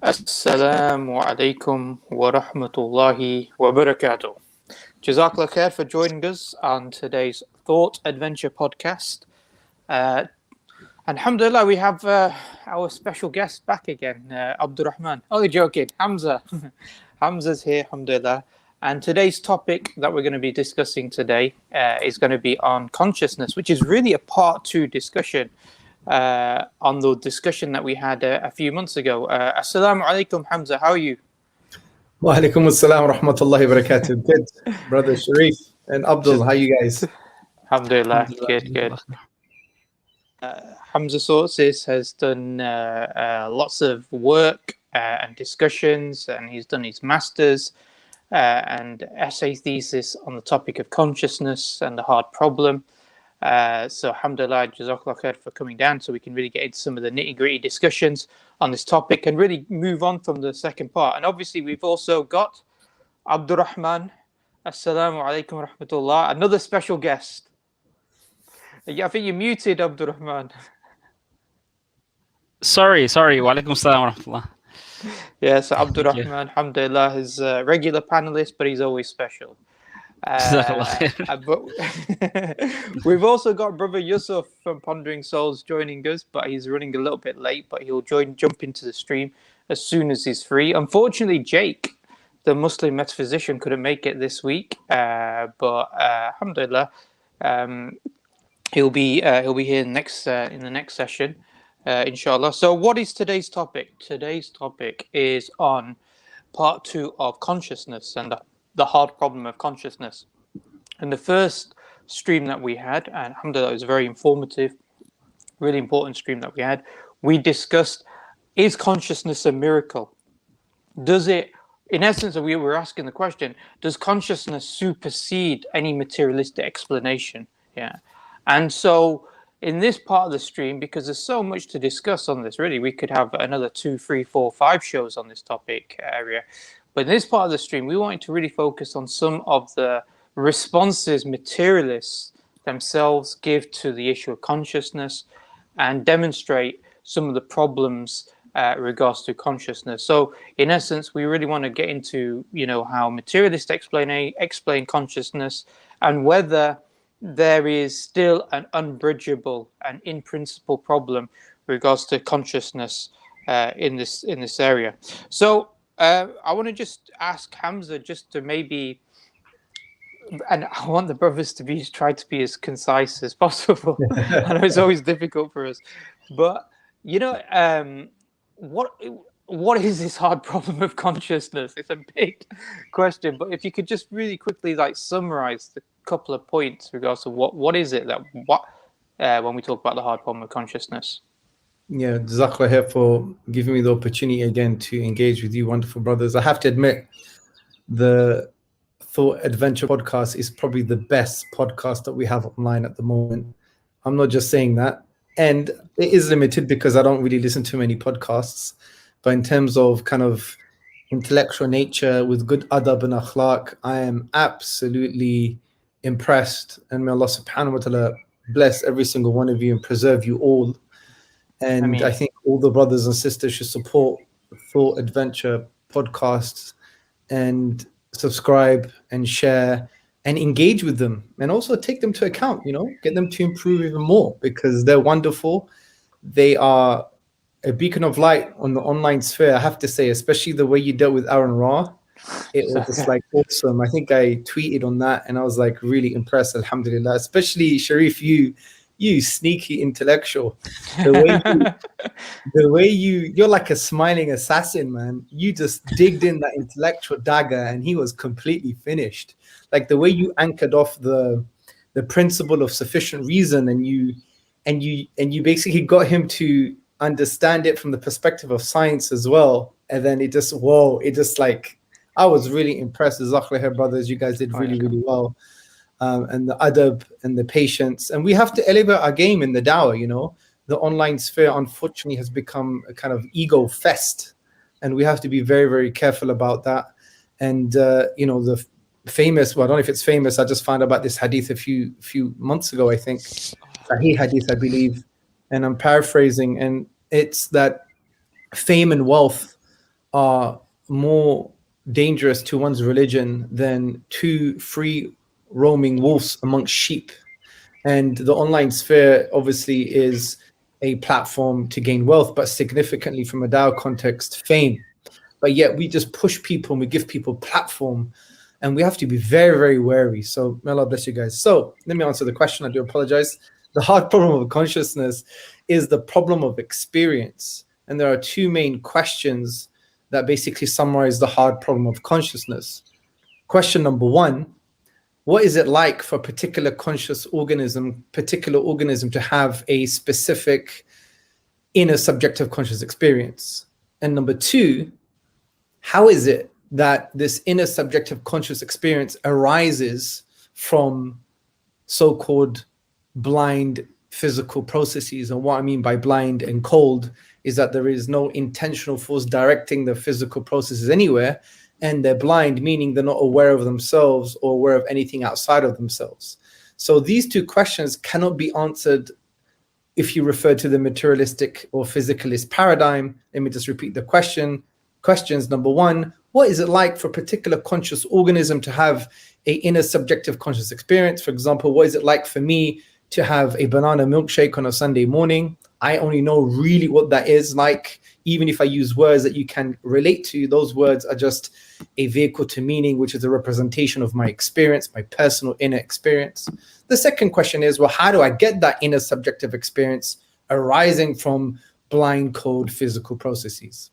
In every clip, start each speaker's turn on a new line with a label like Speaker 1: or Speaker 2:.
Speaker 1: Assalamu alaikum wa rahmatullahi wa barakatuh. Jazakallah khair for joining us on today's Thought Adventure podcast. Alhamdulillah, we have our special guest back again, Abdulrahman. Only joking, Hamza. Hamza's here, alhamdulillah. And today's topic that we're going to be discussing today is going to be on consciousness, which is really a part 2 discussion on the discussion that we had a few months ago. Assalamu alaikum, Hamza. How are you?
Speaker 2: Wa alaikum assalam wa rahmatullahi wa barakatuh. Good, brother Sharif and Abdul. How you guys?
Speaker 1: Alhamdulillah. Good. Hamza Tzortzis has done lots of work and discussions, and he's done his master's and essay thesis on the topic of consciousness and the hard problem. So alhamdulillah, jazakallah khair for coming down so we can really get into some of the nitty-gritty discussions on this topic and really move on from the second part. And obviously we've also got Abdulrahman. Assalamu alaikum wa rahmatullah. Another special guest. I think you're muted, Abdulrahman.
Speaker 3: Sorry. Wa alaikum assalam wa rahmatullah.
Speaker 1: Yes, Abdulrahman, alhamdulillah, is a regular panelist, but he's always special. But we've also got brother Yusuf from Pondering Souls joining us, but he's running a little bit late, but he'll jump into the stream as soon as he's free. Unfortunately, Jake, the Muslim metaphysician, couldn't make it this week, but alhamdulillah, he'll be here next in the next session, inshallah. So what is today's topic? Today's topic is on part 2 of consciousness and the hard problem of consciousness. And the first stream that we had, and alhamdulillah, it was very informative, really important stream that we had, we discussed, is consciousness a miracle? Does it, in essence, we were asking the question, does consciousness supersede any materialistic explanation? Yeah. And so in this part of the stream, because there's so much to discuss on this, really, we could have another 2, 3, 4, 5 shows on this topic area. But in this part of the stream, we wanted to really focus on some of the responses materialists themselves give to the issue of consciousness and demonstrate some of the problems in regards to consciousness. So in essence, we really want to get into, how materialists explain consciousness and whether there is still an unbridgeable and in principle problem with regards to consciousness in this area. So I want to just ask Hamza just to maybe, and I want the brothers to try to be as concise as possible. I know it's always difficult for us, but what is this hard problem of consciousness? It's a big question, but if you could just really quickly summarize the couple of points in regards to what is it that when we talk about the hard problem of consciousness.
Speaker 2: Yeah, jazakallah khair for giving me the opportunity again to engage with you, wonderful brothers. I have to admit, the Thought Adventure podcast is probably the best podcast that we have online at the moment. I'm not just saying that. And it is limited because I don't really listen to many podcasts. But in terms of kind of intellectual nature with good adab and akhlaq, I am absolutely impressed. And may Allah subhanahu wa ta'ala bless every single one of you and preserve you all. And I think all the brothers and sisters should support Thought Adventure podcasts and subscribe and share and engage with them and also take them to account, get them to improve even more because they're wonderful. They are a beacon of light on the online sphere, I have to say, especially the way you dealt with Aaron Ra. It was just awesome. I think I tweeted on that and I was really impressed, alhamdulillah, especially Sharif, you sneaky intellectual. The way you're like a smiling assassin, man. You just digged in that intellectual dagger and he was completely finished. Like the way you anchored off the principle of sufficient reason and you basically got him to understand it from the perspective of science as well. And then I was really impressed. Jazakallah khair, brothers. You guys did really, really well. And the adab and the patience. And we have to elevate our game in the dawah, The online sphere, unfortunately, has become a kind of ego fest. And we have to be very, very careful about that. And, the famous, well, I don't know if it's famous, I just found out about this hadith a few months ago, I think. Sahih hadith, I believe. And I'm paraphrasing. And it's that fame and wealth are more dangerous to one's religion than two free roaming wolves amongst sheep. And the online sphere obviously is a platform to gain wealth, but significantly from a DAO context, fame. But yet we just push people and we give people platform, and we have to be very, very wary. So may Allah bless you guys. So let me answer the question. I do apologize. The hard problem of consciousness is the problem of experience. And there are two main questions that basically summarize the hard problem of consciousness. Question number one: what is it like for a particular organism to have a specific inner subjective conscious experience? And number two, how is it that this inner subjective conscious experience arises from so-called blind physical processes? And what I mean by blind and cold is that there is no intentional force directing the physical processes anywhere, and they're blind, meaning they're not aware of themselves or aware of anything outside of themselves. So these two questions cannot be answered if you refer to the materialistic or physicalist paradigm. Let me just repeat the questions. Number one, what is it like for a particular conscious organism to have an inner subjective conscious experience? For example, what is it like for me to have a banana milkshake on a Sunday morning? I only know really what that is like. Even if I use words that you can relate to, those words are just a vehicle to meaning, which is a representation of my experience, my personal inner experience. The second question is, well, how do I get that inner subjective experience arising from blind cold physical processes?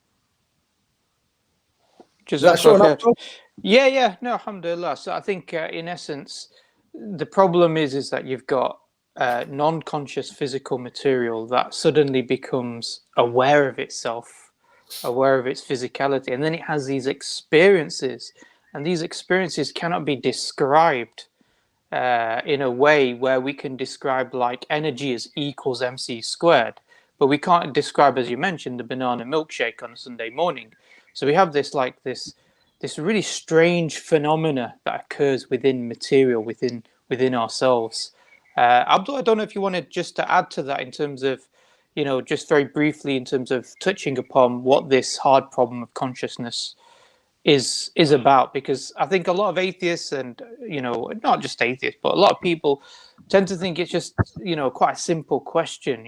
Speaker 1: Yeah, no, alhamdulillah. So I think in essence, the problem is that you've got non-conscious physical material that suddenly becomes aware of itself, aware of its physicality, and then it has these experiences, and these experiences cannot be described in a way where we can describe like energy is equals mc squared, but we can't describe, as you mentioned, the banana milkshake on a Sunday morning. So we have this really strange phenomena that occurs within material, within ourselves. Abdul, I don't know if you wanted just to add to that in terms of, just very briefly in terms of touching upon what this hard problem of consciousness is about, because I think a lot of atheists and, not just atheists, but a lot of people tend to think it's just, quite a simple question,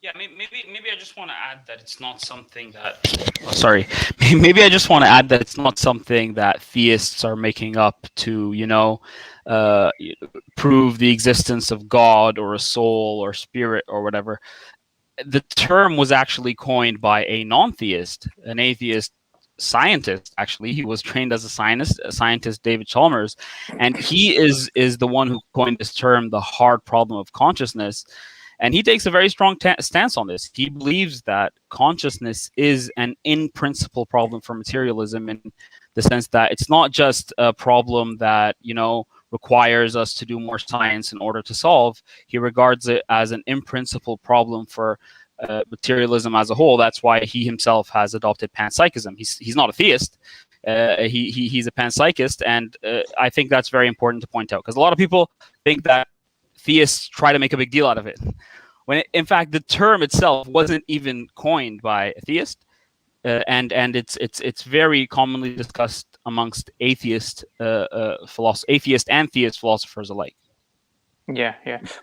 Speaker 3: Yeah, maybe I just want to add that it's not something that. Oh, sorry, maybe I just want to add that it's not something that theists are making up to, prove the existence of God or a soul or spirit or whatever. The term was actually coined by a non-theist, an atheist scientist. Actually, he was trained as a scientist, David Chalmers, and he is the one who coined this term, the hard problem of consciousness. And he takes a very strong stance on this. He believes that consciousness is an in-principle problem for materialism, in the sense that it's not just a problem that, requires us to do more science in order to solve. He regards it as an in-principle problem for materialism as a whole. That's why he himself has adopted panpsychism. He's not a theist. He's a panpsychist, and I think that's very important to point out, because a lot of people think that theists try to make a big deal out of it, when in fact the term itself wasn't even coined by a theist, and it's very commonly discussed amongst atheist and theist philosophers alike.
Speaker 1: Yeah.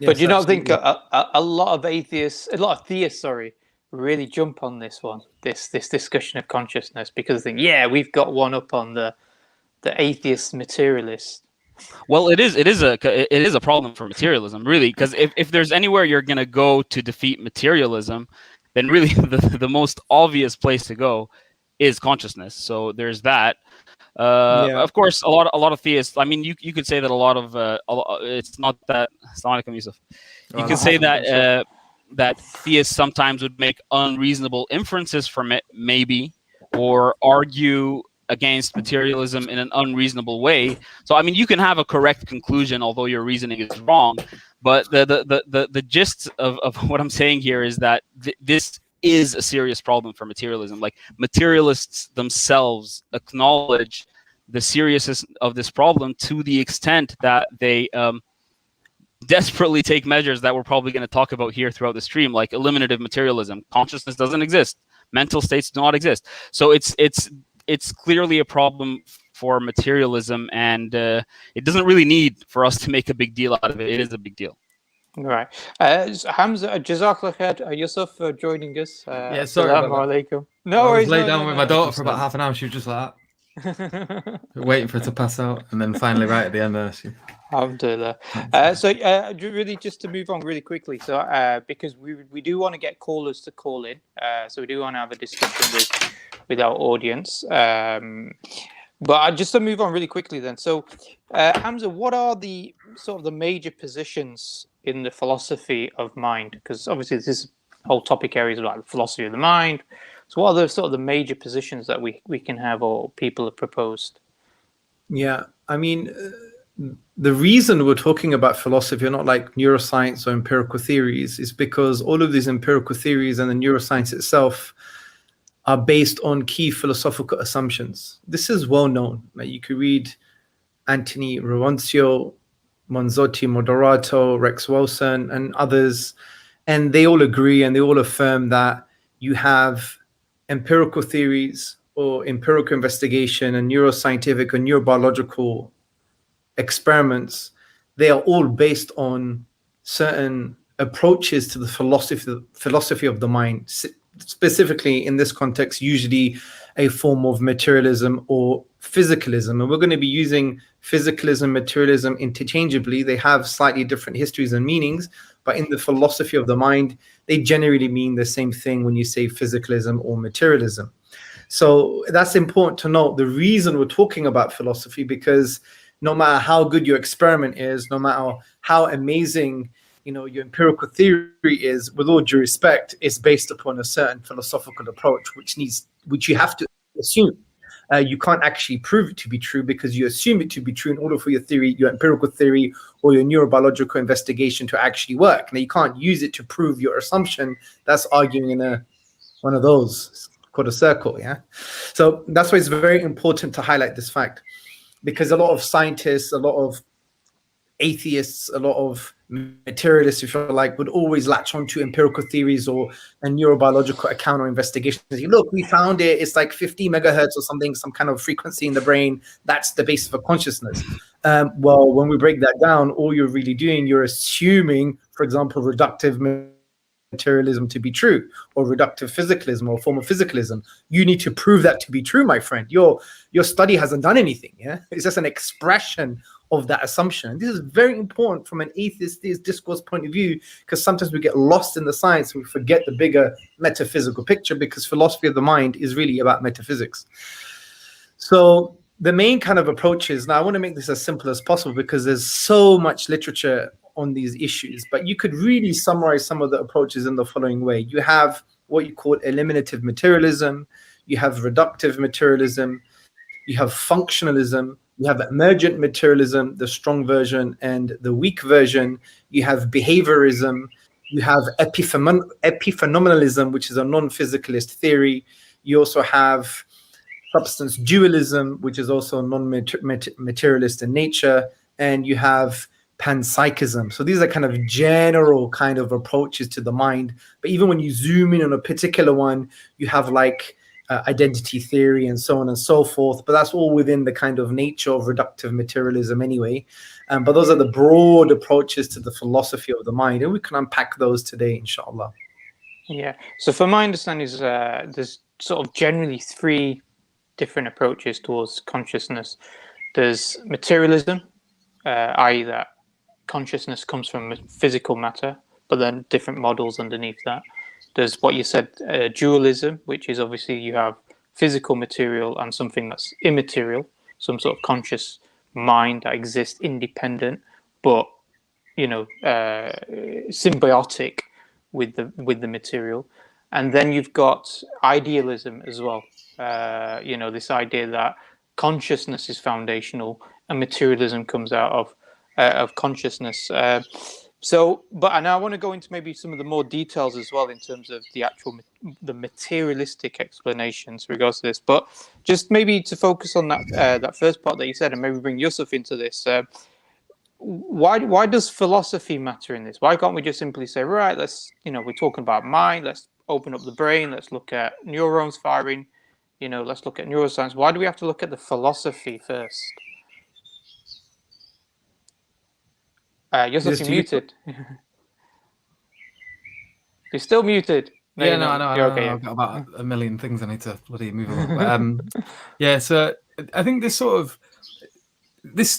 Speaker 1: But do you not think a lot of theists, really jump on this one, this discussion of consciousness, because they think, we've got one up on the atheist materialist.
Speaker 3: Well, it is a problem for materialism, really, because if there's anywhere you're going to go to defeat materialism, then really the most obvious place to go is consciousness. So there's that. Of course, a lot of theists. I mean, you could say that a lot of it's not that. Assalamu alaikum, Yusuf. You could say that that theists sometimes would make unreasonable inferences from it, maybe, or argue against materialism in an unreasonable way. So I mean, you can have a correct conclusion, although your reasoning is wrong. But the gist of what I'm saying here is that this is a serious problem for materialism. Like, materialists themselves acknowledge the seriousness of this problem to the extent that they desperately take measures that we're probably going to talk about here throughout the stream, like eliminative materialism. Consciousness doesn't exist. Mental states do not exist. So it's clearly a problem for materialism, and it doesn't really need for us to make a big deal out of it. It is a big deal.
Speaker 1: Right. Hamza, Jazakallah khair, Yusuf, for joining us.
Speaker 4: Yeah, sorry about
Speaker 1: Assalamu
Speaker 4: that.
Speaker 1: alaikum. No
Speaker 4: I was
Speaker 1: worries.
Speaker 4: laid down with my daughter
Speaker 1: just
Speaker 4: for about half an hour. She was just like that, waiting for her to pass out, and then finally, right at the end, she.
Speaker 1: Alhamdulillah. Really, just to move on really quickly, because we do want to get callers to call in, so we do want to have a discussion with our audience. But just to move on really quickly then. So, Hamza, what are the sort of the major positions in the philosophy of mind? Because obviously this whole topic area is about the philosophy of the mind. So what are the sort of the major positions that we can have or people have proposed?
Speaker 2: Yeah, I mean, the reason we're talking about philosophy, not like neuroscience or empirical theories, is because all of these empirical theories and the neuroscience itself are based on key philosophical assumptions. This is well known. Like you could read Anthony Ravoncio, Monzotti Moderato, Rex Wilson, and others, and they all agree and they all affirm that you have empirical theories or empirical investigation and neuroscientific or neurobiological experiments. They are all based on certain approaches to the philosophy of the mind, specifically in this context, usually a form of materialism or physicalism. And we're going to be using physicalism, materialism interchangeably. They have slightly different histories and meanings, but in the philosophy of the mind, they generally mean the same thing when you say physicalism or materialism. So that's important to note. The reason we're talking about philosophy, because no matter how good your experiment is, no matter how amazing your empirical theory is, with all due respect, is based upon a certain philosophical approach, which you have to assume. You can't actually prove it to be true because you assume it to be true in order for your theory, your empirical theory, or your neurobiological investigation to actually work. Now, you can't use it to prove your assumption. That's arguing in one of those called a circle. Yeah. So that's why it's very important to highlight this fact, because a lot of scientists, a lot of atheists, a lot of materialists, if you like, would always latch onto empirical theories or a neurobiological account or investigation. Look, we found it. It's like 50 megahertz or something, some kind of frequency in the brain. That's the basis of consciousness. Well, when we break that down, all you're really doing, you're assuming, for example, reductive materialism to be true, or reductive physicalism, or form of physicalism. You need to prove that to be true, my friend. Your study hasn't done anything. Yeah, it's just an expression of that assumption. This is very important from an atheist discourse point of view, because sometimes we get lost in the science and we forget the bigger metaphysical picture, because philosophy of the mind is really about metaphysics. So the main kind of approaches, now I want to make this as simple as possible because there's so much literature on these issues, but you could really summarize some of the approaches in the following way. You have what you call eliminative materialism, you have reductive materialism, you have functionalism, you have emergent materialism, the strong version and the weak version, you have behaviorism, you have epiphenomenalism, which is a non-physicalist theory. You also have substance dualism, which is also non-materialist in nature, and you have panpsychism. So these are kind of general kind of approaches to the mind. But even when you zoom in on a particular one, you have like identity theory and so on and so forth. But that's all within the kind of nature of reductive materialism anyway. But those are the broad approaches to the philosophy of the mind. And we can unpack those today, inshallah.
Speaker 1: Yeah. So from my understanding, there's sort of generally three different approaches towards consciousness. There's materialism, i.e. that consciousness comes from physical matter, but then different models underneath that. There's what you said, dualism, which is obviously you have physical material and something that's immaterial, some sort of conscious mind that exists independent, but symbiotic with the material. And then you've got idealism as well. This idea that consciousness is foundational and materialism comes out of consciousness. And I want to go into maybe some of the more details as well in terms of the materialistic explanations in regards to this. But just maybe to focus on that first part that you said, and maybe bring Yusuf into this. Why does philosophy matter in this? Why can't we just simply say, right, we're talking about mind, let's open up the brain. Let's look at neurons firing. Let's look at neuroscience. Why do we have to look at the philosophy first? Yusuf, you're muted. You're still muted.
Speaker 4: No, I know.
Speaker 1: Okay,
Speaker 4: I've got about a million things I need to bloody move on. But, yeah, so I think this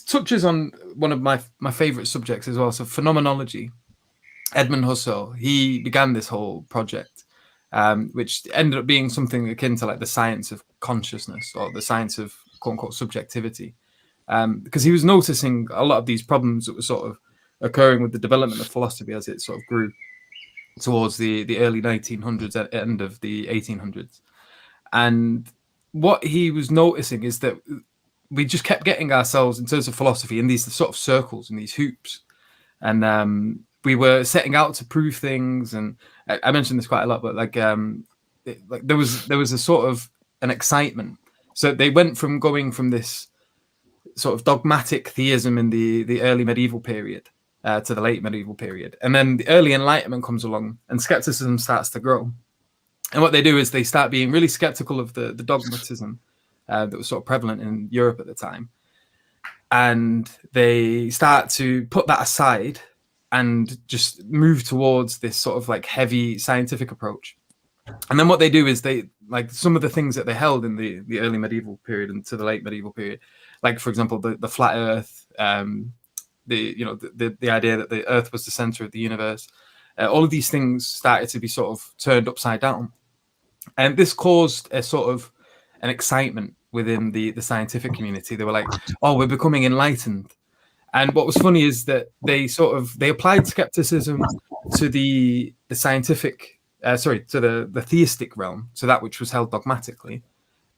Speaker 4: touches on one of my favorite subjects as well. So phenomenology. Edmund Husserl, he began this whole project, which ended up being something akin to like the science of consciousness or the science of quote unquote subjectivity, because he was noticing a lot of these problems that were sort of occurring with the development of philosophy as it sort of grew towards the early 1900s, at end of the 1800s. And what he was noticing is that we just kept getting ourselves, in terms of philosophy, in these sort of circles and these hoops. And we were setting out to prove things. And I mentioned this quite a lot, but there was a sort of an excitement. So they went from going from this sort of dogmatic theism in the early medieval period to the late medieval period. And then the early Enlightenment comes along and skepticism starts to grow. And what they do is they start being really skeptical of the dogmatism that was sort of prevalent in Europe at the time. And they start to put that aside and just move towards this sort of like heavy scientific approach. And then what they do is they, like, some of the things that they held in the early medieval period and to the late medieval period, like, for example, the flat earth, the idea that the earth was the center of the universe, all of these things started to be sort of turned upside down. And this caused a sort of an excitement within the scientific community. They were like, oh, we're becoming enlightened. And what was funny is that they applied skepticism to the scientific, to the theistic realm, so that which was held dogmatically.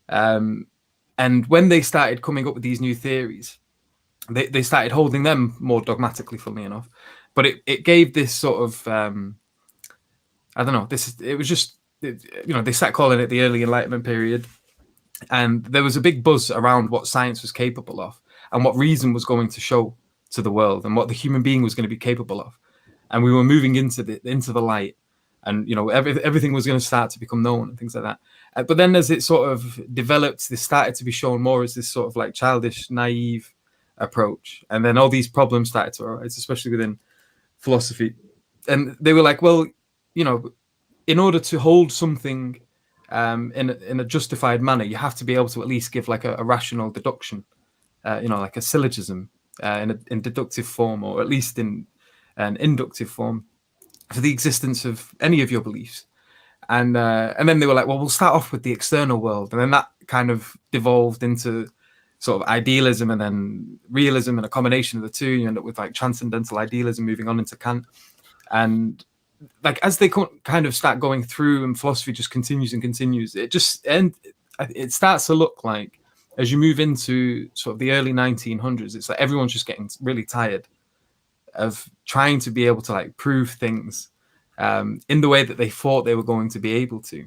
Speaker 4: And when they started coming up with these new theories, they started holding them more dogmatically, funnily enough. But it gave this sort of, I don't know, they started calling it the early Enlightenment period. And there was a big buzz around what science was capable of and what reason was going to show to the world and what the human being was going to be capable of. And we were moving into the light, and everything was going to start to become known and things like that. But then as it sort of developed, this started to be shown more as this sort of like childish, naive approach. And then all these problems started to arise, especially within philosophy. And they were like, well, in order to hold something in a justified manner, you have to be able to at least give like a rational deduction, like a syllogism in deductive form, or at least in an inductive form, for the existence of any of your beliefs. And then they were like, well, we'll start off with the external world. And then that kind of devolved into sort of idealism and then realism, and a combination of the two. You end up with like transcendental idealism moving on into Kant. And like as they kind of start going through, and philosophy just continues and continues, it starts to look like, as you move into sort of the early 1900s, it's like everyone's just getting really tired of trying to be able to like prove things in the way that they thought they were going to be able to.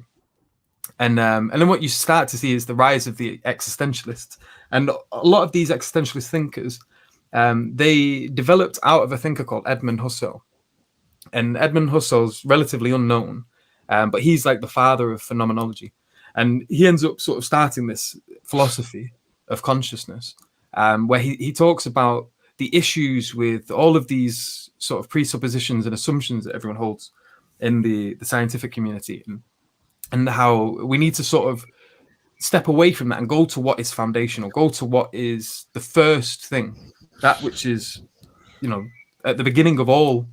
Speaker 4: And then what you start to see is the rise of the existentialists. And a lot of these existentialist thinkers, they developed out of a thinker called Edmund Husserl. And Edmund Husserl's relatively unknown, but he's like the father of phenomenology. And he ends up sort of starting this philosophy of consciousness, where he talks about the issues with all of these sort of presuppositions and assumptions that everyone holds in the scientific community, and how we need to sort of step away from that and go to what is foundational, go to what is the first thing, that which is, at the beginning of all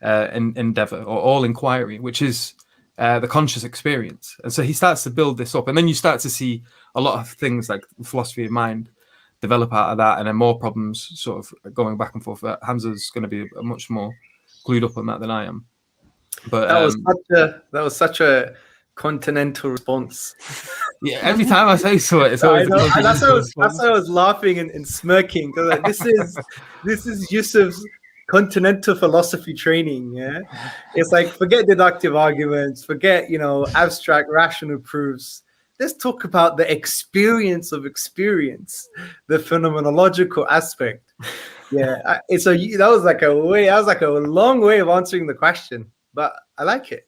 Speaker 4: endeavor or all inquiry, which is the conscious experience. And so he starts to build this up, and then you start to see a lot of things like philosophy of mind develop out of that, and then more problems sort of going back and forth. Hamza's going to be much more glued up on that than I am. But
Speaker 2: that was such a continental response.
Speaker 4: Yeah, every time I say so, it's always.
Speaker 2: That's why I was laughing and smirking, because like, this is Yusuf's continental philosophy training. Yeah, it's like, forget deductive arguments, forget abstract rational proofs. Let's talk about the experience of experience, the phenomenological aspect. Yeah, that was like a long way of answering the question, but I like it.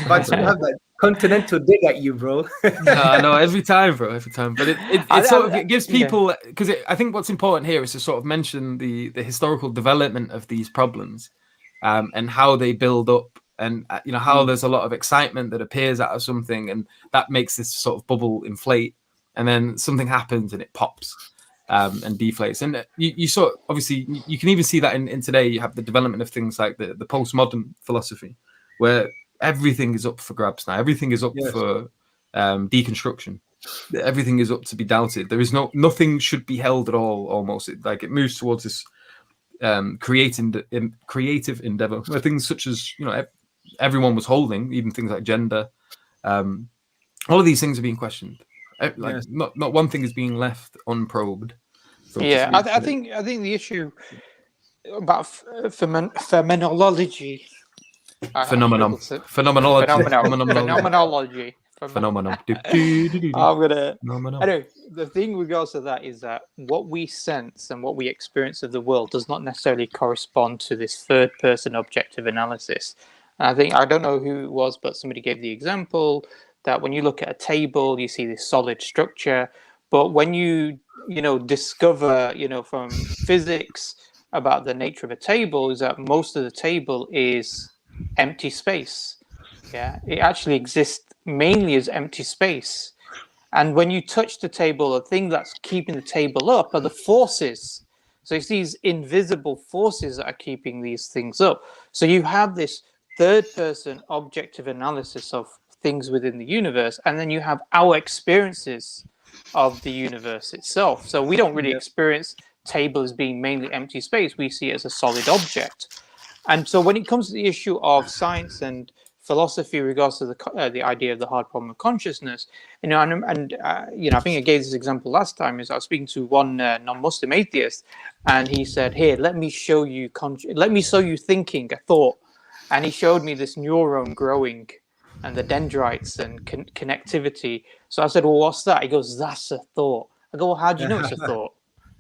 Speaker 2: But you have that continental dig at you, bro.
Speaker 4: No, every time, bro, every time. But it gives people, because I think what's important here is to sort of mention the historical development of these problems, and how they build up, and how there's a lot of excitement that appears out of something, and that makes this sort of bubble inflate, and then something happens and it pops. And deflates, and you sort obviously you can even see that in today. You have the development of things like the postmodern philosophy, where everything is up for grabs now. Everything is up for deconstruction. Everything is up to be doubted. There is nothing should be held at all. Almost it moves towards this creative endeavor, where things such as everyone was holding, even things like gender, all of these things are being questioned. Not one thing is being left unprobed.
Speaker 1: I think the issue about phenomenology.
Speaker 4: Phenomenology.
Speaker 1: Anyway, the thing with regards to that is that what we sense and what we experience of the world does not necessarily correspond to this third-person objective analysis. And I don't know who it was, but somebody gave the example that when you look at a table, you see this solid structure, but when you discover from physics about the nature of a table, is that most of the table is empty space. It actually exists mainly as empty space, and when you touch the table, the thing that's keeping the table up are the forces. So it's these invisible forces that are keeping these things up. So you have this third-person objective analysis of things within the universe, and then you have our experiences of the universe itself. So we don't really experience table as being mainly empty space. We see it as a solid object. And so when it comes to the issue of science and philosophy in regards to the idea of the hard problem of consciousness, I think I gave this example last time. Is I was speaking to one non-Muslim atheist, and he said, "Here, let me show you thinking, a thought," and he showed me this neuron growing and the dendrites and connectivity. So I said, "Well, what's that?" He goes, "That's a thought." I go, "Well, how do you know it's a thought?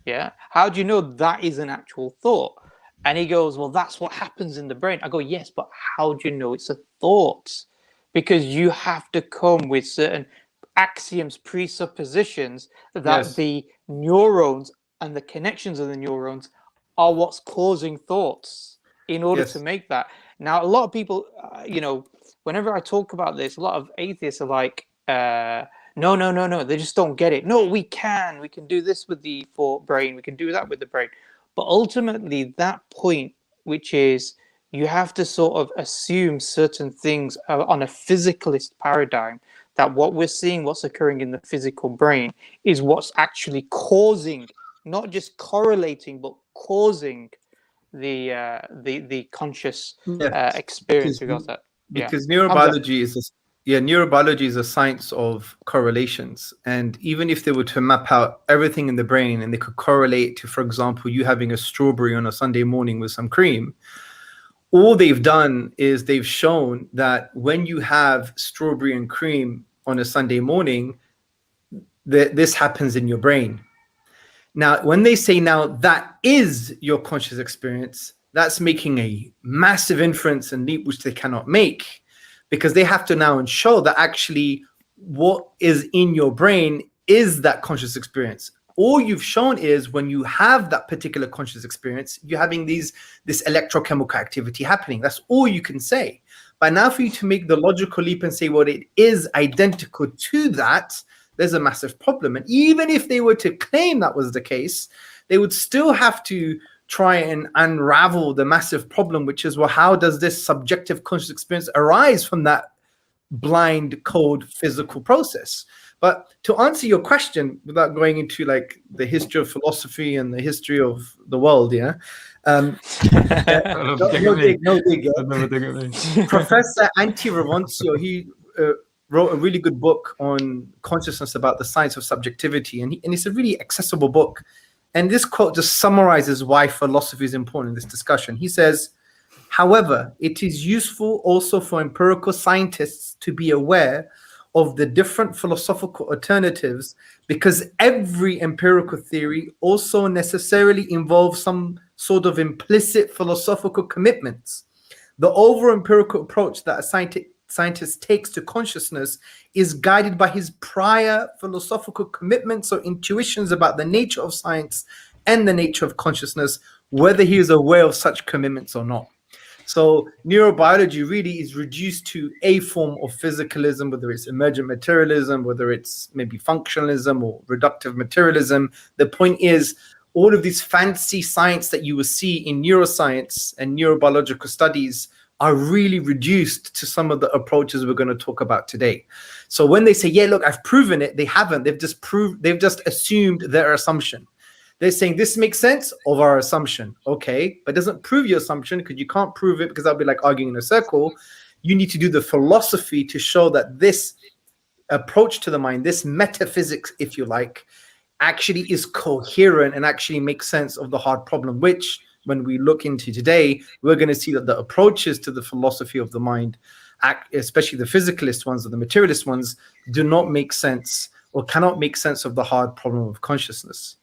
Speaker 1: Yeah, how do you know that is an actual thought?" And he goes, "Well, that's what happens in the brain." I go, "Yes, but how do you know it's a thought? Because you have to come with certain axioms, presuppositions that the neurons and the connections of the neurons are what's causing thoughts in order to make that." Now, a lot of people, whenever I talk about this, a lot of atheists are like, no, they just don't get it. No, we can do this with the brain, we can do that with the brain. But ultimately, that point, which is you have to sort of assume certain things on a physicalist paradigm, that what we're seeing, what's occurring in the physical brain, is what's actually causing, not just correlating, but causing the conscious experience.
Speaker 2: Because neurobiology is a science of correlations, and even if they were to map out everything in the brain and they could correlate to, for example, you having a strawberry on a Sunday morning with some cream, all they've done is they've shown that when you have strawberry and cream on a Sunday morning, this happens in your brain. Now, when they say now that is your conscious experience, that's making a massive inference and leap which they cannot make, because they have to now show that actually what is in your brain is that conscious experience. All you've shown is when you have that particular conscious experience, you're having this electrochemical activity happening. That's all you can say. But now for you to make the logical leap and say, well, it is identical to that, there's a massive problem. And even if they were to claim that was the case, they would still have to try and unravel the massive problem, which is, well, how does this subjective conscious experience arise from that blind cold physical process? But to answer your question, without going into like the history of philosophy and the history of the world, Professor Antti Revoncio, he wrote a really good book on consciousness about the science of subjectivity, and it's a really accessible book. And this quote just summarizes why philosophy is important in this discussion. He says, "However, it is useful also for empirical scientists to be aware of the different philosophical alternatives, because every empirical theory also necessarily involves some sort of implicit philosophical commitments. The over-empirical approach that a scientist takes to consciousness is guided by his prior philosophical commitments or intuitions about the nature of science and the nature of consciousness, whether he is aware of such commitments or not. So neurobiology really is reduced to a form of physicalism, whether it's emergent materialism, whether it's maybe functionalism or reductive materialism. The point is, all of these fancy science that you will see in neuroscience and neurobiological studies are really reduced to some of the approaches we're going to talk about today. So when they say, yeah, look, I've proven it, they haven't. They've just assumed their assumption. They're saying this makes sense of our assumption. Okay, but doesn't prove your assumption, because you can't prove it, because that'll be like arguing in a circle. You need to do the philosophy to show that this approach to the mind, this metaphysics, if you like, actually is coherent and actually makes sense of the hard problem, which when we look into today, we're going to see that the approaches to the philosophy of the mind, especially the physicalist ones or the materialist ones, do not make sense or cannot make sense of the hard problem of consciousness.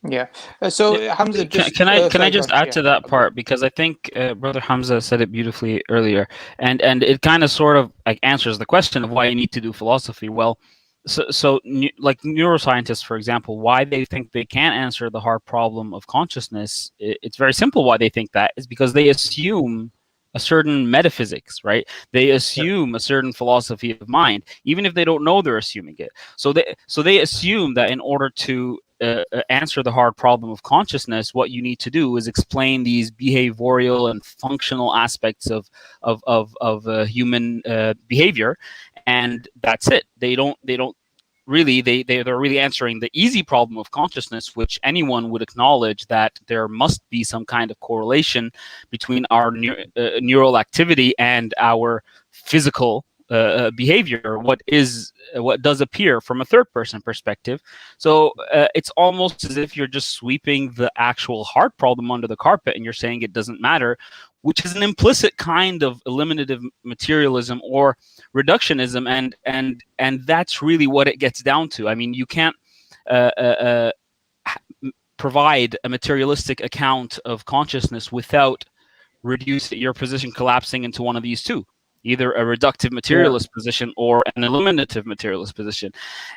Speaker 1: Yeah. So Hamza,
Speaker 3: can I just add to that part, because I think Brother Hamza said it beautifully earlier, and it kind of sort of like answers the question of why you need to do philosophy. Well, so like neuroscientists, for example, why they think they can't answer the hard problem of consciousness, it's very simple. Why they think that is because they assume a certain metaphysics, right? They assume a certain philosophy of mind, even if they don't know they're assuming it. So they assume that in order to answer the hard problem of consciousness, what you need to do is explain these behavioral and functional aspects of human behavior, and that's it. They're really answering the easy problem of consciousness, which anyone would acknowledge that there must be some kind of correlation between our neural activity and our physical behavior, what does appear from a third person perspective. So it's almost as if you're just sweeping the actual hard problem under the carpet and you're saying it doesn't matter, which is an implicit kind of eliminative materialism or reductionism, and that's really what it gets down to. I mean, you can't provide a materialistic account of consciousness without reducing your position collapsing into one of these two, either a reductive materialist position or an eliminative materialist position.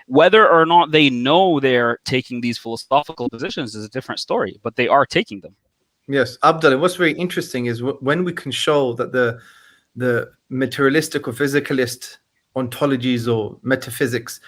Speaker 3: Whether or not they know they're taking these philosophical positions is a different story, but they are taking them.
Speaker 2: Yes, Abdullah, what's very interesting is when we can show that the materialistic or physicalist ontologies or metaphysics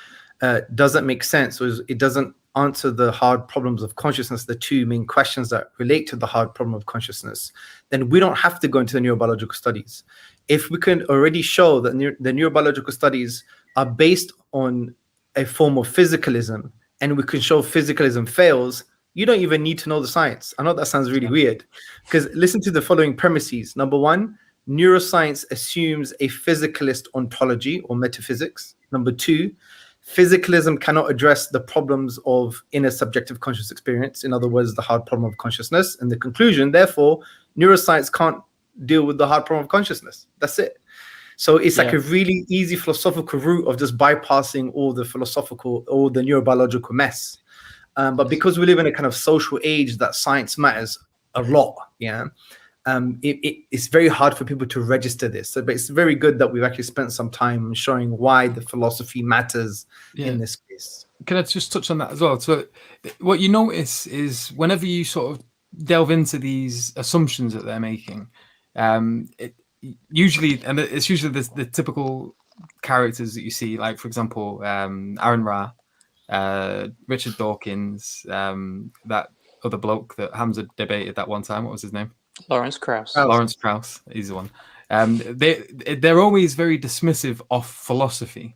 Speaker 2: doesn't make sense, or it doesn't answer the hard problems of consciousness, the two main questions that relate to the hard problem of consciousness, then we don't have to go into the neurobiological studies. If we can already show that the neurobiological studies are based on a form of physicalism, and we can show physicalism fails, you don't even need to know the science. I know that sounds really weird, because listen to the following premises. Number one, neuroscience assumes a physicalist ontology or metaphysics. Number two, physicalism cannot address the problems of inner subjective conscious experience. In other words, the hard problem of consciousness. And the conclusion, therefore, neuroscience can't deal with the hard problem of consciousness. That's it. So it's like a really easy philosophical route of just bypassing all the philosophical, all the neurobiological mess. But because we live in a kind of social age that science matters a lot, it's very hard for people to register this. So, but it's very good that we've actually spent some time showing why the philosophy matters in this case.
Speaker 4: Can I just touch on that as well? So what you notice is whenever you sort of delve into these assumptions that they're making, usually the typical characters that you see, like, for example, Aaron Ra, Richard Dawkins, that other bloke that Hamza debated that one time. What was his name?
Speaker 1: Lawrence Krauss.
Speaker 4: Lawrence Krauss. He's the one. They're always very dismissive of philosophy,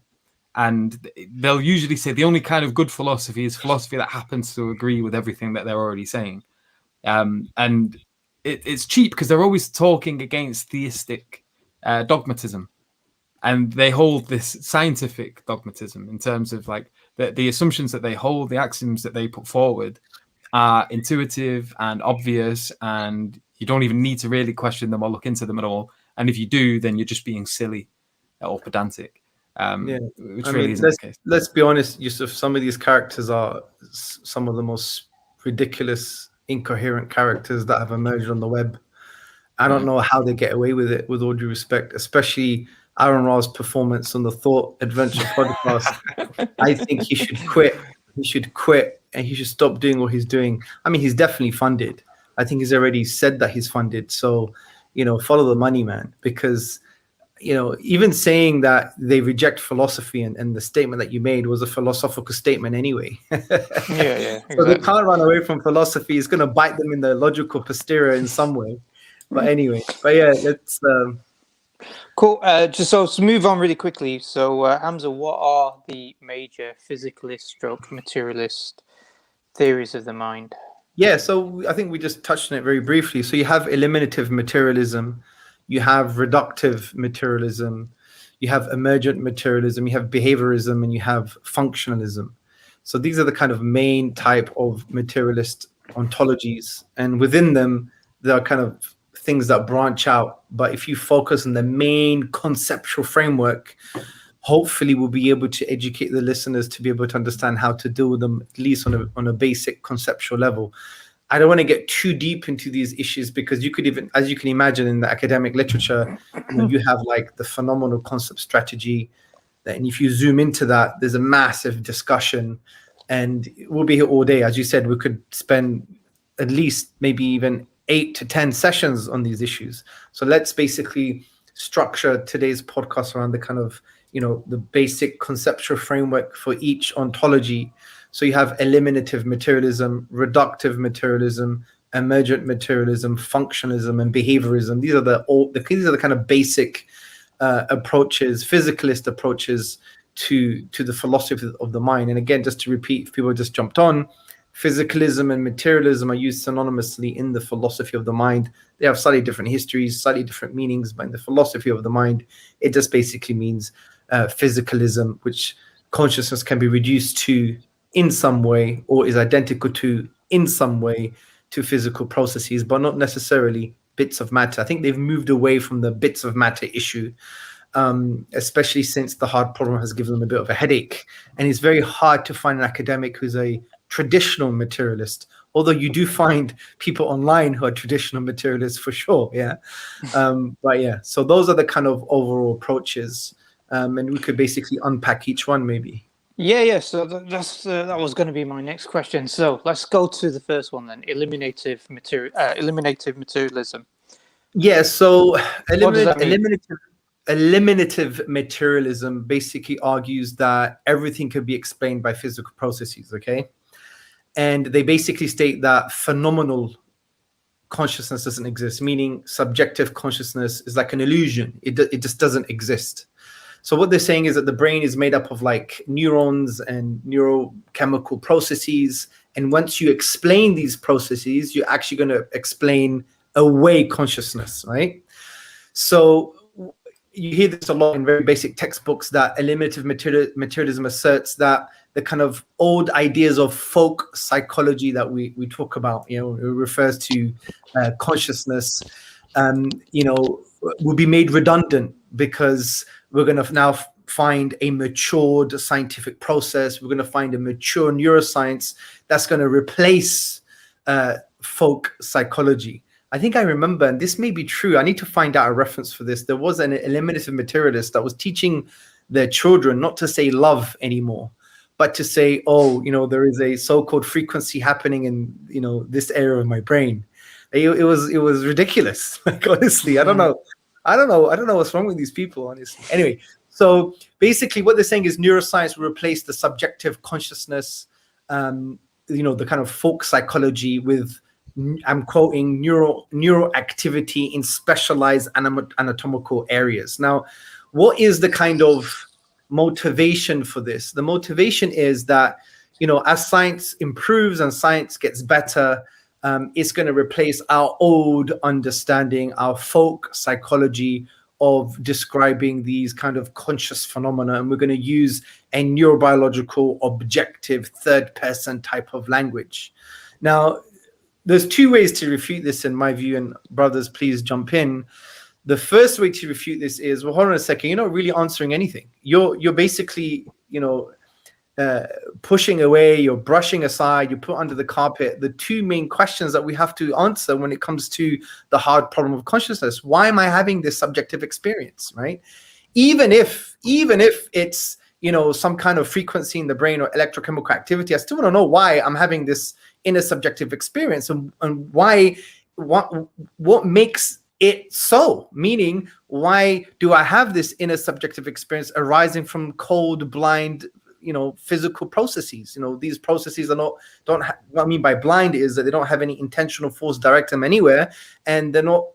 Speaker 4: and they'll usually say the only kind of good philosophy is philosophy that happens to agree with everything that they're already saying. And it's cheap because they're always talking against theistic dogmatism. And they hold this scientific dogmatism in terms of like the assumptions that they hold, the axioms that they put forward are intuitive and obvious, and you don't even need to really question them or look into them at all. And if you do, then you're just being silly or pedantic. Which really isn't the case.
Speaker 2: Let's be honest, Yusuf, some of these characters are some of the most ridiculous, incoherent characters that have emerged on the web. I don't know how they get away with it, with all due respect, especially Aaron Ra's performance on the Thought Adventure podcast, I think he should quit. He should quit and he should stop doing what he's doing. I mean, he's definitely funded. I think he's already said that he's funded. So, follow the money, man, because, even saying that they reject philosophy and the statement that you made was a philosophical statement anyway.
Speaker 1: Yeah. Exactly.
Speaker 2: So they can't run away from philosophy. It's going to bite them in the logical posterior in some way. But anyway, let's...
Speaker 1: Cool. Just so to move on really quickly. So, Hamza, what are the major physicalist/materialist theories of the mind?
Speaker 2: Yeah, so I think we just touched on it very briefly. So you have eliminative materialism, you have reductive materialism, you have emergent materialism, you have behaviorism, and you have functionalism. So these are the kind of main type of materialist ontologies. And within them, there are kind of things that branch out. But if you focus on the main conceptual framework, hopefully we'll be able to educate the listeners to be able to understand how to deal with them, at least on a basic conceptual level. I don't want to get too deep into these issues because you could even, as you can imagine in the academic literature, you have like the phenomenal concept strategy. And if you zoom into that, there's a massive discussion and we'll be here all day. As you said, we could spend at least maybe even 8 to 10 sessions on these issues. So let's basically structure today's podcast around the kind of, the basic conceptual framework for each ontology. So you have eliminative materialism, reductive materialism, emergent materialism, functionalism, and behaviorism. These are the kind of basic approaches, physicalist approaches to the philosophy of the mind. And again, just to repeat, if people just jumped on, physicalism and materialism are used synonymously in the philosophy of the mind. They have slightly different histories, slightly different meanings, but in the philosophy of the mind, it just basically means physicalism, which consciousness can be reduced to in some way or is identical to in some way to physical processes, but not necessarily bits of matter. I think they've moved away from the bits of matter issue, especially since the hard problem has given them a bit of a headache. And it's very hard to find an academic who's a traditional materialist, although you do find people online who are traditional materialists for sure. So those are the kind of overall approaches, and we could basically unpack each one maybe.
Speaker 1: So that was going to be my next question. So let's go to the first one then. Eliminative materialism.
Speaker 2: Yeah, so eliminative materialism basically argues that everything can be explained by physical processes, okay? And they basically state that phenomenal consciousness doesn't exist, meaning subjective consciousness is like an illusion. It just doesn't exist. So what they're saying is that the brain is made up of like neurons and neurochemical processes. And once you explain these processes, you're actually going to explain away consciousness, right? So you hear this a lot in very basic textbooks that eliminative materialism asserts that the kind of old ideas of folk psychology that we talk about, it refers to consciousness, will be made redundant because we're going to now find a matured scientific process. We're going to find a mature neuroscience that's going to replace folk psychology. I think I remember, and this may be true, I need to find out a reference for this. There was an eliminative materialist that was teaching their children not to say love anymore, but to say, there is a so-called frequency happening in, this area of my brain. It was ridiculous. Like, honestly, I don't know what's wrong with these people, honestly. Anyway, so basically what they're saying is neuroscience will replace the subjective consciousness, the kind of folk psychology with, I'm quoting, neuroactivity in specialized anatomical areas. Now, what is the kind of motivation for this? The motivation is that, as science improves and science gets better, it's going to replace our old understanding, our folk psychology of describing these kind of conscious phenomena. And we're going to use a neurobiological, objective, third-person type of language. Now, there's two ways to refute this, in my view, and brothers, please jump in. The first way to refute this is, well, hold on a second, you're not really answering anything. You're basically, pushing away, you're brushing aside, you put under the carpet the two main questions that we have to answer when it comes to the hard problem of consciousness. Why am I having this subjective experience, right? even if it's, you know, some kind of frequency in the brain or electrochemical activity, I still want to know why I'm having this inner subjective experience, and why, what makes it so, meaning why do I have this inner subjective experience arising from cold, blind, you know, physical processes? You know, these processes are not, what I mean by blind is that they don't have any intentional force direct them anywhere, and they're not,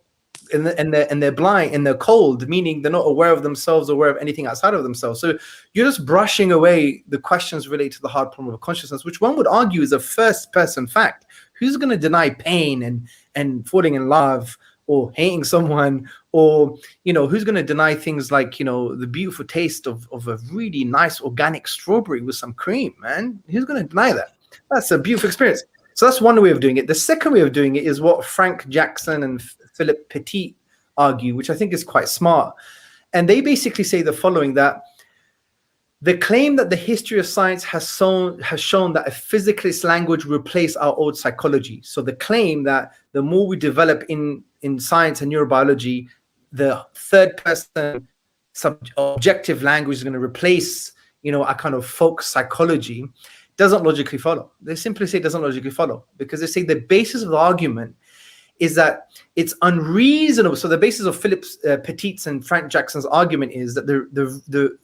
Speaker 2: and they're blind and they're cold, meaning they're not aware of themselves, aware of anything outside of themselves. So you're just brushing away the questions related to the hard problem of consciousness, which one would argue is a first person fact. Who's going to deny pain and falling in love or hating someone, or, you know, who's going to deny things like, you know, the beautiful taste of a really nice organic strawberry with some cream, man? Who's going to deny that? That's a beautiful experience. So that's one way of doing it. The second way of doing it is what Frank Jackson and Philip Petit argue, which I think is quite smart. And they basically say the following, that the claim that the history of science has shown that a physicalist language replaced our old psychology. So the claim that the more we develop in science and neurobiology, the third person objective language is going to replace, you know, a kind of folk psychology, doesn't logically follow. They simply say it doesn't logically follow, because they say the basis of the argument is that it's unreasonable. So the basis of Philip Petit's and Frank Jackson's argument is that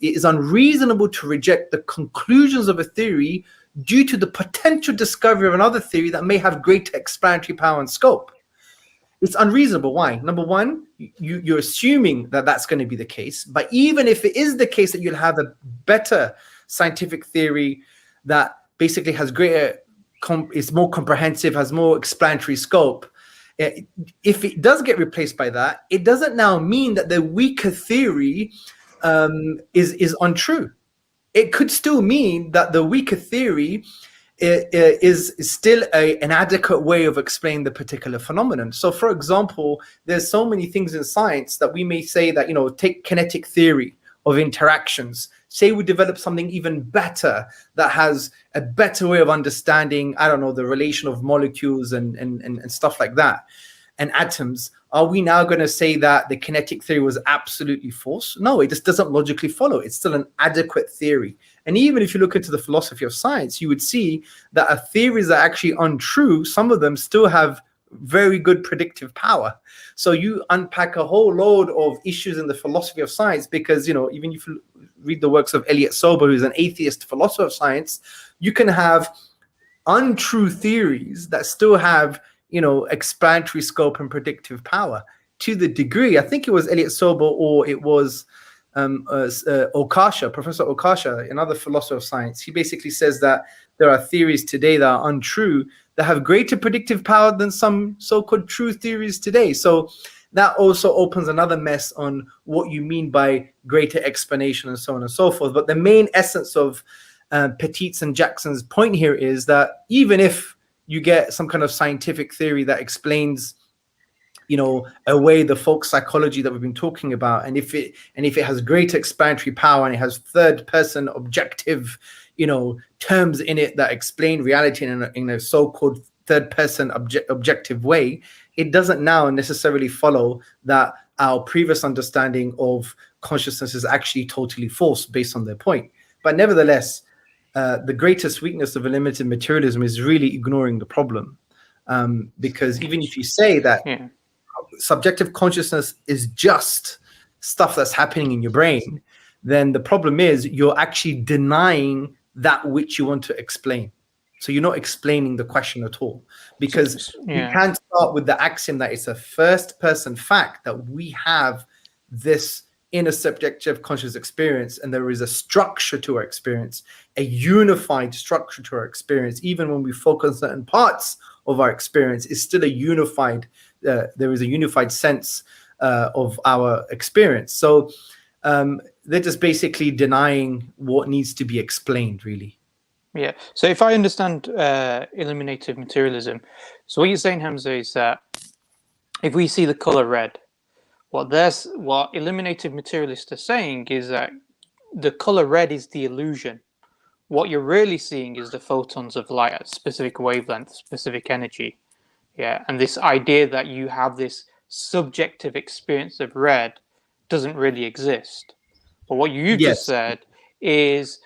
Speaker 2: it is unreasonable to reject the conclusions of a theory due to the potential discovery of another theory that may have greater explanatory power and scope. It's unreasonable. Why? Number one, you're assuming that that's going to be the case. But even if it is the case that you'll have a better scientific theory that basically has greater, is more comprehensive, has more explanatory scope, if it does get replaced by that, it doesn't now mean that the weaker theory is untrue. It could still mean that the weaker theory is still an adequate way of explaining the particular phenomenon. So, for example, there's so many things in science that we may say that, you know, take kinetic theory of interactions. Say we develop something even better that has a better way of understanding, I don't know, the relation of molecules and stuff like that, and atoms. Are we now going to say that the kinetic theory was absolutely false? No, it just doesn't logically follow. It's still an adequate theory. And even if you look into the philosophy of science, you would see that theories are actually untrue. Some of them still have very good predictive power. So you unpack a whole load of issues in the philosophy of science, because, you know, even if you read the works of Elliot Sober, who's an atheist philosopher of science, you can have untrue theories that still have, you know, explanatory scope and predictive power. To the degree, I think it was Elliot Sober, or it was Okasha, Professor Okasha, another philosopher of science. He basically says that there are theories today that are untrue that have greater predictive power than some so-called true theories today. So that also opens another mess on what you mean by greater explanation and so on and so forth. But the main essence of Petit's and Jackson's point here is that even if you get some kind of scientific theory that explains, you know, away the folk psychology that we've been talking about, and if it has greater explanatory power and it has third person objective, you know, terms in it that explain reality in a so-called third person objective way, it doesn't now necessarily follow that our previous understanding of consciousness is actually totally false based on their point. But nevertheless, the greatest weakness of a limited materialism is really ignoring the problem, because even if you say that subjective consciousness is just stuff that's happening in your brain, then the problem is you're actually denying that which you want to explain. So you're not explaining the question at all, because you can't start with the axiom that it's a first person fact that we have this inner subjective conscious experience, and there is a structure to our experience, a unified structure to our experience. Even when we focus on certain parts of our experience, it's still a unified, there is a unified sense of our experience. So they're just basically denying what needs to be explained, really.
Speaker 1: Yeah. So if I understand eliminative materialism, so what you're saying, Hamza, is that if we see the color red, what eliminative materialists are saying is that the color red is the illusion. What you're really seeing is the photons of light at specific wavelength, specific energy. Yeah. And this idea that you have this subjective experience of red doesn't really exist. But what you've
Speaker 2: Yes.
Speaker 1: just said is,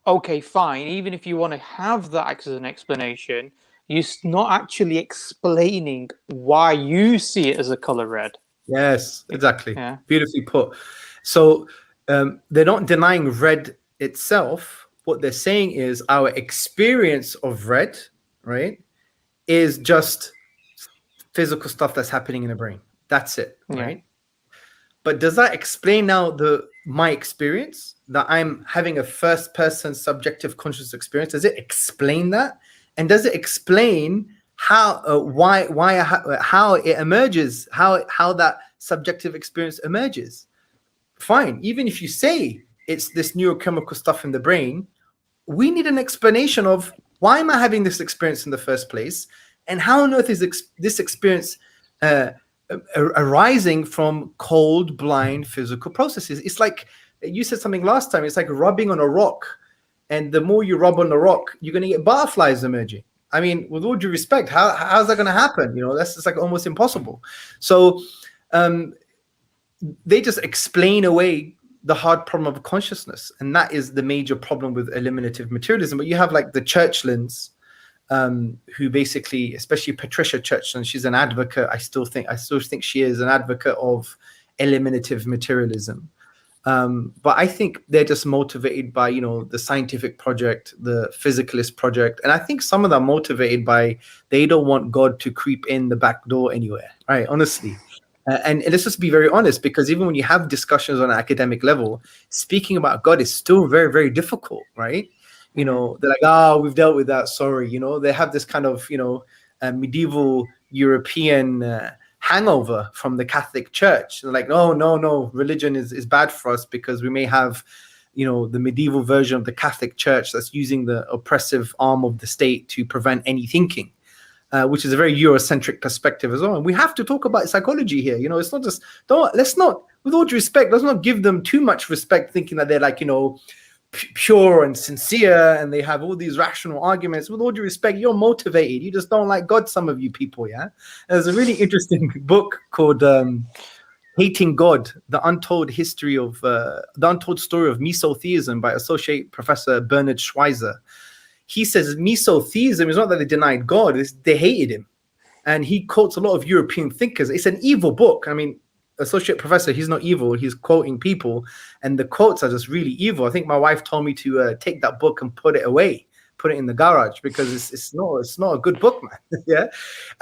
Speaker 1: okay, fine. Even if you want to have that as an explanation, you're not actually explaining why you see it as a color red.
Speaker 2: Yes, exactly.
Speaker 1: Yeah.
Speaker 2: Beautifully put. So they're not denying red itself. What they're saying is our experience of red, right, is just physical stuff that's happening in the brain. That's it, right? But does that explain now my experience, that I'm having a first person subjective conscious experience? Does it explain that? And does it explain how how it emerges, how that subjective experience emerges? Fine. Even if you say it's this neurochemical stuff in the brain, we need an explanation of why am I having this experience in the first place, and how on earth is this experience arising from cold, blind physical processes. It's like you said something last time. It's like rubbing on a rock, and the more you rub on the rock, you're going to get butterflies emerging. I mean, with all due respect, how's that going to happen? You know, that's just like almost impossible. So they just explain away the hard problem of consciousness, and that is the major problem with eliminative materialism. But you have like the Churchlands, who basically, especially Patricia Churchland, she's an advocate. I still think she is an advocate of eliminative materialism. But I think they're just motivated by, you know, the scientific project, the physicalist project. And I think some of them are motivated by, they don't want God to creep in the back door anywhere, right? Honestly. And let's just be very honest, because even when you have discussions on an academic level, speaking about God is still very, very difficult, right? You know, they're like, oh, we've dealt with that. Sorry. You know, they have this kind of, you know, medieval European hangover from the Catholic Church. They're like, no, religion is bad for us because we may have, you know, the medieval version of the Catholic Church that's using the oppressive arm of the state to prevent any thinking, which is a very Eurocentric perspective as well. And we have to talk about psychology here. You know, it's not just, let's not, with all due respect, let's not give them too much respect thinking that they're like, you know, pure and sincere and they have all these rational arguments. With all due respect, you're motivated. You just don't like God, some of you people, yeah? There's a really interesting book called Hating God, the untold story of mesotheism by Associate Professor Bernard Schweizer. He says mesotheism is not that they denied God, it's they hated him. And he quotes a lot of European thinkers. It's an evil book. I mean, Associate Professor, he's not evil. He's quoting people, and the quotes are just really evil. I think my wife told me to take that book and put it away, put it in the garage, because it's not a good book, man. Yeah,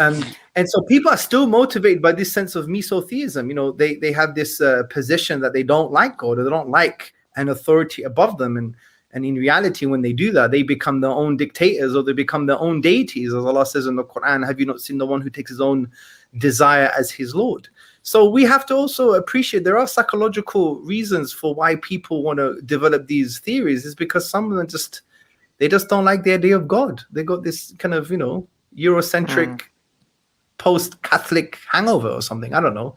Speaker 2: and so people are still motivated by this sense of mesotheism. You know, they have this position that they don't like God, or they don't like an authority above them, and in reality, when they do that, they become their own dictators, or they become their own deities, as Allah says in the Quran. Have you not seen the one who takes his own desire as his Lord? So we have to also appreciate there are psychological reasons for why people want to develop these theories. Is because some of them just don't like the idea of God. They got this kind of, you know, Eurocentric post-Catholic hangover or something. I don't know.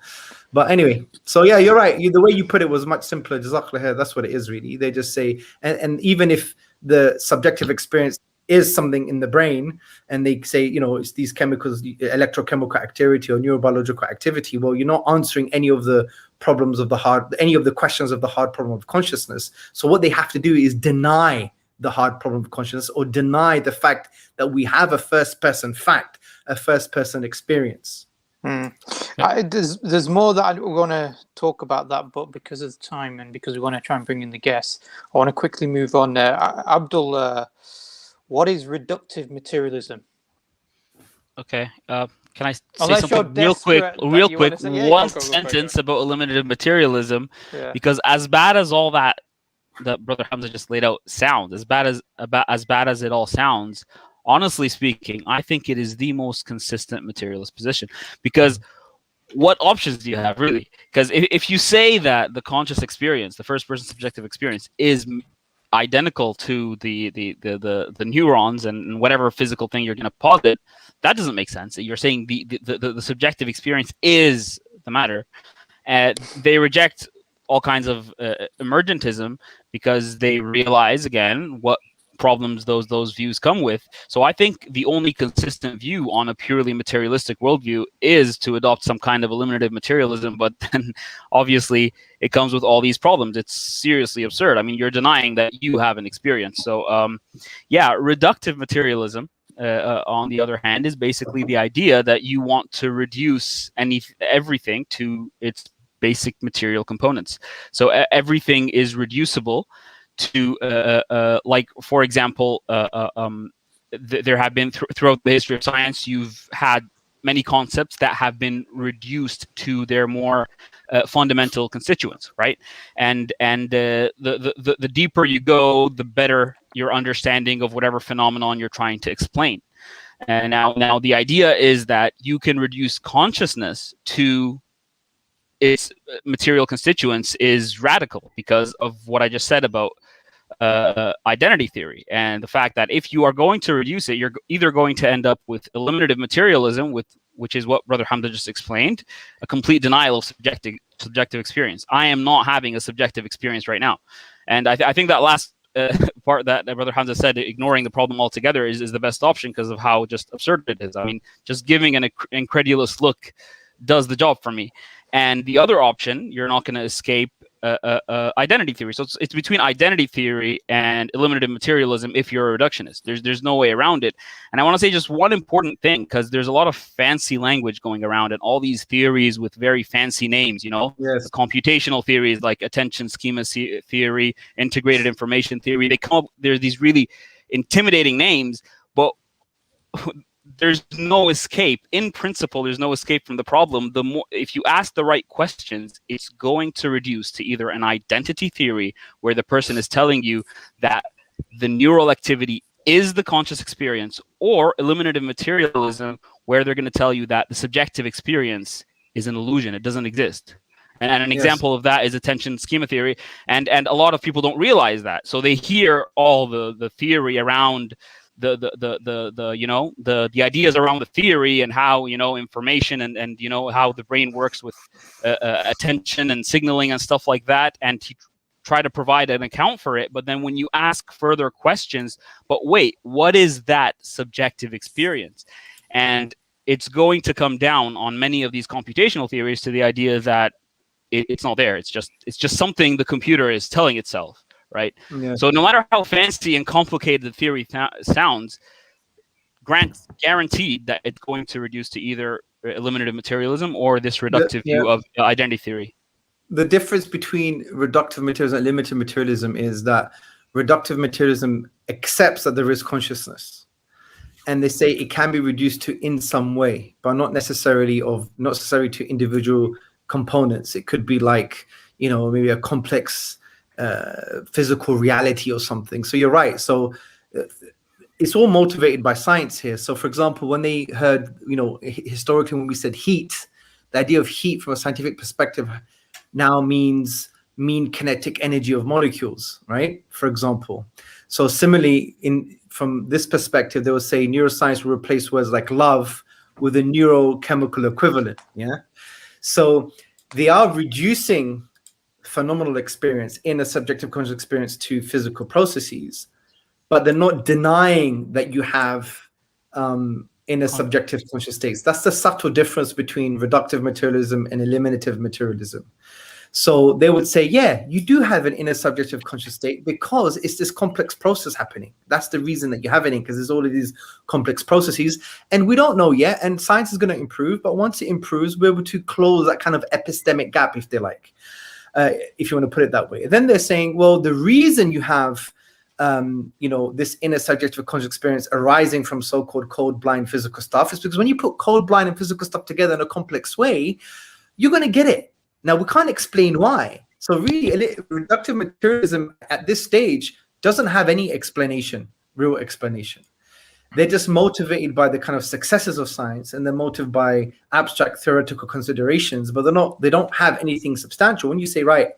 Speaker 2: But anyway, so yeah, you're right. The way you put it was much simpler. Jazakallah khair. That's what it is, really. They just say, and even if the subjective experience is something in the brain, and they say, you know, it's these chemicals, electrochemical activity or neurobiological activity, well, you're not answering any of the problems of the hard, any of the questions of the hard problem of consciousness. So what they have to do is deny the hard problem of consciousness, or deny the fact that we have a first person fact, a first person experience.
Speaker 1: There's more that I want to talk about that, but because of time and because we want to try and bring in the guests, I want to quickly move on. Abdul, what is reductive materialism?
Speaker 3: Okay. Can I say something real quick? One sentence about eliminative materialism, because as bad as all that Brother Hamza just laid out sounds, as bad as it all sounds, honestly speaking, I think it is the most consistent materialist position. Because what options do you have, really? Because if you say that the conscious experience, the first person subjective experience, is identical to the neurons and whatever physical thing you're going to posit, that doesn't make sense. You're saying the subjective experience is the matter. They reject all kinds of emergentism because they realize, again, what problems those views come with. So I think the only consistent view on a purely materialistic worldview is to adopt some kind of eliminative materialism, but then obviously it comes with all these problems. It's seriously absurd. I mean, you're denying that you have an experience. So yeah, reductive materialism, on the other hand, is basically the idea that you want to reduce everything to its basic material components. So everything is reducible to like, for example, there have been throughout the history of science, you've had many concepts that have been reduced to their more fundamental constituents, right? And the deeper you go, the better your understanding of whatever phenomenon you're trying to explain. And now the idea is that you can reduce consciousness to its material constituents is radical because of what I just said about identity theory, and the fact that if you are going to reduce it, you're either going to end up with eliminative materialism, which is what Brother Hamza just explained, a complete denial of subjective experience. I am not having a subjective experience right now. And I think that last part that Brother Hamza said, ignoring the problem altogether, is the best option because of how just absurd it is. I mean, just giving an incredulous look does the job for me. And the other option, you're not going to escape identity theory. So it's between identity theory and eliminative materialism if you're a reductionist. There's no way around it. And I want to say just one important thing, because there's a lot of fancy language going around and all these theories with very fancy names, you know.
Speaker 2: Yes.
Speaker 3: The computational theories like attention schema theory, integrated information theory, they come up, there's these really intimidating names, but there's no escape. In principle, there's no escape from the problem. The more, if you ask the right questions, it's going to reduce to either an identity theory where the person is telling you that the neural activity is the conscious experience, or eliminative materialism where they're going to tell you that the subjective experience is an illusion. It doesn't exist. And an example of that is attention schema theory. And a lot of people don't realize that. So they hear all the theory around the you know, the ideas around the theory and how, you know, information and you know, how the brain works with attention and signaling and stuff like that, and try to provide an account for it. But then when you ask further questions, but wait, what is that subjective experience? And it's going to come down on many of these computational theories to the idea that it's not there. It's just something the computer is telling itself. Right. Yeah. So no matter how fancy and complicated the theory sounds, guaranteed that it's going to reduce to either eliminative materialism or this reductive view of identity theory.
Speaker 2: The difference between reductive materialism and limited materialism is that reductive materialism accepts that there is consciousness, and they say it can be reduced to in some way, but not necessarily to individual components. It could be like, you know, maybe a complex physical reality or something. So you're right. So it's all motivated by science here. So for example, when they heard, you know, historically when we said heat, the idea of heat from a scientific perspective now means mean kinetic energy of molecules, right? For example. So similarly, from this perspective, they will say neuroscience will replace words like love with a neurochemical equivalent. Yeah. So they are reducing phenomenal experience in a subjective conscious experience to physical processes, but they're not denying that you have in a subjective conscious state. That's the subtle difference between reductive materialism and eliminative materialism. So they would say, yeah, you do have an inner subjective conscious state because it's this complex process happening. That's the reason that you have it in, because there's all of these complex processes, and we don't know yet, and science is going to improve, but once it improves, we're able to close that kind of epistemic gap, if they like. If you want to put it that way. Then they're saying, well, the reason you have, you know, this inner subjective conscious experience arising from so-called cold, blind physical stuff is because when you put cold, blind, and physical stuff together in a complex way, you're going to get it. Now, we can't explain why. So really, reductive materialism at this stage doesn't have any explanation, real explanation. They're just motivated by the kind of successes of science, and they're motivated by abstract theoretical considerations, but they don't have anything substantial. When you say, right,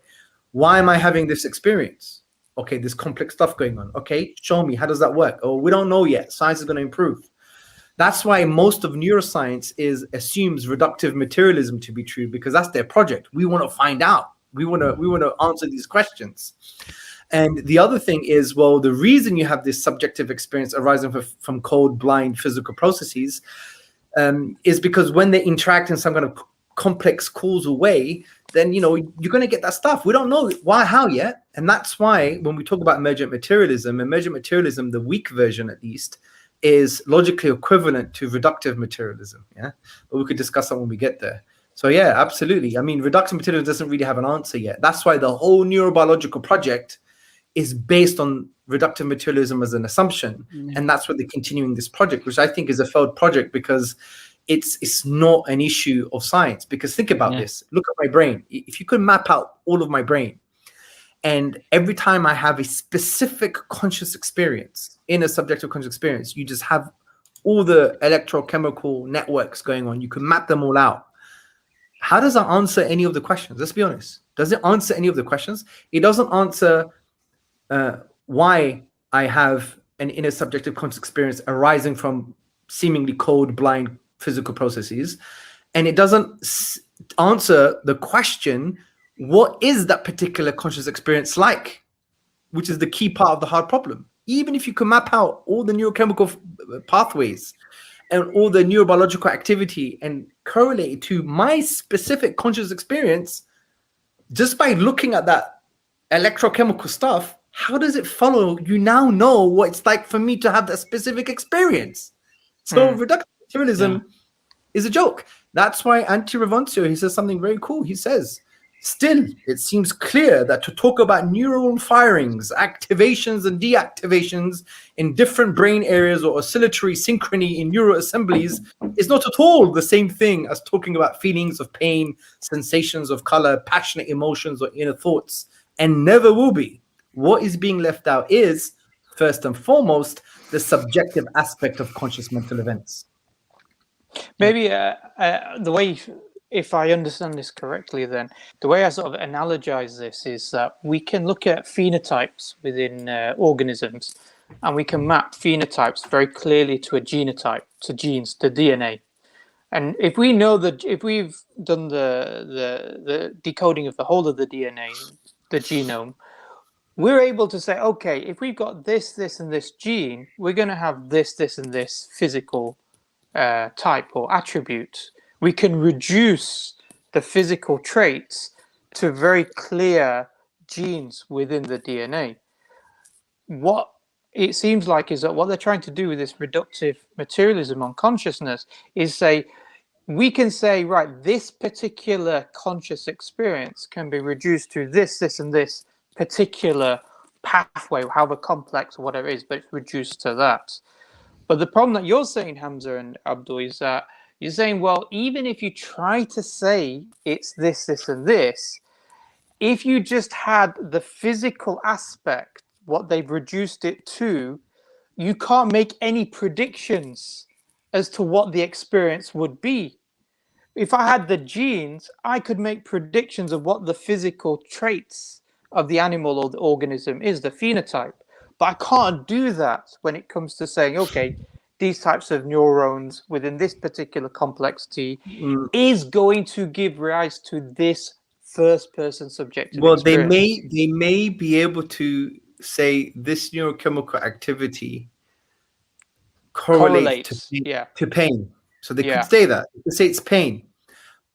Speaker 2: why am I having this experience? Okay, there's complex stuff going on. Okay, show me, how does that work? Oh, we don't know yet. Science is going to improve. That's why most of neuroscience assumes reductive materialism to be true, because that's their project. We want to find out. We want to answer these questions. And the other thing is, well, the reason you have this subjective experience arising from cold, blind physical processes is because when they interact in some kind of complex causal way, then you're going to get that stuff. We don't know why, how yet. And that's why when we talk about emergent materialism, the weak version at least, is logically equivalent to reductive materialism. Yeah, but we could discuss that when we get there. So yeah, absolutely. I mean, reductive materialism doesn't really have an answer yet. That's why the whole neurobiological project is based on reductive materialism as an assumption. And that's what they're continuing this project, which I think is a failed project because it's not an issue of science. Because think about this. Look at my brain. If you could map out all of my brain, and every time I have a specific conscious experience, in a subjective conscious experience, you just have all the electrochemical networks going on. You can map them all out. How does that answer any of the questions? Let's be honest. Does it answer any of the questions? It doesn't answer why I have an inner subjective conscious experience arising from seemingly cold, blind physical processes. And it doesn't answer the question, what is that particular conscious experience like? Which is the key part of the hard problem. Even if you can map out all the neurochemical pathways and all the neurobiological activity and correlate it to my specific conscious experience, just by looking at that electrochemical stuff, how does it follow you now know what it's like for me to have that specific experience? So reductive materialism is a joke. That's why Anti-Revontio, he says something very cool. He says, still, it seems clear that to talk about neural firings, activations and deactivations in different brain areas or oscillatory synchrony in neural assemblies is not at all the same thing as talking about feelings of pain, sensations of color, passionate emotions or inner thoughts, and never will be. What is being left out is, first and foremost, the subjective aspect of conscious mental events.
Speaker 1: Maybe the way, if I understand this correctly, then the way I sort of analogize this is that we can look at phenotypes within organisms, and we can map phenotypes very clearly to a genotype, to genes, to DNA. And if we know that, if we've done the decoding of the whole of the DNA, the genome, we're able to say, okay, if we've got this, this, and this gene, we're going to have this, this, and this physical type or attribute. We can reduce the physical traits to very clear genes within the DNA. What it seems like is that what they're trying to do with this reductive materialism on consciousness is say, we can say, right, this particular conscious experience can be reduced to this, this, and this particular pathway, however complex or whatever it is, but it's reduced to that. But the problem that you're saying, Hamza and Abdul, is that you're saying, well, even if you try to say it's this, this, and this, if you just had the physical aspect, what they've reduced it to, you can't make any predictions as to what the experience would be. If I had the genes, I could make predictions of what the physical traits of the animal or the organism is, the phenotype. But I can't do that when it comes to saying, okay, these types of neurons within this particular complexity is going to give rise to this first-person subjective experience.
Speaker 2: They may be able to say this neurochemical activity correlates to pain. So they could say that. They could say it's pain.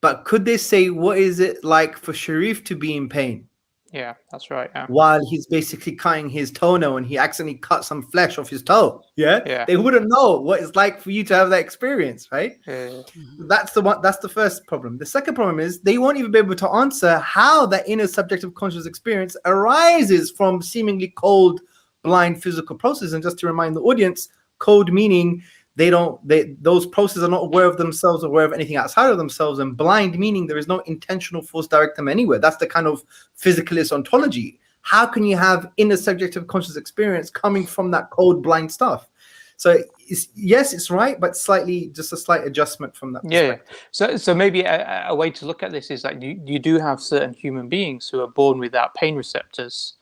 Speaker 2: But could they say, what is it like for Sharif to be in pain?
Speaker 1: Yeah, that's right. Yeah.
Speaker 2: While he's basically cutting his toenail and he accidentally cut some flesh off his toe. Yeah. They wouldn't know what it's like for you to have that experience, right?
Speaker 1: Yeah.
Speaker 2: That's the first problem. The second problem is they won't even be able to answer how that inner subjective conscious experience arises from seemingly cold, blind physical processes. And just to remind the audience, cold meaning those processes are not aware of themselves, aware of anything outside of themselves, and blind meaning there is no intentional force direct them anywhere. That's the kind of physicalist ontology. How can you have inner subjective conscious experience coming from that cold, blind stuff? So it's right, but just a slight adjustment from that perspective.
Speaker 1: So maybe a way to look at this is that you do have certain human beings who are born without pain receptors,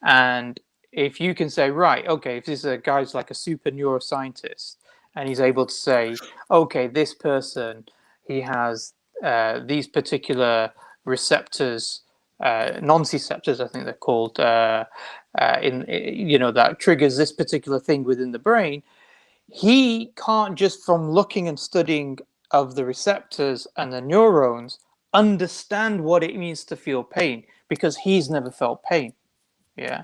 Speaker 1: and if you can say, right, okay, if this is a guy's like a super neuroscientist, and he's able to say, okay, this person, he has these particular receptors, nociceptors, I think they're called, that triggers this particular thing within the brain. He can't just from looking and studying of the receptors and the neurons understand what it means to feel pain, because he's never felt pain. Yeah.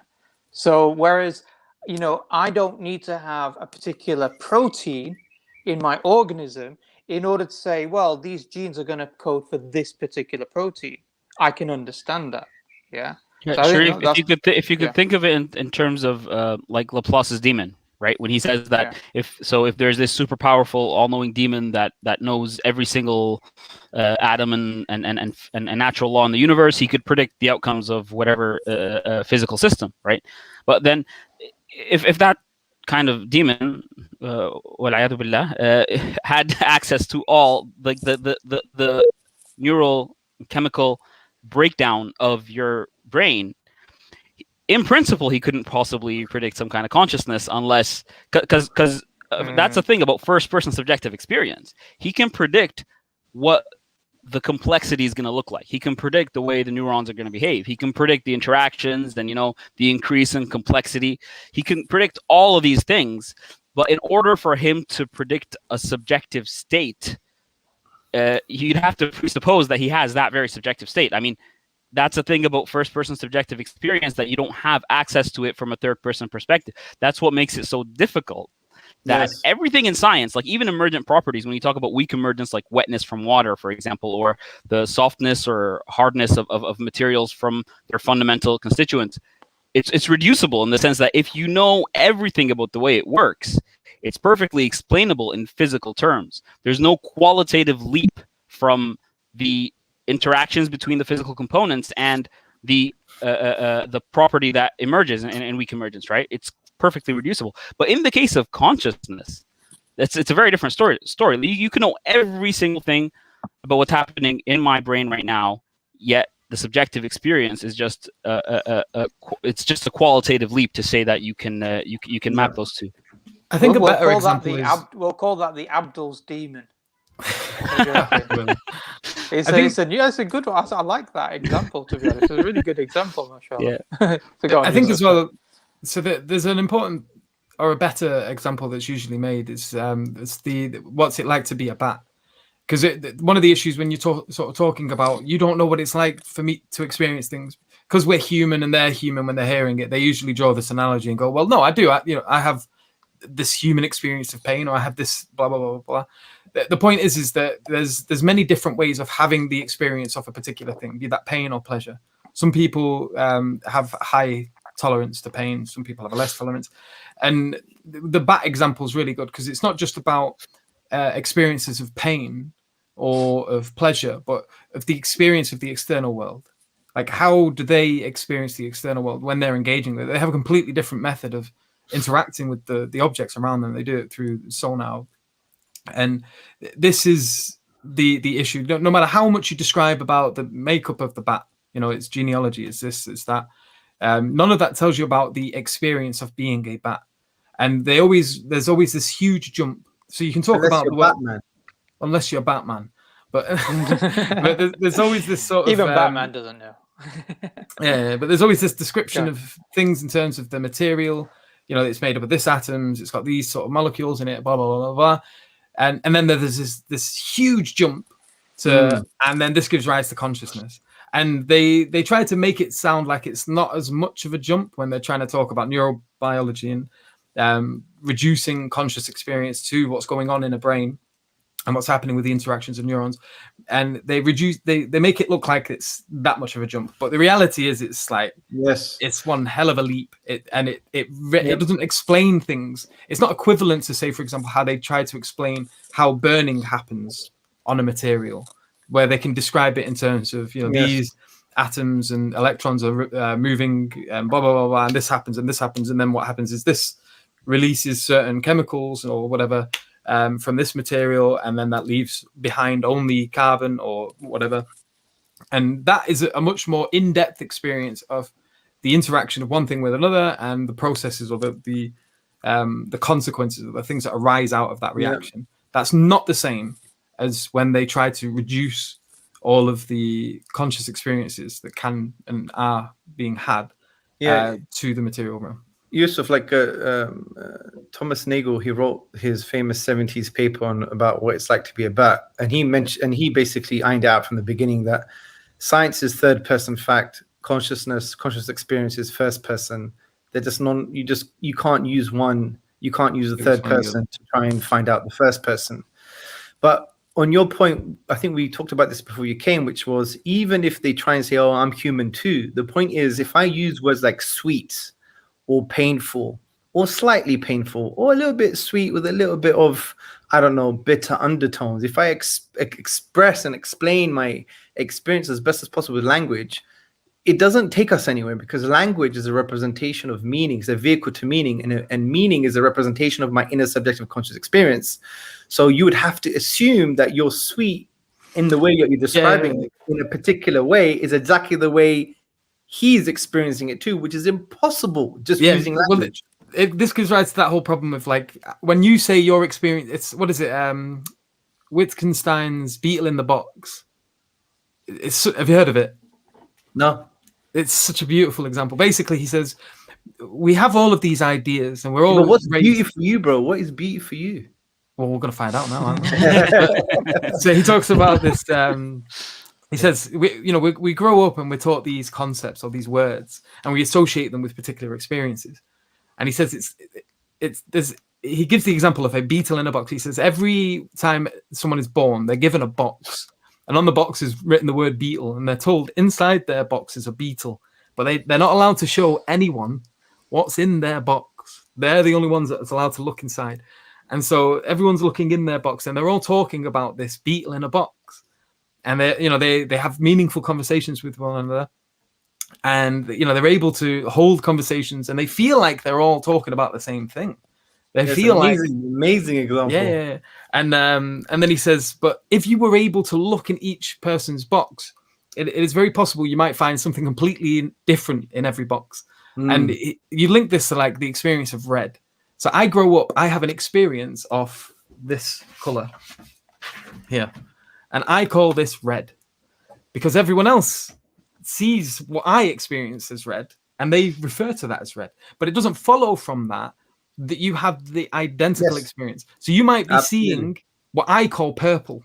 Speaker 1: So whereas, I don't need to have a particular protein in my organism in order to say, well, these genes are going to code for this particular protein. I can understand that. Yeah.
Speaker 3: Yeah,
Speaker 1: So I think
Speaker 3: Sharif, if you could
Speaker 1: yeah.
Speaker 3: think of it in terms of like Laplace's demon, right? When he says that if there's this super powerful, all-knowing demon that knows every single atom and natural law in the universe, he could predict the outcomes of whatever physical system, right? But then, if that kind of demon, وَالْعِيَاذُ بِاللَّهِ, had access to all like the neural chemical breakdown of your brain, in principle he couldn't possibly predict some kind of consciousness, unless because that's the thing about first person subjective experience. He can predict what the complexity is going to look like. He can predict the way the neurons are going to behave. He can predict the interactions and the increase in complexity. He can predict all of these things, but in order for him to predict a subjective state, you'd have to presuppose that he has that very subjective state. I mean, that's the thing about first-person subjective experience, that you don't have access to it from a third-person perspective. That's what makes it so difficult. That everything in science, like even emergent properties, when you talk about weak emergence, like wetness from water, for example, or the softness or hardness of materials from their fundamental constituents, it's reducible in the sense that if you know everything about the way it works, it's perfectly explainable in physical terms. There's no qualitative leap from the interactions between the physical components and the property that emerges in weak emergence, right? It's perfectly reducible. But in the case of consciousness, it's a very different story. You can know every single thing about what's happening in my brain right now, yet the subjective experience is just it's just a qualitative leap to say that you can map those two.
Speaker 4: I think a better example
Speaker 1: we'll call that the Abdul's demon. It's a good one. I like that example, to be honest. It's a really good example, mashallah.
Speaker 3: Yeah.
Speaker 1: So
Speaker 4: I think as well, so there's an important or a better example that's usually made is what's it like to be a bat? Because one of the issues when you're talking about, you don't know what it's like for me to experience things, because we're human and they're human. When they're hearing it, they usually draw this analogy and go, well, no, I do. I have this human experience of pain, or I have this blah, blah, blah, blah. The point is that there's many different ways of having the experience of a particular thing, be that pain or pleasure. Some people have high tolerance to pain. Some people have a less tolerance. And the bat example is really good, because it's not just about experiences of pain or of pleasure, but of the experience of the external world. Like, how do they experience the external world when they're engaging with it? They have a completely different method of interacting with the objects around them. They do it through sonar. And this is the issue. No matter how much you describe about the makeup of the bat, its genealogy, it's this, it's that. None of that tells you about the experience of being a bat. And there's always this huge jump. So you can talk about the Batman, unless you're Batman. But, but there's always this sort of...
Speaker 1: Even Batman doesn't know.
Speaker 4: Yeah, but there's always this description of things in terms of the material. It's made up of this atoms. It's got these sort of molecules in it, blah, blah, blah, blah. And then there's this huge jump to... And then this gives rise to consciousness. And they try to make it sound like it's not as much of a jump when they're trying to talk about neurobiology and reducing conscious experience to what's going on in a brain and what's happening with the interactions of neurons. And they make it look like it's that much of a jump. But the reality is it's like, it's one hell of a leap. It doesn't explain things. It's not equivalent to, say, for example, how they try to explain how burning happens on a material, where they can describe it in terms of, these atoms and electrons are moving and blah, blah, blah, blah, and this happens, and then what happens is this releases certain chemicals or whatever from this material, and then that leaves behind only carbon or whatever. And that is a much more in-depth experience of the interaction of one thing with another and the processes or the consequences of the things that arise out of that reaction. That's not the same as when they try to reduce all of the conscious experiences that can and are being had to the material realm.
Speaker 2: Yusuf, like Thomas Nagel, he wrote his famous 70s paper on about what it's like to be a bat, and he basically ironed out from the beginning that science is third person fact, conscious experience is first person. They're just you can't use one, you can't use the third person to try and find out the first person. But on your point, I think we talked about this before you came, which was even if they try and say, oh, I'm human too, the point is if I use words like sweet or painful or slightly painful or a little bit sweet with a little bit of, I don't know, bitter undertones, if I express and explain my experience as best as possible with language, it doesn't take us anywhere, because language is a representation of meaning. It's a vehicle to meaning, and meaning is a representation of my inner subjective conscious experience. So you would have to assume that you're sweet in the way you're describing it in a particular way is exactly the way he's experiencing it too, which is impossible just using language.
Speaker 4: Well, this gives rise to that whole problem of like when you say your experience, it's what is it? Wittgenstein's Beetle in the Box. Have you heard of it?
Speaker 2: No.
Speaker 4: It's such a beautiful example. Basically, he says we have all of these ideas, and we're all.
Speaker 2: But what's beauty for you, bro? What is beauty for you?
Speaker 4: Well, we're gonna find out now, aren't we? So he talks about this. He says we grow up and we're taught these concepts or these words, and we associate them with particular experiences. And he says he gives the example of a beetle in a box. He says every time someone is born, they're given a box. And on the box is written the word beetle, and they're told inside their box is a beetle, but they're not allowed to show anyone what's in their box. They're the only ones that's allowed to look inside. And so everyone's looking in their box, and they're all talking about this beetle in a box. And they have meaningful conversations with one another, and they're able to hold conversations, and they feel like they're all talking about the same thing. They feel
Speaker 2: amazing example.
Speaker 4: Yeah. And then he says, but if you were able to look in each person's box, it is very possible you might find something completely different in every box. And you link this to like the experience of red. So I grow up, I have an experience of this color here, and I call this red because everyone else sees what I experience as red, and they refer to that as red. But it doesn't follow from that you have the identical experience. So you might be seeing what I call purple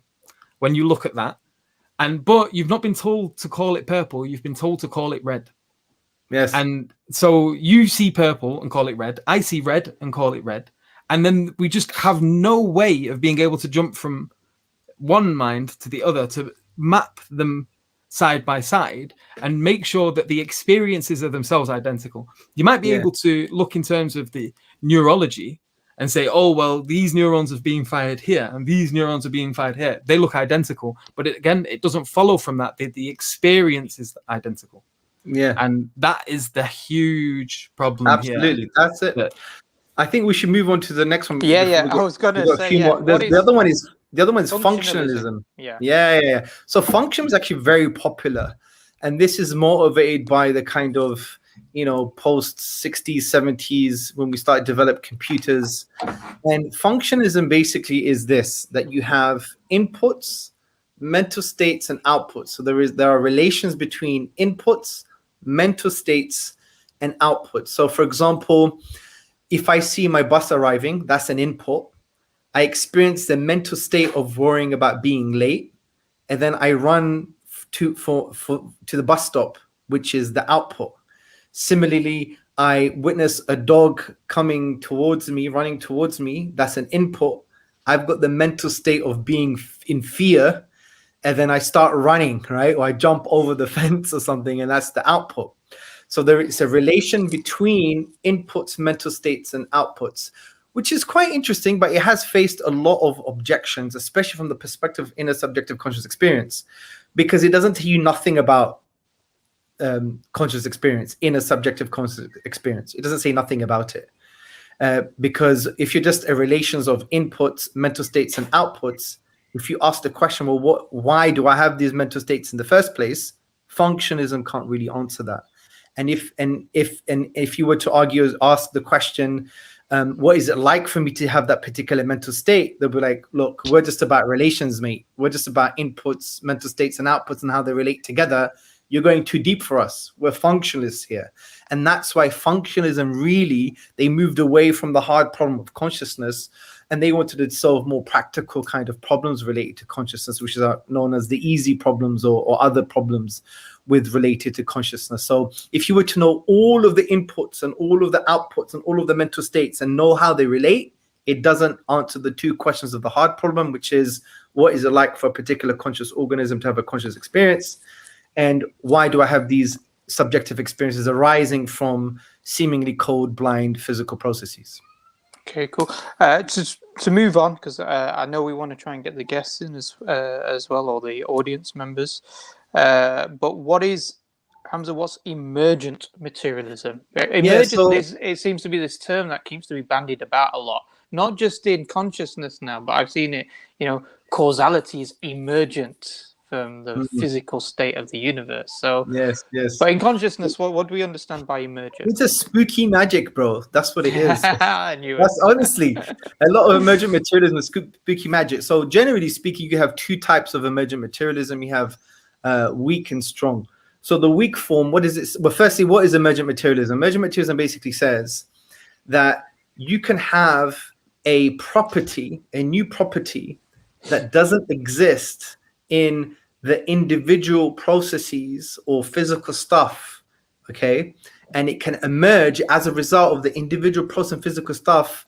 Speaker 4: when you look at that, but you've not been told to call it purple. You've been told to call it red.
Speaker 2: Yes.
Speaker 4: And so you see purple and call it red. I see red and call it red. And then we just have no way of being able to jump from one mind to the other to map them side by side and make sure that the experiences are themselves identical. You might be able to look in terms of the neurology and say, oh, well, these neurons are being fired here and these neurons are being fired here. They look identical. But it doesn't follow from that. The experience is identical.
Speaker 2: Yeah.
Speaker 4: And that is the huge problem.
Speaker 2: Absolutely.
Speaker 4: Here.
Speaker 2: That's it. I think we should move on to the next one.
Speaker 1: Yeah. I was going to say,
Speaker 2: the other one is functionalism. Yeah. So function is actually very popular, and this is motivated by the kind of post 60s 70s when we started to develop computers. And functionalism basically is this, that you have inputs, mental states, and outputs. So there are relations between inputs, mental states, and outputs. So for example, if I see my bus arriving, that's an input. I experience the mental state of worrying about being late, and then I run to the bus stop, which is the output. Similarly, I witness a dog running towards me. That's an input. I've got the mental state of being in fear, and then I start running, right? Or I jump over the fence or something, and that's the output. So there is a relation between inputs, mental states, and outputs, which is quite interesting, but it has faced a lot of objections, especially from the perspective of inner subjective conscious experience, because it doesn't tell you nothing about conscious experience, inner subjective conscious experience. It doesn't say nothing about it. Because if you're just a relations of inputs, mental states, and outputs, if you ask the question, well, why do I have these mental states in the first place? Functionalism can't really answer that. And if you were to ask the question, what is it like for me to have that particular mental state? They'll be like, look, we're just about relations, mate. We're just about inputs, mental states, and outputs and how they relate together. you're going too deep for us. We're functionalists here. And that's why functionalism really, they moved away from the hard problem of consciousness, and they wanted to solve more practical kind of problems related to consciousness, which are known as the easy problems or other problems with related to consciousness. So if you were to know all of the inputs and all of the outputs and all of the mental states and know how they relate, it doesn't answer the two questions of the hard problem, which is, what is it like for a particular conscious organism to have a conscious experience? And why do I have these subjective experiences arising from seemingly cold, blind physical processes?
Speaker 1: Okay, cool. To move on, because I know we want to try and get the guests in as well, or the audience members. But what is, Hamza, what's emergent materialism? It seems to be this term that keeps to be bandied about a lot, not just in consciousness now, but I've seen it, causality is emergent from the physical state of the universe. So
Speaker 2: yes.
Speaker 1: But in consciousness, what do we understand by emergent?
Speaker 2: It's a spooky magic, bro. That's what it is.
Speaker 1: I knew
Speaker 2: That's honestly a lot of emergent materialism is spooky magic. So generally speaking, you have two types of emergent materialism. You have weak and strong. So the weak form, what is it? Well, firstly, what is emergent materialism? Emergent materialism basically says that you can have a new property that doesn't exist in the individual processes or physical stuff, okay? And it can emerge as a result of the individual process and physical stuff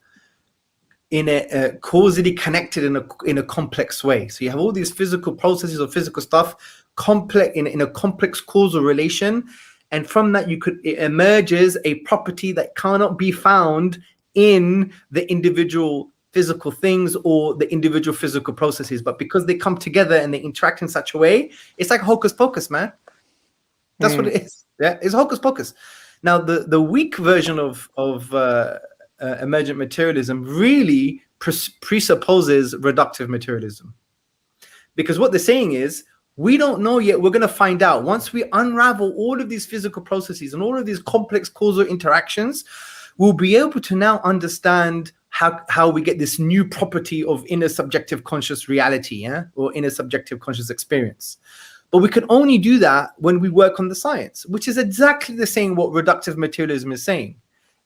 Speaker 2: in a causally connected in a complex way. So you have all these physical processes or physical stuff complex in a complex causal relation, and from that it emerges a property that cannot be found in the individual physical things or the individual physical processes, but because they come together and they interact in such a way, it's like hocus pocus, man. That's what it is. Yeah, it's hocus pocus. Now, the weak version of emergent materialism really presupposes reductive materialism, because what they're saying is, we don't know yet. We're going to find out once we unravel all of these physical processes and all of these complex causal interactions. We'll be able to now understand how we get this new property of inner subjective conscious reality, or inner subjective conscious experience. But we can only do that when we work on the science, which is exactly the same what reductive materialism is saying.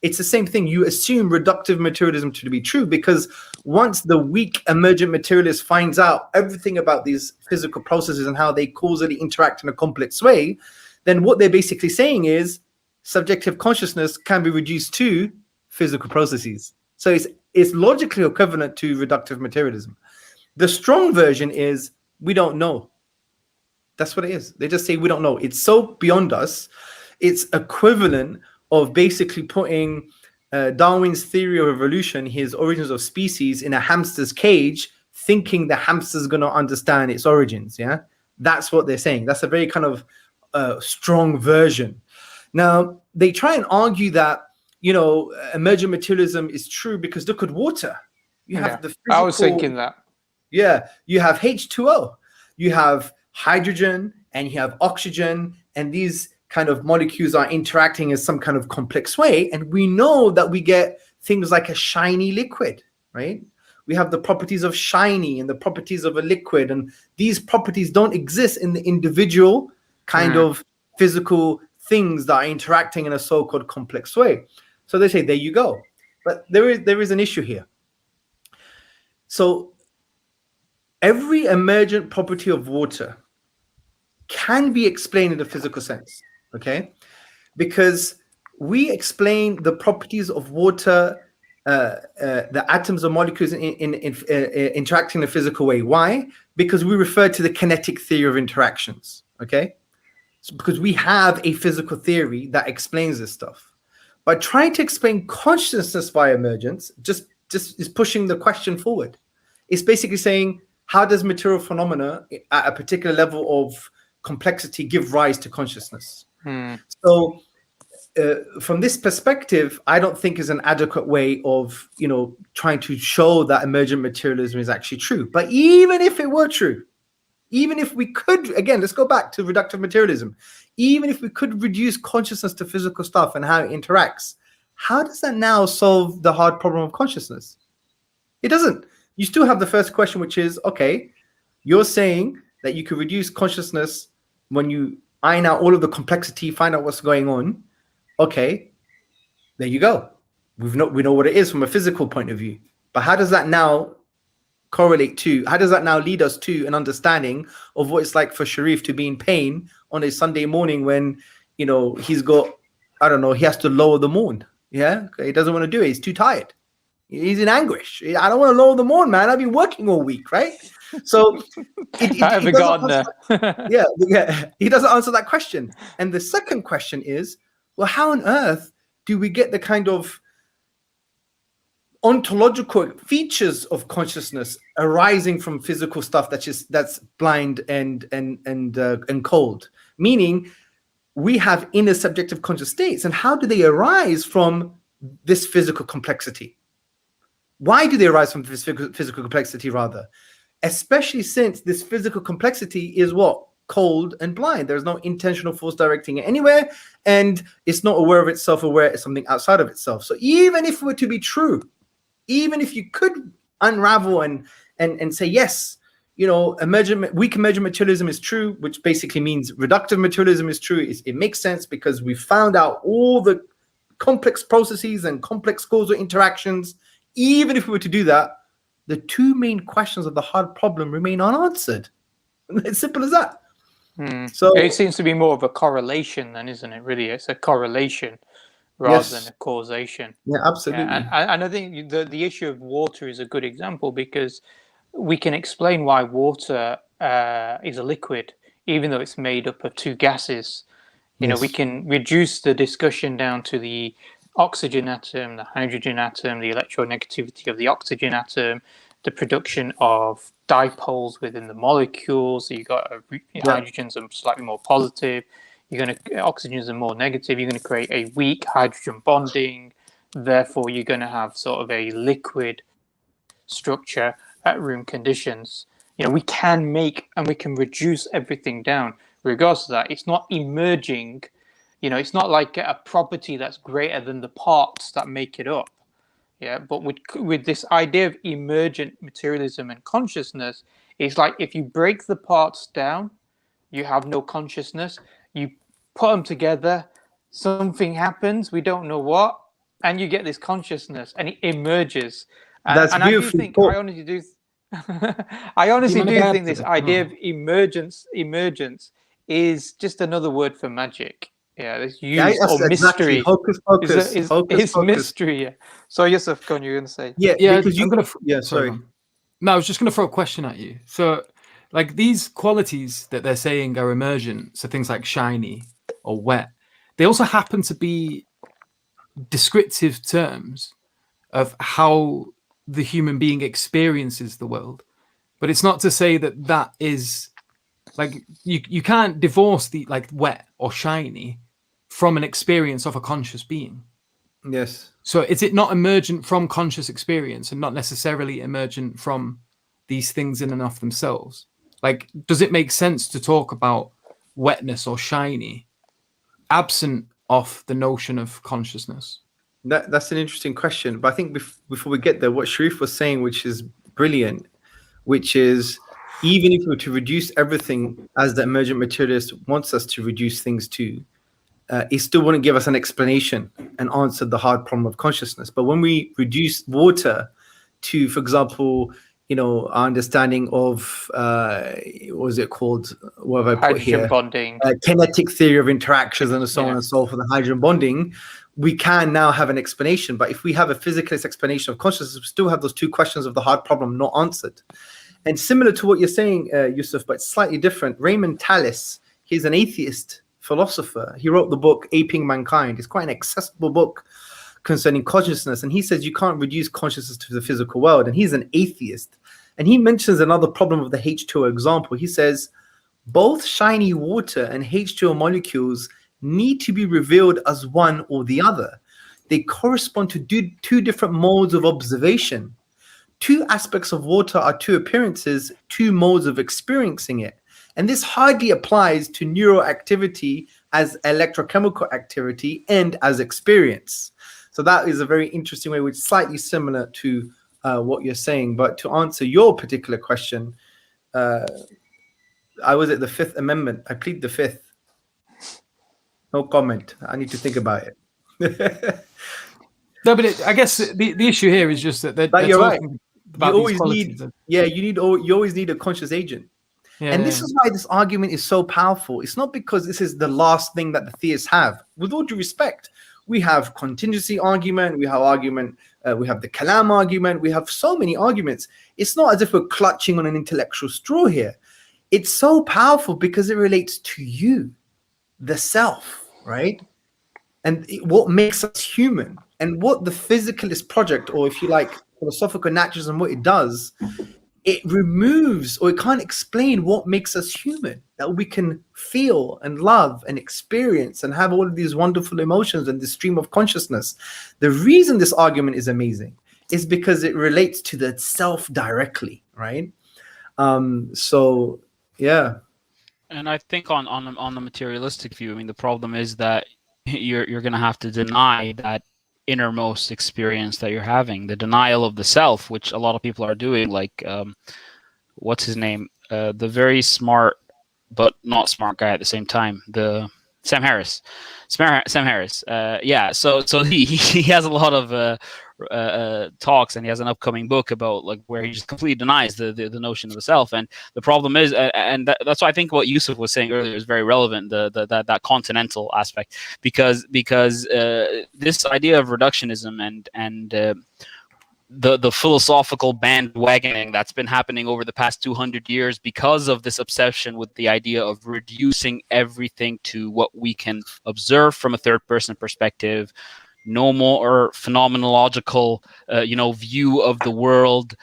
Speaker 2: It's the same thing. You assume reductive materialism to be true because once the weak emergent materialist finds out everything about these physical processes and how they causally interact in a complex way, then what they're basically saying is subjective consciousness can be reduced to physical processes. So it's logically equivalent to reductive materialism. The strong version is we don't know. That's what it is. They just say we don't know. It's so beyond us. It's equivalent of basically putting Darwin's theory of evolution, his origins of species, in a hamster's cage, thinking the hamster's going to understand its origins. Yeah, that's what they're saying. That's a very kind of strong version. Now, they try and argue that, emergent materialism is true because look at water. You have the physical,
Speaker 1: I was thinking that.
Speaker 2: Yeah, you have H2O, you have hydrogen, and you have oxygen, and these kind of molecules are interacting in some kind of complex way. And we know that we get things like a shiny liquid, right? We have the properties of shiny and the properties of a liquid, and these properties don't exist in the individual kind of physical things that are interacting in a so-called complex way. So they say, there you go. But there is an issue here. So every emergent property of water can be explained in a physical sense, okay? Because we explain the properties of water, the atoms or molecules interacting in a physical way. Why? Because we refer to the kinetic theory of interactions, okay? So because we have a physical theory that explains this stuff. But trying to explain consciousness by emergence just is pushing the question forward. It's basically saying, how does material phenomena at a particular level of complexity give rise to consciousness? So from this perspective, I don't think is an adequate way of, trying to show that emergent materialism is actually true. But even if it were true, even if we could, again, let's go back to reductive materialism. Even if we could reduce consciousness to physical stuff and how it interacts, how does that now solve the hard problem of consciousness? It doesn't. You still have the first question, which is, okay, you're saying that you could reduce consciousness when you iron out all of the complexity, find out what's going on. Okay, there you go. We know what it is from a physical point of view. But how does that now correlate to? How does that now lead us to an understanding of what it's like for Sharif to be in pain on a Sunday morning when, you know, he's got, I don't know, he has to lower the mourn. Yeah, he doesn't want to do it. He's too tired. He's in anguish. I don't want to lower the mourn, man. I've been working all week, right? So
Speaker 1: the gardener.
Speaker 2: yeah, he doesn't answer that question. And the second question is, well, how on earth do we get the kind of ontological features of consciousness arising from physical stuff that's blind and cold? Meaning, we have inner subjective conscious states, and how do they arise from this physical complexity? Why do they arise from this physical complexity, rather? Especially since this physical complexity is what? Cold and blind. There's no intentional force directing it anywhere, and it's not aware of itself, aware it's something outside of itself. So even if it were to be true, even if you could unravel and say, yes, you know, weak emergent materialism is true, which basically means reductive materialism is true. It makes sense because we found out all the complex processes and complex causal interactions. Even if we were to do that, the two main questions of the hard problem remain unanswered. It's simple as that. So
Speaker 1: it seems to be more of a correlation then, isn't it? Really, it's a correlation rather than a causation.
Speaker 2: Yeah, absolutely.
Speaker 1: Yeah, and I think the issue of water is a good example, because we can explain why water is a liquid, even though it's made up of two gases. You know, we can reduce the discussion down to the oxygen atom, the hydrogen atom, the electronegativity of the oxygen atom, the production of dipoles within the molecules. So you got hydrogens are slightly more positive. Oxygens are more negative. You're going to create a weak hydrogen bonding. Therefore, you're going to have sort of a liquid structure at room conditions. You know, we can make and we can reduce everything down. Regardless of that, it's not emerging. You know, it's not like a property that's greater than the parts that make it up. Yeah, but with this idea of emergent materialism and consciousness, it's like if you break the parts down, you have no consciousness. You put them together, something happens, we don't know what, and you get this consciousness, and it emerges.
Speaker 2: That's
Speaker 1: and
Speaker 2: beautiful.
Speaker 1: I honestly do think this idea of emergence is just another word for magic. Yeah, it's used or mystery.
Speaker 2: Hocus pocus.
Speaker 1: It's mystery. Yeah. So Yusuf, go on, you're going to say.
Speaker 2: Sorry.
Speaker 4: No, I was just going to throw a question at you. So, like these qualities that they're saying are emergent, so things like shiny or wet, they also happen to be descriptive terms of how the human being experiences the world. But it's not to say that is like you can't divorce the like wet or shiny from an experience of a conscious being.
Speaker 2: Yes.
Speaker 4: So is it not emergent from conscious experience and not necessarily emergent from these things in and of themselves? Like, does it make sense to talk about wetness or shiny absent of the notion of consciousness?
Speaker 2: That's an interesting question. But I think before we get there, what Sharif was saying, which is brilliant, which is even if we were to reduce everything as the emergent materialist wants us to reduce things to, it still wouldn't give us an explanation and answer the hard problem of consciousness. But when we reduce water to, for example, you know, our understanding of what was it called? What have I put here?
Speaker 1: Hydrogen bonding,
Speaker 2: kinetic theory of interactions, and so on and so forth. The hydrogen bonding, we can now have an explanation. But if we have a physicalist explanation of consciousness, we still have those two questions of the hard problem not answered. And similar to what you're saying, Yusuf, but slightly different. Raymond Tallis, he's an atheist philosopher. He wrote the book Aping Mankind. It's quite an accessible book concerning consciousness. And he says you can't reduce consciousness to the physical world. And he's an atheist. And he mentions another problem of the H2O example. He says both shiny water and H2O molecules need to be revealed as one or the other. They correspond to two different modes of observation. Two aspects of water are two appearances, two modes of experiencing it. And this hardly applies to neural activity as electrochemical activity and as experience. So that is a very interesting way, which is slightly similar to what you're saying. But to answer your particular question, I was at the Fifth Amendment. I plead the Fifth. No comment. I need to think about it.
Speaker 4: No, but I guess the issue here is just that they're
Speaker 2: You're right.
Speaker 4: talking
Speaker 2: You
Speaker 4: about these
Speaker 2: always
Speaker 4: qualities.
Speaker 2: you always need a conscious agent.
Speaker 4: Yeah,
Speaker 2: And this is why this argument is so powerful. It's not because this is the last thing that the theists have. With all due respect, we have contingency argument, we have argument, we have the kalam argument, we have so many arguments. It's not as if we're clutching on an intellectual straw here. It's so powerful because it relates to you, the self, right? And what makes us human, and what the physicalist project, or if you like, philosophical naturalism, what it does, it removes, or it can't explain what makes us human, that we can feel and love and experience and have all of these wonderful emotions and this stream of consciousness. The reason this argument is amazing is because it relates to the self directly, right? So yeah.
Speaker 3: And I think on the materialistic view, I mean, the problem is that you're going to have to deny that innermost experience that you're having, the denial of the self, which a lot of people are doing. Like, what's his name? The very smart but not smart guy at the same time. The Sam Harris. Yeah. So he has a lot of talks, and he has an upcoming book about like where he just completely denies the notion of the self. And the problem is, and that's why I think what Yusuf was saying earlier is very relevant, that continental aspect, because this idea of reductionism and the philosophical bandwagoning that's been happening over the past 200 years because of this obsession with the idea of reducing everything to what we can observe from a third person perspective, no more phenomenological view of the world,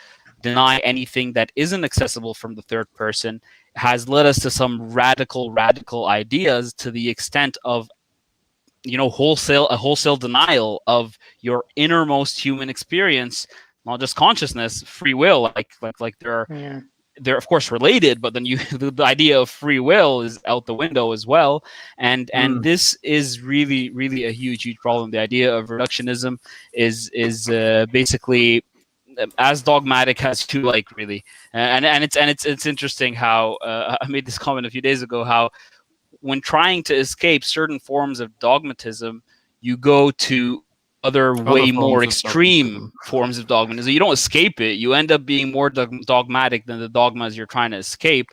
Speaker 3: deny anything that isn't accessible from the third person, has led us to some radical ideas, to the extent of wholesale denial of your innermost human experience, not just consciousness, free will. Like they're of course related, but then the idea of free will is out the window as well. And this is really a huge problem. The idea of reductionism is basically as dogmatic as you like, really. And it's interesting how I made this comment a few days ago, how when trying to escape certain forms of dogmatism, you go to other way more extreme forms of dogmatism. You don't escape it. You end up being more dogmatic than the dogmas you're trying to escape,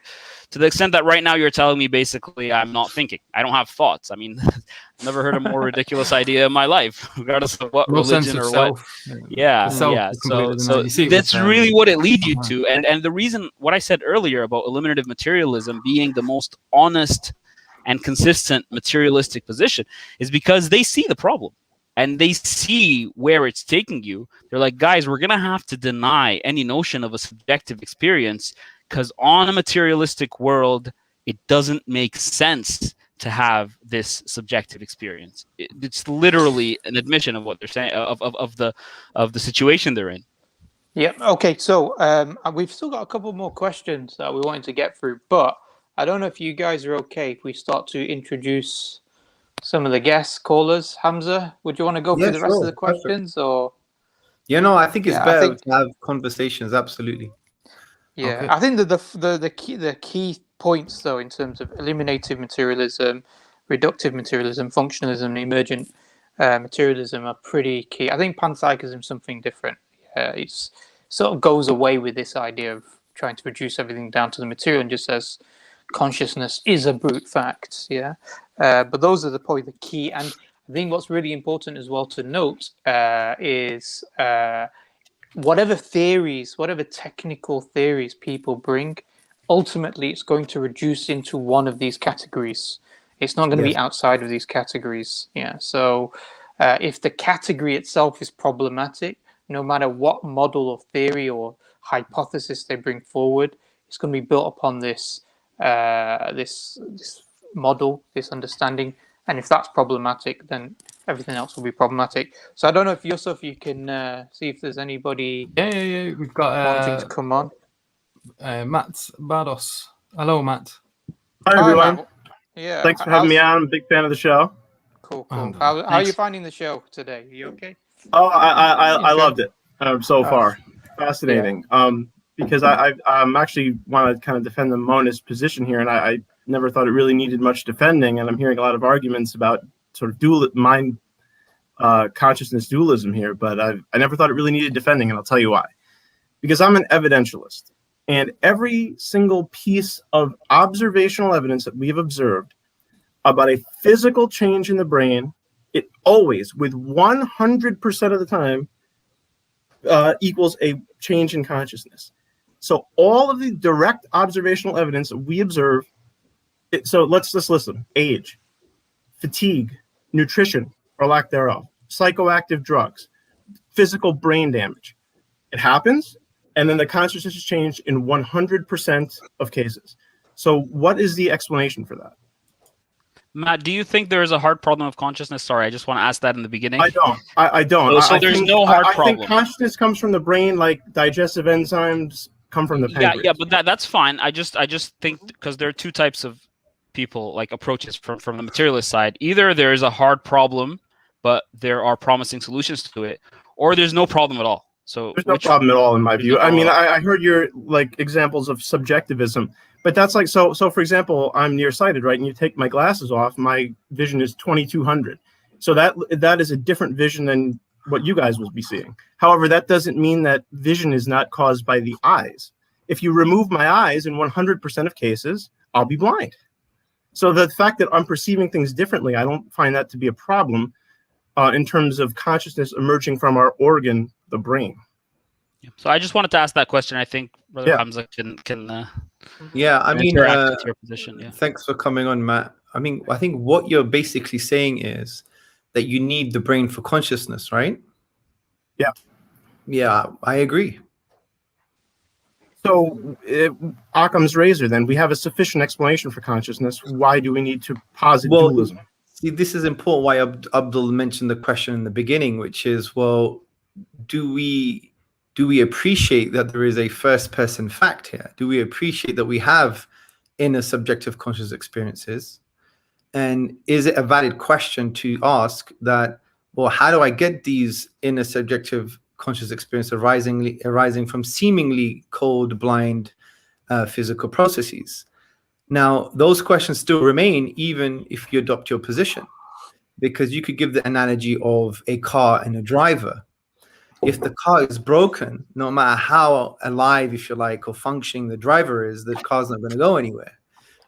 Speaker 3: to the extent that right now you're telling me basically I'm not thinking. I don't have thoughts. I mean, I've never heard a more ridiculous idea in my life, regardless of what religion or what. Yeah. So that's really what it leads you to. And the reason, what I said earlier about eliminative materialism being the most honest and consistent materialistic position, is because they see the problem and they see where it's taking you. They're like, guys, we're going to have to deny any notion of a subjective experience, because on a materialistic world, it doesn't make sense to have this subjective experience. It's literally an admission of what they're saying, of the situation they're in.
Speaker 1: Yeah. Okay. So we've still got a couple more questions that we wanted to get through, but I don't know if you guys are okay if we start to introduce some of the guest callers. Hamza, would you want to go through the rest of the questions, or?
Speaker 2: I think it's better to have conversations. Absolutely.
Speaker 1: Yeah,
Speaker 2: okay.
Speaker 1: I think that the key points, though, in terms of eliminative materialism, reductive materialism, functionalism, and emergent materialism are pretty key. I think panpsychism is something different. It sort of goes away with this idea of trying to reduce everything down to the material and just says consciousness is a brute fact. Yeah, but those are probably the key. And I think what's really important as well to note is whatever technical theories people bring, ultimately it's going to reduce into one of these categories. It's not going to be outside of these categories. Yeah. So if the category itself is problematic, no matter what model or theory or hypothesis they bring forward, it's going to be built upon this this model, this understanding. And if that's problematic, then everything else will be problematic. So I don't know if Yusuf, you can see if there's anybody.
Speaker 4: Yeah. We've got
Speaker 1: wanting to come on.
Speaker 4: Matt Bardos. Hello, Matt.
Speaker 5: Hi, everyone.
Speaker 1: Matt. Yeah.
Speaker 5: Thanks for having me on. I'm a big fan of the show.
Speaker 1: Cool. How are you finding the show today? Are you okay?
Speaker 5: Oh, I loved it so far. Fascinating. Because I'm actually want to kind of defend the monist position here, and never thought it really needed much defending, and I'm hearing a lot of arguments about sort of mind consciousness dualism here, but I never thought it really needed defending, and I'll tell you why. Because I'm an evidentialist, and every single piece of observational evidence that we have observed about a physical change in the brain, it always, with 100% of the time, equals a change in consciousness. So all of the direct observational evidence that we observe, so let's just listen: age, fatigue, nutrition or lack thereof, psychoactive drugs, physical brain damage. It happens, and then the consciousness is changed in 100% of cases. So what is the explanation for that?
Speaker 3: Matt, do you think there is a hard problem of consciousness? Sorry, I just want to ask that in the beginning.
Speaker 5: I don't. I don't.
Speaker 3: Oh, so there's no hard problem.
Speaker 5: I think consciousness comes from the brain, like digestive enzymes come from the pancreas.
Speaker 3: Yeah, but that's fine. I just think because there are two types of people, like approaches from the materialist side. Either there is a hard problem, but there are promising solutions to it, or there's no problem at all. So
Speaker 5: there's no problem at all in my view. I mean, I heard your like examples of subjectivism, but that's like so for example, I'm nearsighted, right? And you take my glasses off, my vision is 2200. So that is a different vision than what you guys will be seeing. However, that doesn't mean that vision is not caused by the eyes. If you remove my eyes in 100% of cases, I'll be blind. So the fact that I'm perceiving things differently, I don't find that to be a problem in terms of consciousness emerging from our organ, the brain.
Speaker 3: So I just wanted to ask that question. I think Brother Hamza can
Speaker 2: I mean,
Speaker 3: interact with your position. Yeah.
Speaker 2: Thanks for coming on, Matt. I mean, I think what you're basically saying is that you need the brain for consciousness, right?
Speaker 5: Yeah.
Speaker 2: Yeah, I agree.
Speaker 5: So Occam's razor, then we have a sufficient explanation for consciousness. Why do we need to posit dualism?
Speaker 2: See, this is important why Abdul mentioned the question in the beginning, which is, well, do we appreciate that there is a first person fact here? Do we appreciate that we have inner subjective conscious experiences? And is it a valid question to ask that, well, how do I get these inner subjective conscious experience arising from seemingly cold, blind physical processes? Now, those questions still remain even if you adopt your position, because you could give the analogy of a car and a driver. If the car is broken, no matter how alive, if you like, or functioning the driver is, the car's not going to go anywhere.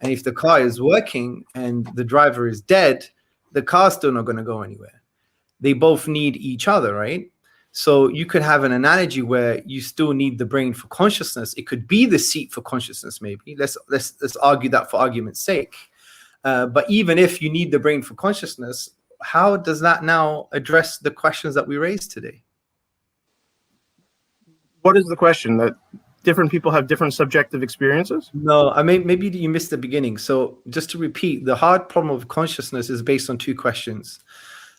Speaker 2: And if the car is working and the driver is dead, the car's still not going to go anywhere. They both need each other, right? So you could have an analogy where you still need the brain for consciousness. It could be the seat for consciousness, maybe. Let's argue that for argument's sake. But even if you need the brain for consciousness, how does that now address the questions that we raised today?
Speaker 5: What is the question? That different people have different subjective experiences?
Speaker 2: No, I mean, maybe you missed the beginning. So just to repeat, the hard problem of consciousness is based on two questions.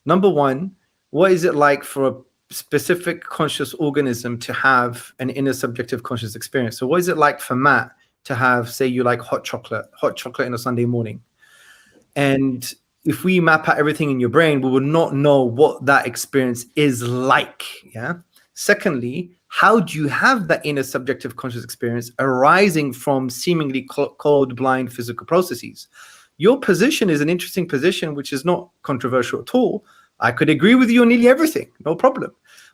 Speaker 2: Number one, what is it like for a specific conscious organism to have an inner subjective conscious experience? So what is it like for Matt to have, say you like hot chocolate on a Sunday morning? And if we map out everything in your brain, we would not know what that experience is like. Yeah. Secondly, how do you have that inner subjective conscious experience arising from seemingly cold, blind physical processes? Your position is an interesting position, which is not controversial at all. I could agree with you on nearly everything, no problem.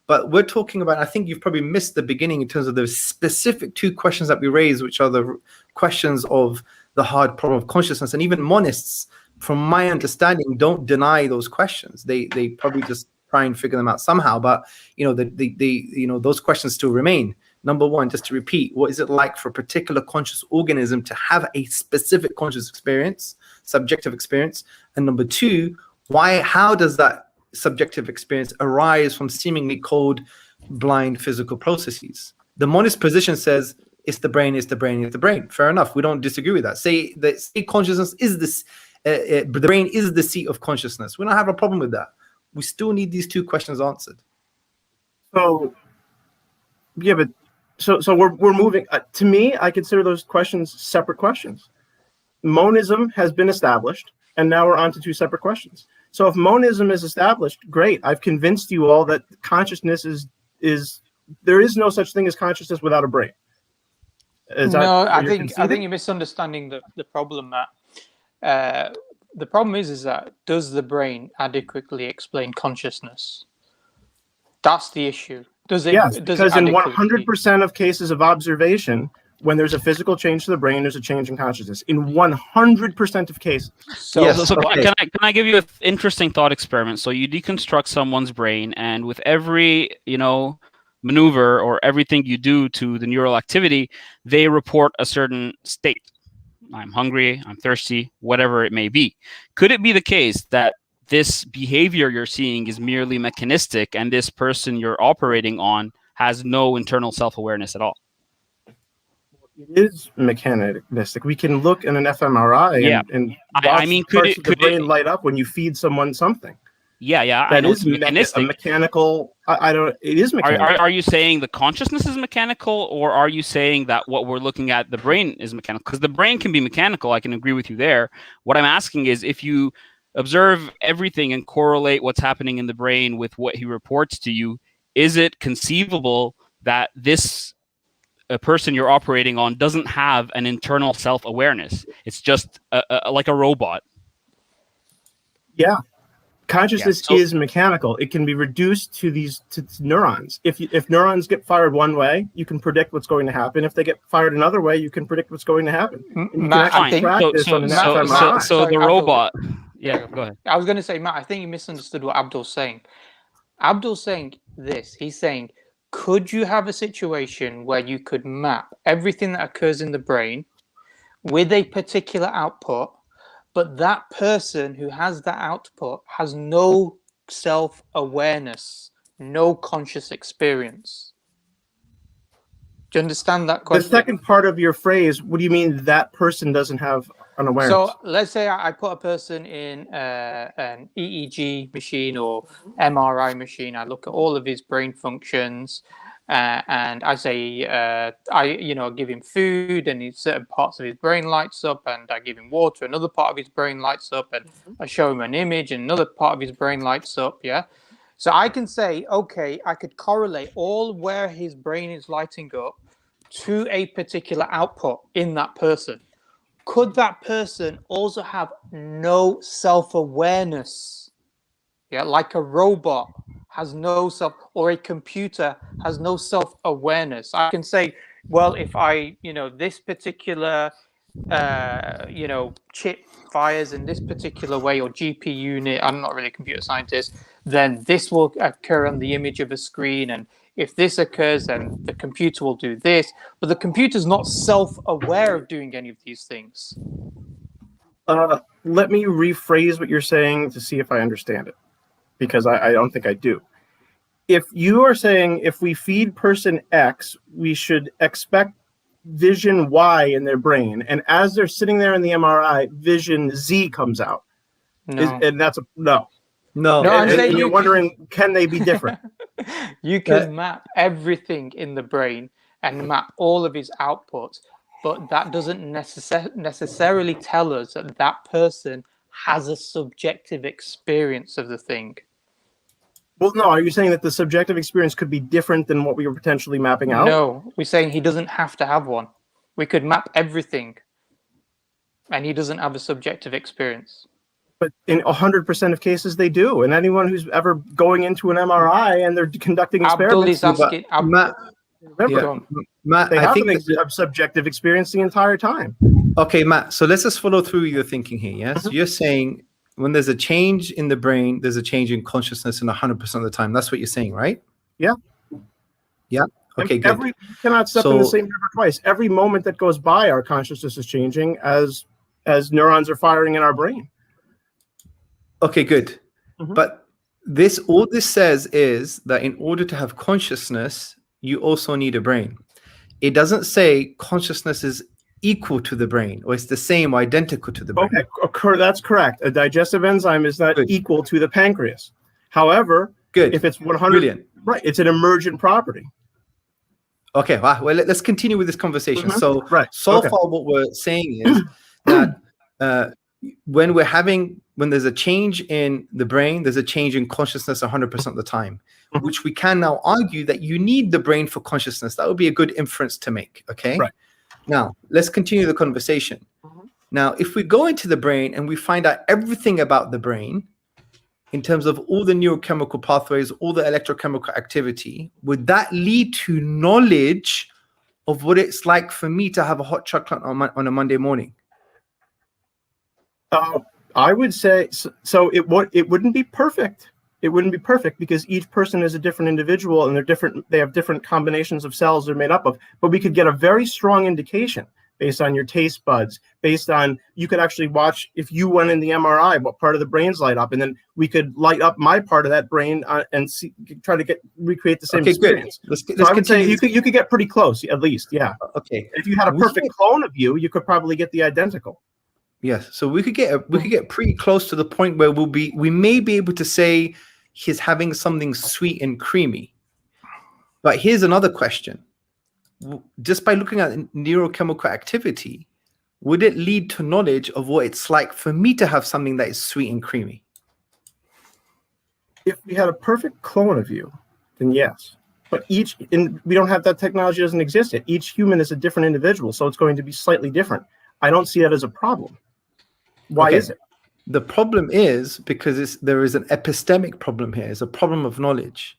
Speaker 2: But we're talking about, I think you've probably missed the beginning in terms of the specific two questions that we raised, which are the questions of the hard problem of consciousness. And even monists, from my understanding, don't deny those questions. They probably just try and figure them out somehow. But those questions still remain. Number one, just to repeat, what is it like for a particular conscious organism to have a specific conscious experience, subjective experience? And number two, how does that subjective experience arise from seemingly cold, blind physical processes? The monist position says it's the brain, it's the brain, it's the brain. Fair enough. We don't disagree with that. Say that consciousness is this, the brain is the seat of consciousness. We don't have a problem with that. We still need these two questions answered.
Speaker 5: So, yeah, but so we're moving. To me, I consider those questions separate questions. Monism has been established, and now we're on to two separate questions. So if monism is established, great. I've convinced you all that consciousness is there is no such thing as consciousness without a brain.
Speaker 1: I think you're misunderstanding the problem, Matt. The problem is that does the brain adequately explain consciousness? That's the issue. Does it?
Speaker 5: Yes,
Speaker 1: does
Speaker 5: because
Speaker 1: it
Speaker 5: in
Speaker 1: adequately?
Speaker 5: 100% of cases of observation, when there's a physical change to the brain, there's a change in consciousness. In 100% of cases.
Speaker 1: So,
Speaker 2: Yes.
Speaker 3: So
Speaker 2: Okay.
Speaker 3: can I give you an interesting thought experiment? So you deconstruct someone's brain, and with every maneuver or everything you do to the neural activity, they report a certain state. I'm hungry, I'm thirsty, whatever it may be. Could it be the case that this behavior you're seeing is merely mechanistic, and this person you're operating on has no internal self-awareness at all?
Speaker 5: It is mechanistic. We can look in an fMRI
Speaker 3: Yeah.
Speaker 5: and
Speaker 3: I mean,
Speaker 5: parts of the brain light up when you feed someone something.
Speaker 3: Yeah, I
Speaker 5: That
Speaker 3: know
Speaker 5: is
Speaker 3: it's mechanistic.
Speaker 5: a mechanical. I don't. It is mechanical.
Speaker 3: Are you saying the consciousness is mechanical, or are you saying that what we're looking at, the brain, is mechanical? Because the brain can be mechanical. I can agree with you there. What I'm asking is, if you observe everything and correlate what's happening in the brain with what he reports to you, is it conceivable that this person you're operating on doesn't have an internal self-awareness? It's just like a robot.
Speaker 5: Yeah. Consciousness
Speaker 3: Yeah, so-
Speaker 5: is mechanical. It can be reduced to these neurons. If neurons get fired one way, you can predict what's going to happen. If they get fired another way, you can predict what's going to happen. And you can
Speaker 1: Matt, I
Speaker 5: actually
Speaker 1: think
Speaker 5: track this on an fMRI.
Speaker 3: So
Speaker 1: Sorry,
Speaker 3: the
Speaker 1: Abdul.
Speaker 3: robot. Yeah, go ahead.
Speaker 1: I was going to say, Matt, I think you misunderstood what Abdul's saying. Abdul's saying this. He's saying, could you have a situation where you could map everything that occurs in the brain with a particular output, but that person who has that output has no self-awareness, no conscious experience? Do you understand that question?
Speaker 5: The second part of your phrase, what do you mean that person doesn't have an awareness?
Speaker 1: So let's say I put a person in an EEG machine or MRI machine. I look at all of his brain functions, and I say, I give him food, and certain parts of his brain lights up, and I give him water, another part of his brain lights up, and I show him an image, and another part of his brain lights up. Yeah. So I can say, okay, I could correlate all where his brain is lighting up to a particular output in that person. Could that person also have no self-awareness? Yeah, like a robot has no self, or a computer has no self-awareness. I can say, well, if I, this particular, chip fires in this particular way, or GPU unit, I'm not really a computer scientist, then this will occur on the image of a screen, and if this occurs, then the computer will do this. But the computer's not self-aware of doing any of these things.
Speaker 5: Let me rephrase what you're saying to see if I understand it, because I don't think I do. If you are saying if we feed person X, we should expect vision Y in their brain, and as they're sitting there in the MRI, vision Z comes out.
Speaker 1: No.
Speaker 5: And that's no.
Speaker 2: No,
Speaker 1: I'm saying
Speaker 5: And you're wondering, can they be different?
Speaker 1: You can map everything in the brain and map all of his outputs, but that doesn't necessarily tell us that that person has a subjective experience of the thing.
Speaker 5: Well, no. Are you saying that the subjective experience could be different than what we were potentially mapping out?
Speaker 1: No, we're saying he doesn't have to have one. We could map everything, and he doesn't have a subjective experience.
Speaker 5: But in 100% of cases, they do. And anyone who's ever going into an MRI and they're conducting
Speaker 1: Abdul
Speaker 5: experiments,
Speaker 1: is asking.
Speaker 2: Matt,
Speaker 5: remember,
Speaker 2: Matt,
Speaker 5: they
Speaker 2: I
Speaker 5: have
Speaker 2: think
Speaker 5: a subjective experience the entire time.
Speaker 2: okay, Matt. So let's just follow through your thinking here. Yes,
Speaker 5: Mhm.
Speaker 2: you're saying when there's a change in the brain, there's a change in consciousness in 100% of the time. That's what you're saying, right?
Speaker 5: Yeah.
Speaker 2: Yeah. Okay, good.
Speaker 5: You cannot step in the same river twice. Every moment that goes by, our consciousness is changing as neurons are firing in our brain.
Speaker 2: Okay, good.
Speaker 5: Mhm.
Speaker 2: But all this says is that in order to have consciousness, you also need a brain. It doesn't say consciousness is equal to the brain, or it's the same or identical to the brain.
Speaker 5: Okay, that's correct. A digestive enzyme is not
Speaker 2: Good.
Speaker 5: equal to the pancreas. However,
Speaker 2: Good.
Speaker 5: if it's 100,
Speaker 2: Brilliant.
Speaker 5: right, it's an emergent property.
Speaker 2: Okay, well, let's continue with this conversation.
Speaker 5: Mhm.
Speaker 2: So,
Speaker 5: Right.
Speaker 2: so
Speaker 5: Okay.
Speaker 2: far, what we're saying is that when there's a change in the brain, there's a change in consciousness 100% of the time,
Speaker 5: Mhm.
Speaker 2: which we can now argue that you need the brain for consciousness. That would be a good inference to make. Okay.
Speaker 5: Right.
Speaker 2: Now, let's continue the conversation.
Speaker 5: Mhm.
Speaker 2: Now, if we go into the brain and we find out everything about the brain in terms of all the neurochemical pathways, all the electrochemical activity, would that lead to knowledge of what it's like for me to have a hot chocolate on a Monday morning?
Speaker 5: I would say so. It wouldn't be perfect. It wouldn't be perfect because each person is a different individual and they're different. They have different combinations of cells they're made up of. But we could get a very strong indication based on your taste buds, based on, you could actually watch, if you went in the MRI, what part of the brains light up, and then we could light up my part of that brain and see, try to recreate the same experience.
Speaker 2: Let's
Speaker 5: so I would say you could get pretty close, at least, yeah.
Speaker 2: Okay.
Speaker 5: If you had a perfect clone of you, you could probably get the identical.
Speaker 2: Yes, so we could get pretty close to the point where we may be able to say he's having something sweet and creamy. But here's another question. Just by looking at neurochemical activity, would it lead to knowledge of what it's like for me to have something that is sweet and creamy?
Speaker 5: If we had a perfect clone of you, then yes. But we don't have that technology, doesn't exist yet. Each human is a different individual, so it's going to be slightly different. I don't see that as a problem. Why is it?
Speaker 2: The problem is because there is an epistemic problem here. It's a problem of knowledge.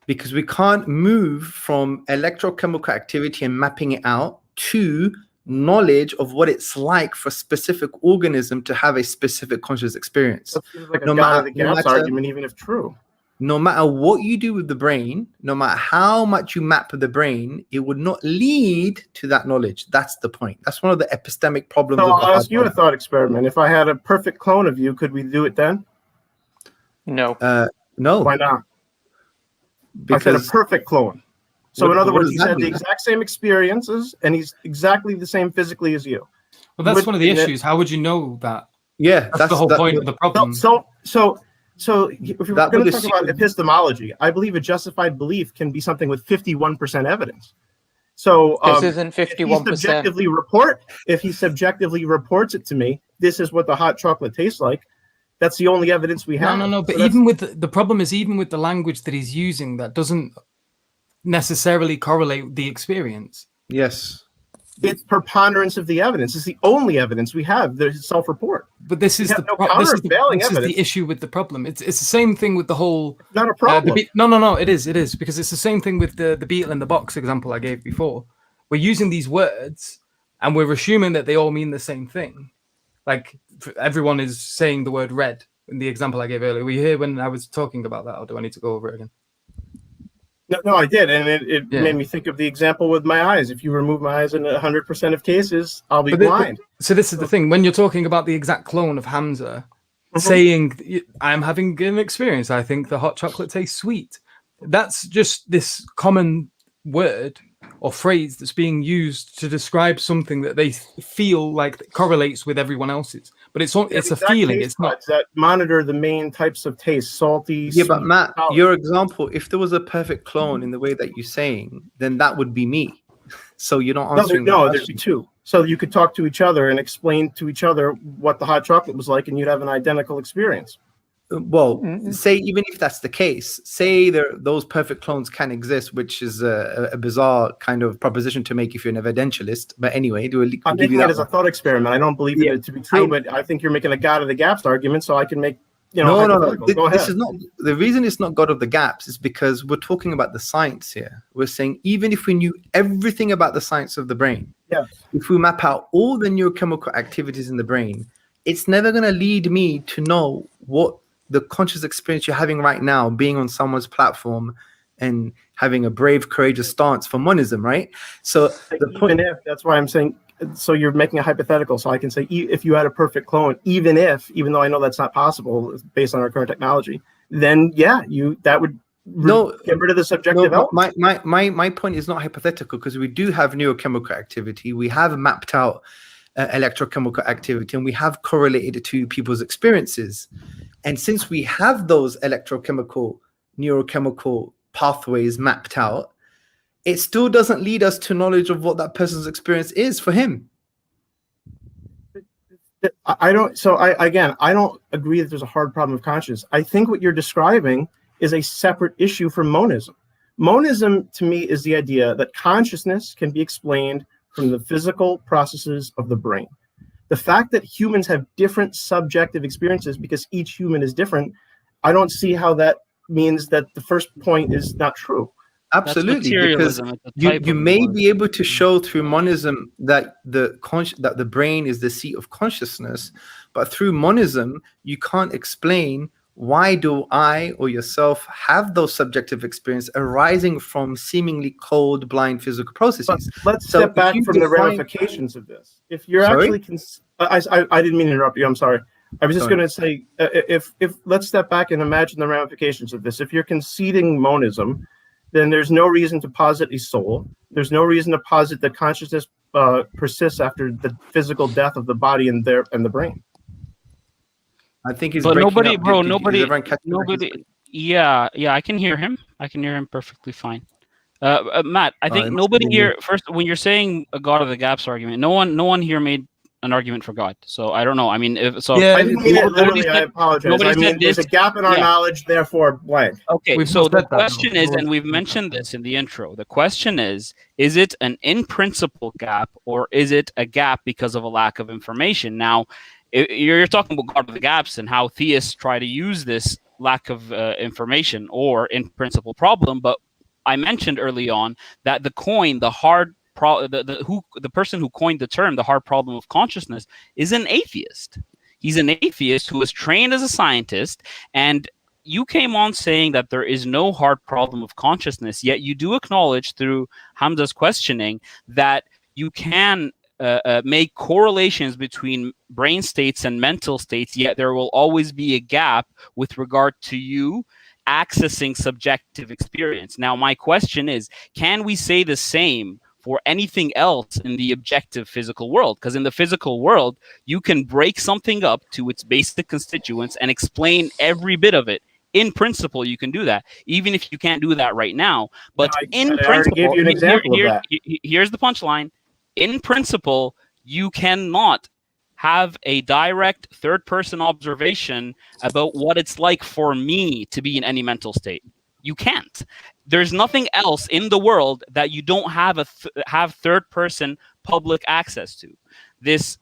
Speaker 2: Because we can't move from electrochemical activity and mapping it out to knowledge of what it's like for a specific organism to have a specific conscious experience.
Speaker 5: That seems like a God of the gaps argument, even if true.
Speaker 2: No matter what you do with the brain, no matter how much you map the brain, it would not lead to that knowledge. That's the point. That's one of the epistemic problems.
Speaker 5: So I'll ask you a thought experiment. If I had a perfect clone of you, could we do it then?
Speaker 1: No.
Speaker 2: No.
Speaker 5: Why not? Because I said a perfect clone. So in other words, he's had the exact same experiences and he's exactly the same physically as you.
Speaker 4: Well, that's one of the issues. How would you know that?
Speaker 2: Yeah,
Speaker 4: that's the whole point of the problem.
Speaker 5: So if we're going to talk about epistemology, I believe a justified belief can be something with 51% evidence. So
Speaker 1: this isn't 51%.
Speaker 5: If he subjectively reports it to me, this is what the hot chocolate tastes like. That's the only evidence we have.
Speaker 4: No. But even with the problem is, even with the language that he's using, that doesn't necessarily correlate with the experience.
Speaker 2: Yes.
Speaker 5: It's preponderance of the evidence. It's the only evidence we have. There's self-report.
Speaker 4: But this is the issue with the problem. It's the same thing with the whole.
Speaker 5: Not a problem.
Speaker 4: No. It is because it's the same thing with the beetle in the box example I gave before. We're using these words and we're assuming that they all mean the same thing. Like everyone is saying the word red in the example I gave earlier. Were you here when I was talking about that, or do I need to go over it again?
Speaker 5: No, I did, and it made me think of the example with my eyes. If you remove my eyes in 100% of cases, I'll be blind.
Speaker 4: So this is the thing. When you're talking about the exact clone of Hamza, saying, I'm having an experience, I think the hot chocolate tastes sweet. That's just this common word or phrase that's being used to describe something that they feel like correlates with everyone else's. But it's a feeling. It's not
Speaker 5: that monitor the main types of taste, salty.
Speaker 2: Yeah, but Matt, your example, if there was a perfect clone in the way that you're saying, then that would be me. So you're not answering.
Speaker 5: No, there's two. So you could talk to each other and explain to each other what the hot chocolate was like, and you'd have an identical experience.
Speaker 2: Well, say even if that's the case, say those perfect clones can exist, which is a bizarre kind of proposition to make if you're an evidentialist. But anyway,
Speaker 5: I'm making it as a thought experiment. I don't believe it to be true, but I think you're making a God of the gaps argument, so I can make. No. Go ahead.
Speaker 2: This is not the reason. It's not God of the gaps is because we're talking about the science here. We're saying even if we knew everything about the science of the brain, if we map out all the neurochemical activities in the brain, it's never going to lead me to know what the conscious experience you're having right now, being on someone's platform and having a brave, courageous stance for monism, right? So
Speaker 5: that's why I'm saying. So you're making a hypothetical. So I can say if you had a perfect clone, even though I know that's not possible based on our current technology, then that would get rid of the subjective element.
Speaker 2: My point is not hypothetical because we do have neurochemical activity. We have mapped out electrochemical activity and we have correlated it to people's experiences. And since we have those neurochemical pathways mapped out, it still doesn't lead us to knowledge of what that person's experience is for him.
Speaker 5: I don't agree that there's a hard problem of consciousness. I think what you're describing is a separate issue from monism. Monism, to me, is the idea that consciousness can be explained from the physical processes of the brain. The fact that humans have different subjective experiences because each human is different, I don't see how that means that the first point is not true.
Speaker 2: Absolutely, because
Speaker 3: materialism. It's a
Speaker 2: you
Speaker 3: type of
Speaker 2: may
Speaker 3: monism.
Speaker 2: be able to show through monism that the brain is the seat of consciousness, but through monism you can't explain why do I or yourself have those subjective experiences arising from seemingly cold, blind physical processes.
Speaker 5: But let's
Speaker 2: So
Speaker 5: step back
Speaker 2: if you
Speaker 5: from the
Speaker 2: define-
Speaker 5: ramifications of this. If you're
Speaker 2: Sorry?
Speaker 5: actually, I didn't mean to interrupt you. I'm sorry. I was just
Speaker 2: Sorry.
Speaker 5: going to say, if let's step back and imagine the ramifications of this. If you're conceding monism, then there's no reason to posit a soul. There's no reason to posit that consciousness persists after the physical death of the body and the brain.
Speaker 2: I think he's
Speaker 3: But
Speaker 2: breaking
Speaker 3: nobody,
Speaker 2: up.
Speaker 3: bro,
Speaker 2: Is
Speaker 3: nobody,
Speaker 2: everyone catching what he's
Speaker 3: nobody.
Speaker 2: saying?
Speaker 3: Yeah, I can hear him. I can hear him perfectly fine. Matt, I think
Speaker 2: it must
Speaker 3: nobody
Speaker 2: be me.
Speaker 3: here. First, when you're saying a God of the Gaps argument, no one here made an argument for God. So I don't know. I mean, if so,
Speaker 2: Yeah,
Speaker 5: I didn't mean it
Speaker 3: nobody
Speaker 5: literally. I
Speaker 3: said-
Speaker 5: apologize.
Speaker 3: nobody
Speaker 5: I mean,
Speaker 3: said
Speaker 5: there's a
Speaker 3: this-
Speaker 5: gap in our
Speaker 3: yeah.
Speaker 5: knowledge, therefore blank.
Speaker 3: Okay,
Speaker 6: We've
Speaker 3: so
Speaker 6: not
Speaker 3: the
Speaker 6: said that,
Speaker 3: question
Speaker 6: though.
Speaker 3: is,
Speaker 6: No
Speaker 3: and
Speaker 6: one's
Speaker 3: we've
Speaker 6: said
Speaker 3: mentioned
Speaker 6: that.
Speaker 3: this in the intro, the question is it an in principle gap or is it a gap because of a lack of information? Now, you're talking about God of the Gaps and how theists try to use this lack of information or in principle problem, but I mentioned early on that the person who coined the term, the hard problem of consciousness, is an atheist. He's an atheist who was trained as a scientist, and you came on saying that there is no hard problem of consciousness, yet you do acknowledge through Hamza's questioning that you can make correlations between brain states and mental states, yet there will always be a gap with regard to you accessing subjective experience. Now, my question is, can we say the same for anything else in the objective physical world? Because in the physical world, you can break something up to its basic constituents and explain every bit of it. In principle, you can do that, even if you can't do that right now. But
Speaker 5: I already gave you an example of that.
Speaker 3: Here's the punchline. In principle, you cannot have a direct third-person observation about what it's like for me to be in any mental state. You can't. There's nothing else in the world that you don't have have third-person public access to. This,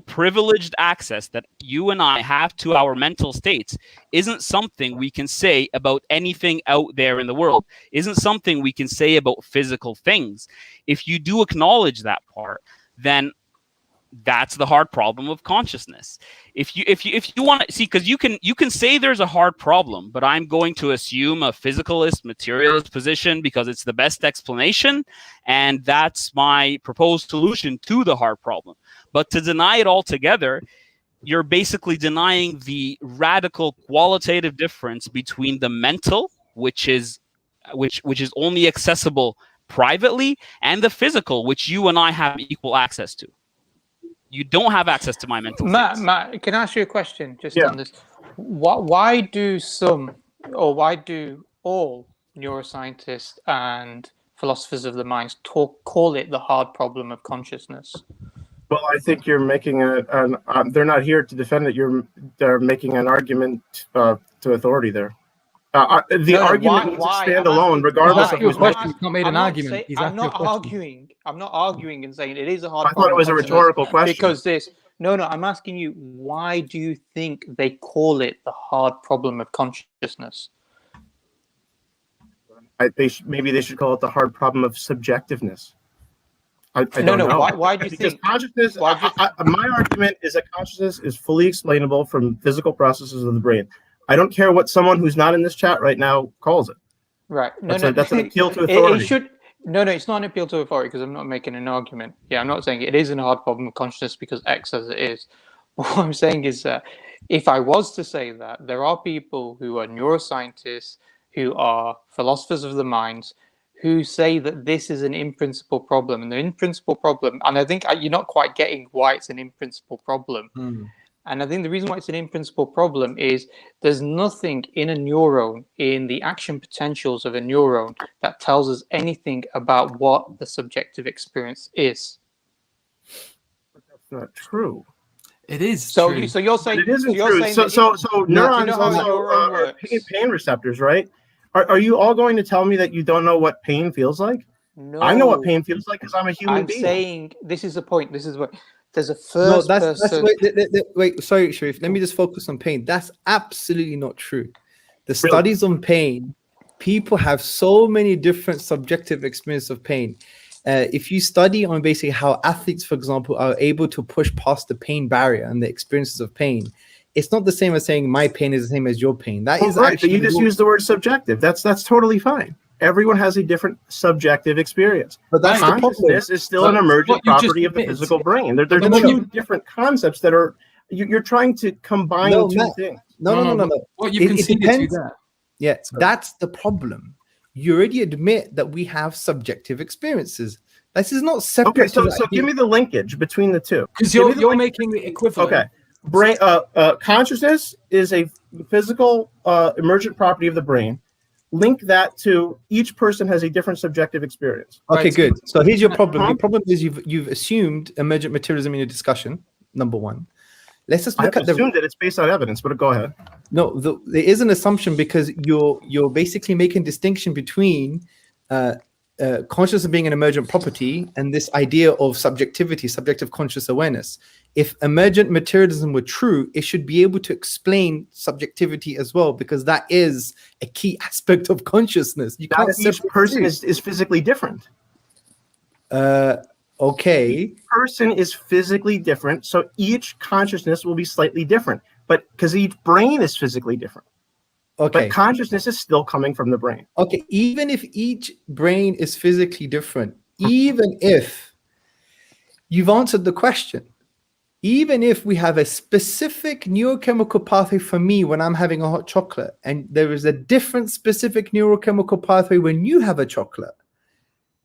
Speaker 3: privileged access that you and I have to our mental states isn't something we can say about anything out there in the world, isn't something we can say about physical things. If you do acknowledge that part, then that's the hard problem of consciousness. If you want to see, because you can say there's a hard problem, but I'm going to assume a physicalist, materialist position because it's the best explanation, and that's my proposed solution to the hard problem. But to deny it altogether, you're basically denying the radical qualitative difference between the mental, which is only accessible privately, and the physical, which you and I have equal access to. You don't have access to my mental states.
Speaker 1: Matt, can I ask you a question just
Speaker 5: Yeah.
Speaker 1: on this? Why do some, or why do all neuroscientists and philosophers of the mind call it the hard problem of consciousness?
Speaker 5: Well, I think you're making they're not here to defend it. They're making an argument to authority there. The argument needs to stand alone, regardless of
Speaker 6: Your
Speaker 5: who's
Speaker 6: question.
Speaker 5: making.
Speaker 6: He's not made an argument. He's
Speaker 1: I'm
Speaker 6: asked you a
Speaker 1: not
Speaker 6: question.
Speaker 1: arguing. I'm not arguing and saying it is a hard
Speaker 5: I
Speaker 1: problem.
Speaker 5: thought it was a
Speaker 1: of consciousness
Speaker 5: rhetorical question.
Speaker 1: because this. No, I'm asking you. Why do you think they call it the hard problem of consciousness?
Speaker 5: Maybe they should call it the hard problem of subjectiveness. I don't know.
Speaker 1: Why do you
Speaker 5: Because
Speaker 1: think?
Speaker 5: consciousness? My argument is that consciousness is fully explainable from physical processes of the brain. I don't care what someone who's not in this chat right now calls it.
Speaker 1: Right.
Speaker 5: That's an appeal to authority.
Speaker 1: It should. No, it's not an appeal to authority because I'm not making an argument. Yeah, I'm not saying it is a hard problem of consciousness because X says it is. What I'm saying is that if I was to say that, there are people who are neuroscientists, who are philosophers of the minds, who say that this is an in-principle problem. And the in-principle problem, and I think you're not quite getting why it's an in-principle problem. And I think the reason why it's an in-principle problem is there's nothing in a neuron, in the action potentials of a neuron, that tells us anything about what the subjective experience is.
Speaker 5: That's not true.
Speaker 4: It is
Speaker 1: So,
Speaker 4: true.
Speaker 1: so you're saying
Speaker 5: It isn't
Speaker 1: you're
Speaker 5: true.
Speaker 1: saying
Speaker 5: So
Speaker 1: that
Speaker 5: neurons
Speaker 1: you know how a
Speaker 5: also
Speaker 1: neuron
Speaker 5: are
Speaker 1: works?
Speaker 5: pain receptors, right? Are you all going to tell me that you don't know what pain feels like?
Speaker 1: No,
Speaker 5: I know what pain feels like because I'm a human
Speaker 1: I'm
Speaker 5: being.
Speaker 1: saying this is the point. This is what There's a
Speaker 2: No,
Speaker 1: first
Speaker 2: that's
Speaker 1: person.
Speaker 2: wait, sorry, Sharif. Let me just focus on pain. That's absolutely not true. The
Speaker 5: Really?
Speaker 2: studies on pain, people have so many different subjective experiences of pain. If you study on basically how athletes, for example, are able to push past the pain barrier and the experiences of pain, it's not the same as saying my pain is the same as your pain. That is
Speaker 5: right,
Speaker 2: actually
Speaker 5: but you just use the word subjective. That's totally fine. Everyone has a different subjective experience.
Speaker 2: But that's the problem.
Speaker 5: Consciousness is still an
Speaker 4: But
Speaker 5: emergent
Speaker 4: what you just
Speaker 5: property of the
Speaker 4: admitted-
Speaker 5: physical brain. They're
Speaker 4: but
Speaker 5: two different concepts that are you're trying to combine
Speaker 2: No,
Speaker 5: two
Speaker 2: Matt.
Speaker 5: things.
Speaker 2: No.
Speaker 4: What you
Speaker 2: It
Speaker 4: conceded to
Speaker 2: depends.
Speaker 4: there.
Speaker 2: Yeah, that's the problem. You already admit that we have subjective experiences. This is not separate.
Speaker 5: Okay, so
Speaker 2: to the
Speaker 5: give me the linkage between the two.
Speaker 4: Because
Speaker 5: Give me the
Speaker 4: you're
Speaker 5: linkage.
Speaker 4: making the equivalent.
Speaker 5: Okay. Brain consciousness is a physical emergent property of the brain. Link that to each person has a different subjective experience.
Speaker 2: Okay,
Speaker 4: Right,
Speaker 2: good. So here's your problem.
Speaker 5: Uh-huh.
Speaker 2: Your problem is you've assumed emergent materialism in your discussion. Number one. Let's just
Speaker 5: I
Speaker 2: look at the
Speaker 5: assumed that it's based on evidence, but go ahead.
Speaker 2: no. There is an assumption because you're basically making distinction between consciousness being an emergent property and this idea of subjectivity, subjective conscious awareness. If emergent materialism were true, it should be able to explain subjectivity as well, because that is a key aspect of consciousness. You
Speaker 5: Now
Speaker 2: can't
Speaker 5: that each
Speaker 2: separate
Speaker 5: person
Speaker 2: the two.
Speaker 5: is physically different.
Speaker 2: Okay.
Speaker 5: Person is physically different, so each consciousness will be slightly different. But because each brain is physically different.
Speaker 2: Okay.
Speaker 5: But consciousness is still coming from the brain.
Speaker 2: Okay, even if each brain is physically different, even if you've answered the question, even if we have a specific neurochemical pathway for me when I'm having a hot chocolate, and there is a different specific neurochemical pathway when you have a chocolate,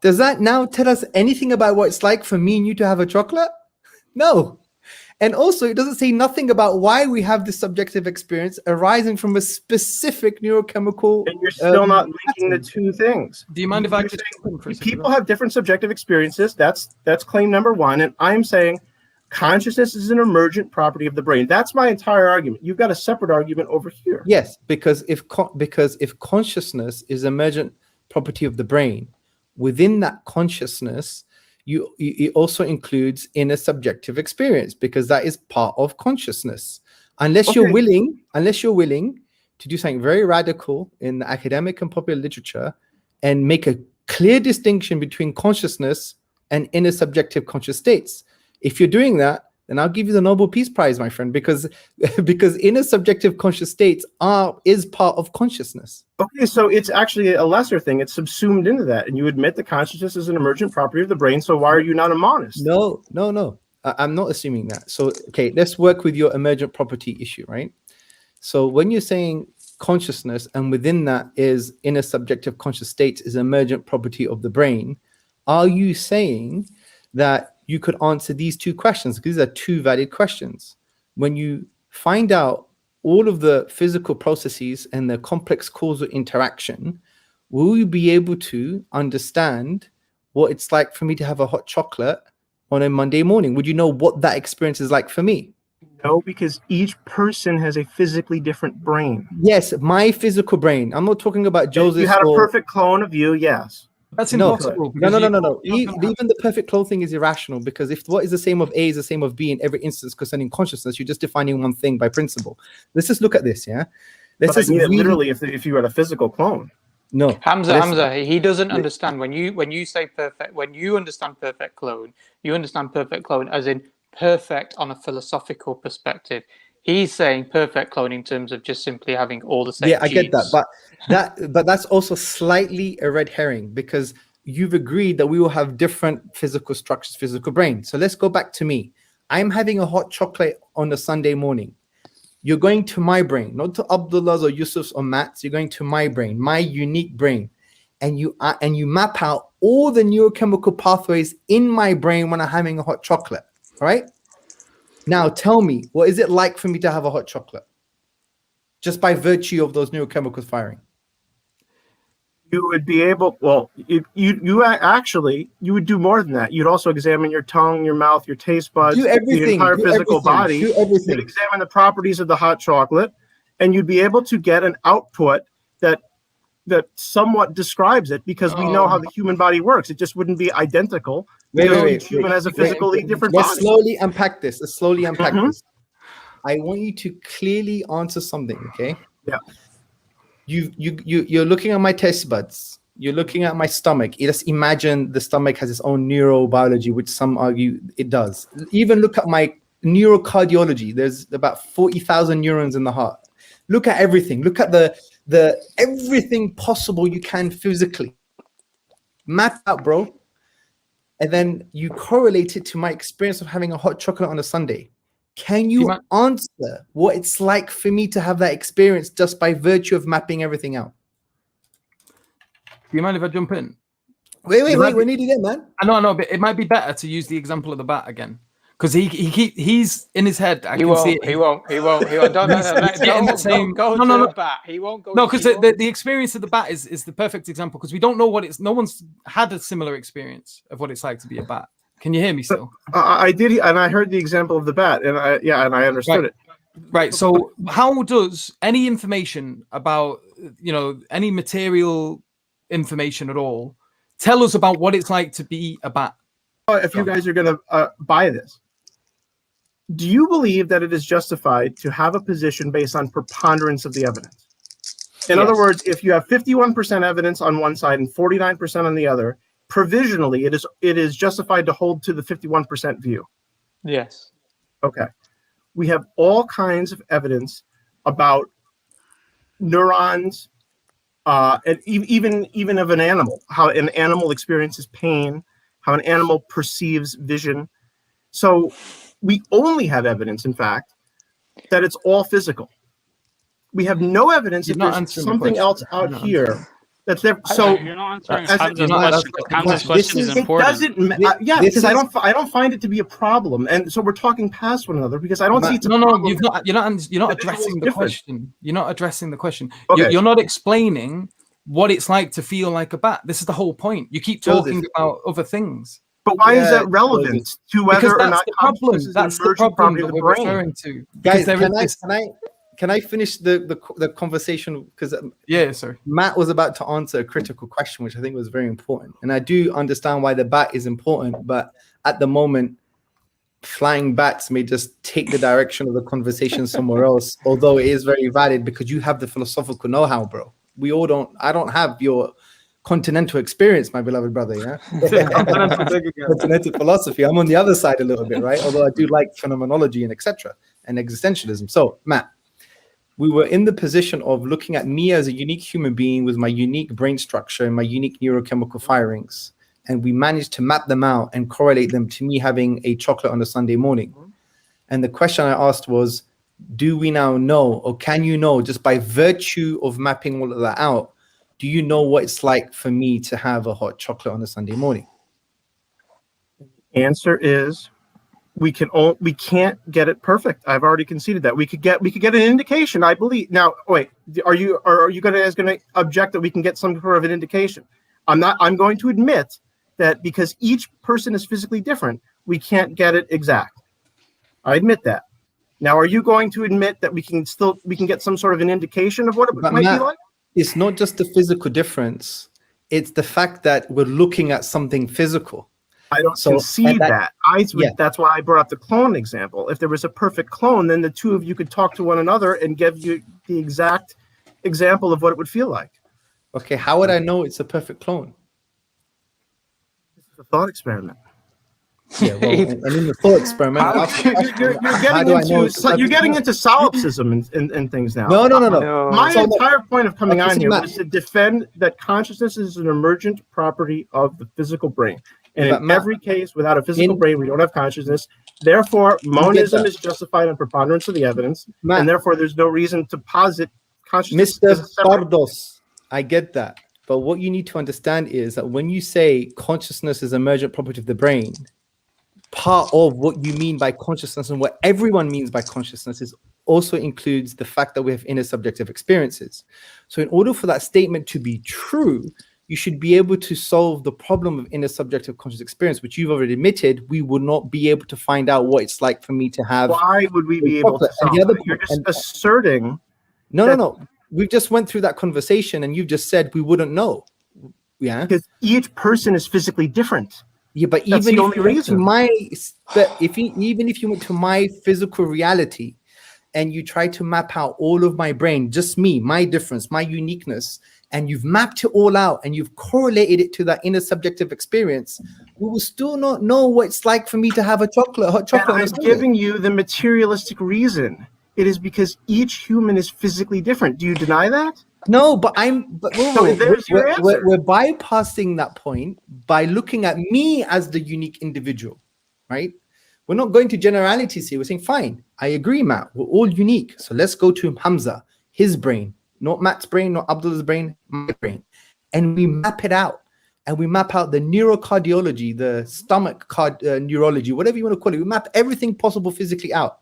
Speaker 2: does that now tell us anything about what it's like for me and you to have a chocolate? No. And also, it doesn't say nothing about why we have this subjective experience arising from a specific neurochemical.
Speaker 5: And you're still not linking the two things.
Speaker 4: Do you mind if I
Speaker 5: You're
Speaker 4: just
Speaker 5: saying
Speaker 4: for a second?
Speaker 5: people have different subjective experiences. That's claim number one. And I'm saying consciousness is an emergent property of the brain. That's my entire argument. You've got a separate argument over here.
Speaker 2: Yes, because if consciousness is emergent property of the brain, within that consciousness, it also includes inner subjective experience, because that is part of consciousness. Unless you're willing to do something very radical in the academic and popular literature and make a clear distinction between consciousness and inner subjective conscious states. If you're doing that, then I'll give you the Nobel Peace Prize, my friend, because inner subjective conscious states is part of consciousness.
Speaker 5: Okay, so it's actually a lesser thing. It's subsumed into that. And you admit that consciousness is an emergent property of the brain. So why are you not a monist?
Speaker 2: No. I'm not assuming that. So, okay, let's work with your emergent property issue, right? So when you're saying consciousness and within that is inner subjective conscious states is emergent property of the brain, are you saying that you could answer these two questions? Because these are two valid questions. When you find out all of the physical processes and the complex causal interaction, will you be able to understand what it's like for me to have a hot chocolate on a Monday morning? Would you know what that experience is like for me?
Speaker 5: No, because each person has a physically different brain.
Speaker 2: Yes, my physical brain. I'm not talking about Joseph.
Speaker 5: If you had a perfect clone of you, yes.
Speaker 4: That's
Speaker 2: No,
Speaker 4: impossible.
Speaker 2: no. Even the perfect clone thing is irrational, because if what is the same of A is the same of B in every instance concerning consciousness, you're just defining one thing by principle. Let's just look at this, yeah?
Speaker 5: But I mean it literally if you had a physical clone.
Speaker 2: No.
Speaker 1: Hamza, he doesn't understand when you say perfect. When you understand perfect clone, you understand perfect clone as in perfect on a philosophical perspective. He's saying perfect clone in terms of just simply having all the same genes.
Speaker 2: I get that, but that's also slightly a red herring, because you've agreed that we will have different physical structures, physical brain. So let's go back to me. I'm having a hot chocolate on a Sunday morning. You're going to my brain, not to Abdullah's or Yusuf's or Matt's. You're going to my brain, my unique brain, and you map out all the neurochemical pathways in my brain when I'm having a hot chocolate. All right. Now tell me, what is it like for me to have a hot chocolate? Just by virtue of those neurochemicals firing.
Speaker 5: You would be able, well, you would do more than that. You'd also examine your tongue, your mouth, your taste buds,
Speaker 2: do everything,
Speaker 5: the entire physical body.
Speaker 2: Do everything.
Speaker 5: You'd examine the properties of the hot chocolate, and you'd be able to get an output that that somewhat describes it, because we know how the human body works. It just wouldn't be identical. Each human has a physically different body.
Speaker 2: Let's slowly unpack this. This. I want you to clearly answer something, okay?
Speaker 5: Yeah.
Speaker 2: You're looking at my taste buds. You're looking at my stomach. Just imagine the stomach has its own neurobiology, which some argue it does. Even look at my neurocardiology. There's about 40,000 neurons in the heart. Look at everything. Look at the everything possible you can physically. Map out, bro. And then you correlate it to my experience of having a hot chocolate on a Sunday. Can you answer what it's like for me to have that experience just by virtue of mapping everything out?
Speaker 4: Do you mind if I jump in?
Speaker 2: Wait, we need to get, man.
Speaker 4: I know, but it might be better to use the example of the bat again. Because he's in his head. He won't. Don't go to the bat. He won't go. No, because the experience of the bat is the perfect example, because we don't know what it's. No one's had a similar experience of what it's like to be a bat. Can you hear me still?
Speaker 5: I did, and I heard the example of the bat, and I understood it.
Speaker 4: Right. So, how does any information about any material information at all tell us about what it's like to be a bat?
Speaker 5: If you guys are going to buy this, do you believe that it is justified to have a position based on preponderance of the evidence? In other words, if you have 51% evidence on one side and 49% on the other, provisionally it is justified to hold to the 51% view.
Speaker 1: Yes.
Speaker 5: Okay. We have all kinds of evidence about neurons, and even of an animal, how an animal experiences pain, how an animal perceives vision. So we only have evidence, in fact, that it's all physical. We have no evidence that there's something else out here that's there. So
Speaker 3: you're not answering Hamza's question. Hamza's question is important.
Speaker 5: It doesn't. Because I don't find it to be a problem, and so we're talking past one another because I don't see.
Speaker 4: You're not addressing the question. You're not addressing the question.
Speaker 5: Okay.
Speaker 4: You're not explaining what it's like to feel like a bat. This is the whole point. You keep talking about other things.
Speaker 5: But why is that relevant to whether or not
Speaker 4: consciousness is an emergent property of the brain?
Speaker 2: Guys, can I finish the conversation? Because
Speaker 4: sorry.
Speaker 2: Matt was about to answer a critical question, which I think was very important. And I do understand why the bat is important, but at the moment, flying bats may just take the direction of the conversation somewhere else, although it is very valid because you have the philosophical know-how, bro. We all don't. I don't have your continental experience, my beloved brother. Yeah, continental philosophy. I'm on the other side a little bit, right? Although I do like phenomenology and etc. and existentialism. So, Matt, we were in the position of looking at me as a unique human being with my unique brain structure and my unique neurochemical firings, and we managed to map them out and correlate them to me having a chocolate on a Sunday morning. And the question I asked was, do we now know, or can you know, just by virtue of mapping all of that out, do you know what it's like for me to have a hot chocolate on a Sunday morning?
Speaker 5: Answer is we can't get it perfect. I've already conceded that. We could get an indication, I believe. Now, wait, are you going to object that we can get some sort of an indication? I'm not. I'm going to admit that because each person is physically different, we can't get it exact. I admit that. Now, are you going to admit that we can get some sort of an indication of what it might be like?
Speaker 2: It's not just the physical difference. It's the fact that we're looking at something physical.
Speaker 5: I don't concede that. That's why I brought up the clone example. If there was a perfect clone, then the two of you could talk to one another and give you the exact example of what it would feel like.
Speaker 2: Okay, how would I know it's a perfect clone?
Speaker 5: It's a thought experiment.
Speaker 2: Yeah, well, and in the thought experiment,
Speaker 5: you're getting into solipsism and things now.
Speaker 2: No.
Speaker 5: My entire point of coming on here was to defend that consciousness is an emergent property of the physical brain. And in every case, without a physical brain, we don't have consciousness. Therefore, monism is justified on preponderance of the evidence, and therefore there's no reason to posit consciousness.
Speaker 2: Mr. Bardos, I get that. But what you need to understand is that when you say consciousness is emergent property of the brain, part of what you mean by consciousness and what everyone means by consciousness is also includes the fact that we have inner subjective experiences. So in order for that statement to be true, you should be able to solve the problem of inner subjective conscious experience, which you've already admitted we would not be able to find out what it's like for me to have.
Speaker 5: Why would we be able to solve it? You're just asserting.
Speaker 2: No. we've just went through that conversation, and you've just said we wouldn't know. Yeah,
Speaker 5: because each person is physically different.
Speaker 2: Yeah, but
Speaker 5: That's
Speaker 2: even
Speaker 5: the
Speaker 2: if
Speaker 5: only
Speaker 2: you went to
Speaker 5: reason.
Speaker 2: even if you went to my physical reality, and you try to map out all of my brain, just me, my difference, my uniqueness, and you've mapped it all out and you've correlated it to that inner subjective experience, we will still not know what it's like for me to have hot chocolate.
Speaker 5: And
Speaker 2: On a
Speaker 5: I'm
Speaker 2: Sunday.
Speaker 5: giving you the materialistic reason. It is because each human is physically different. Do you deny that?
Speaker 2: No, but
Speaker 5: there's your answer.
Speaker 2: we're bypassing that point by looking at me as the unique individual, right? We're not going to generalities here. We're saying, fine, I agree, Matt. We're all unique. So let's go to Hamza, his brain, not Matt's brain, not Abdullah's brain, my brain. And we map it out. And we map out the neurocardiology, the stomach neurology, whatever you want to call it. We map everything possible physically out.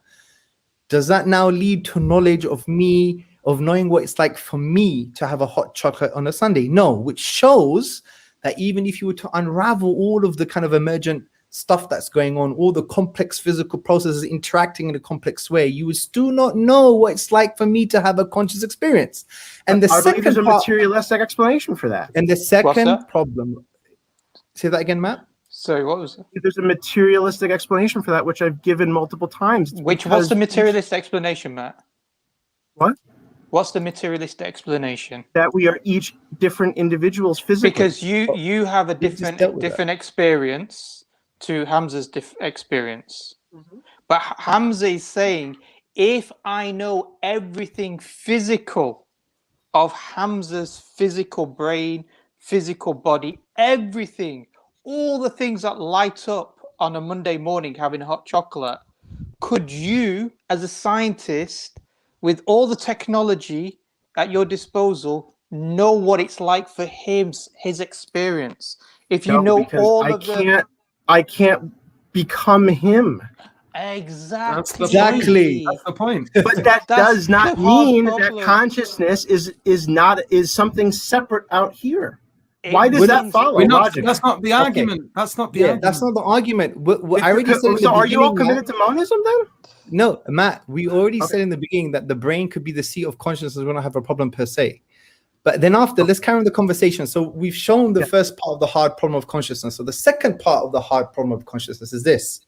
Speaker 2: Does that now lead to knowledge of me, of knowing what it's like for me to have a hot chocolate on a Sunday? No, which shows that even if you were to unravel all of the kind of emergent stuff that's going on, all the complex physical processes interacting in a complex way, you would still not know what it's like for me to have a conscious experience. And the
Speaker 5: I believe
Speaker 2: second
Speaker 5: there's a
Speaker 2: part,
Speaker 5: materialistic explanation for that.
Speaker 2: and the
Speaker 1: What's
Speaker 2: second
Speaker 1: that?
Speaker 2: problem, say that again, Matt.
Speaker 1: Sorry, what was it?
Speaker 5: There's a materialistic explanation for that, which I've given multiple times. It's
Speaker 1: What's
Speaker 5: because
Speaker 1: the materialist explanation, Matt?
Speaker 5: What?
Speaker 1: What's the materialist explanation?
Speaker 5: That we are each different individuals physically.
Speaker 1: Because you have a
Speaker 2: We just dealt with
Speaker 1: different experience to Hamza's experience.
Speaker 5: Mhm.
Speaker 1: But Hamza is saying, if I know everything physical of Hamza's physical brain, physical body, everything, all the things that light up on a Monday morning having hot chocolate, could you, as a scientist, with all the technology at your disposal, know what it's like for his experience? If you
Speaker 5: No,
Speaker 1: know
Speaker 5: because
Speaker 1: all
Speaker 5: I
Speaker 1: of the...
Speaker 5: I can't become him.
Speaker 1: Exactly.
Speaker 2: Exactly.
Speaker 4: That's the point.
Speaker 5: But that
Speaker 1: That's
Speaker 5: does not
Speaker 1: the hard
Speaker 5: mean that
Speaker 1: problem.
Speaker 5: consciousness is something separate out here.
Speaker 1: It
Speaker 5: Why does that
Speaker 1: means-
Speaker 5: follow?
Speaker 4: We're not,
Speaker 5: Logically?
Speaker 4: that's not the argument. That's not the
Speaker 2: Yeah,
Speaker 4: argument.
Speaker 2: that's not the argument. I already said in the
Speaker 5: So are you all
Speaker 2: beginning,
Speaker 5: committed to monism then?
Speaker 2: no, Matt, we already
Speaker 5: Okay.
Speaker 2: said in the beginning that the brain could be the seat of consciousness. We don't have a problem per se. But then after, let's carry on the conversation. So we've shown the
Speaker 5: Yeah.
Speaker 2: first part of the hard problem of consciousness. So the second part of the hard problem of consciousness is this.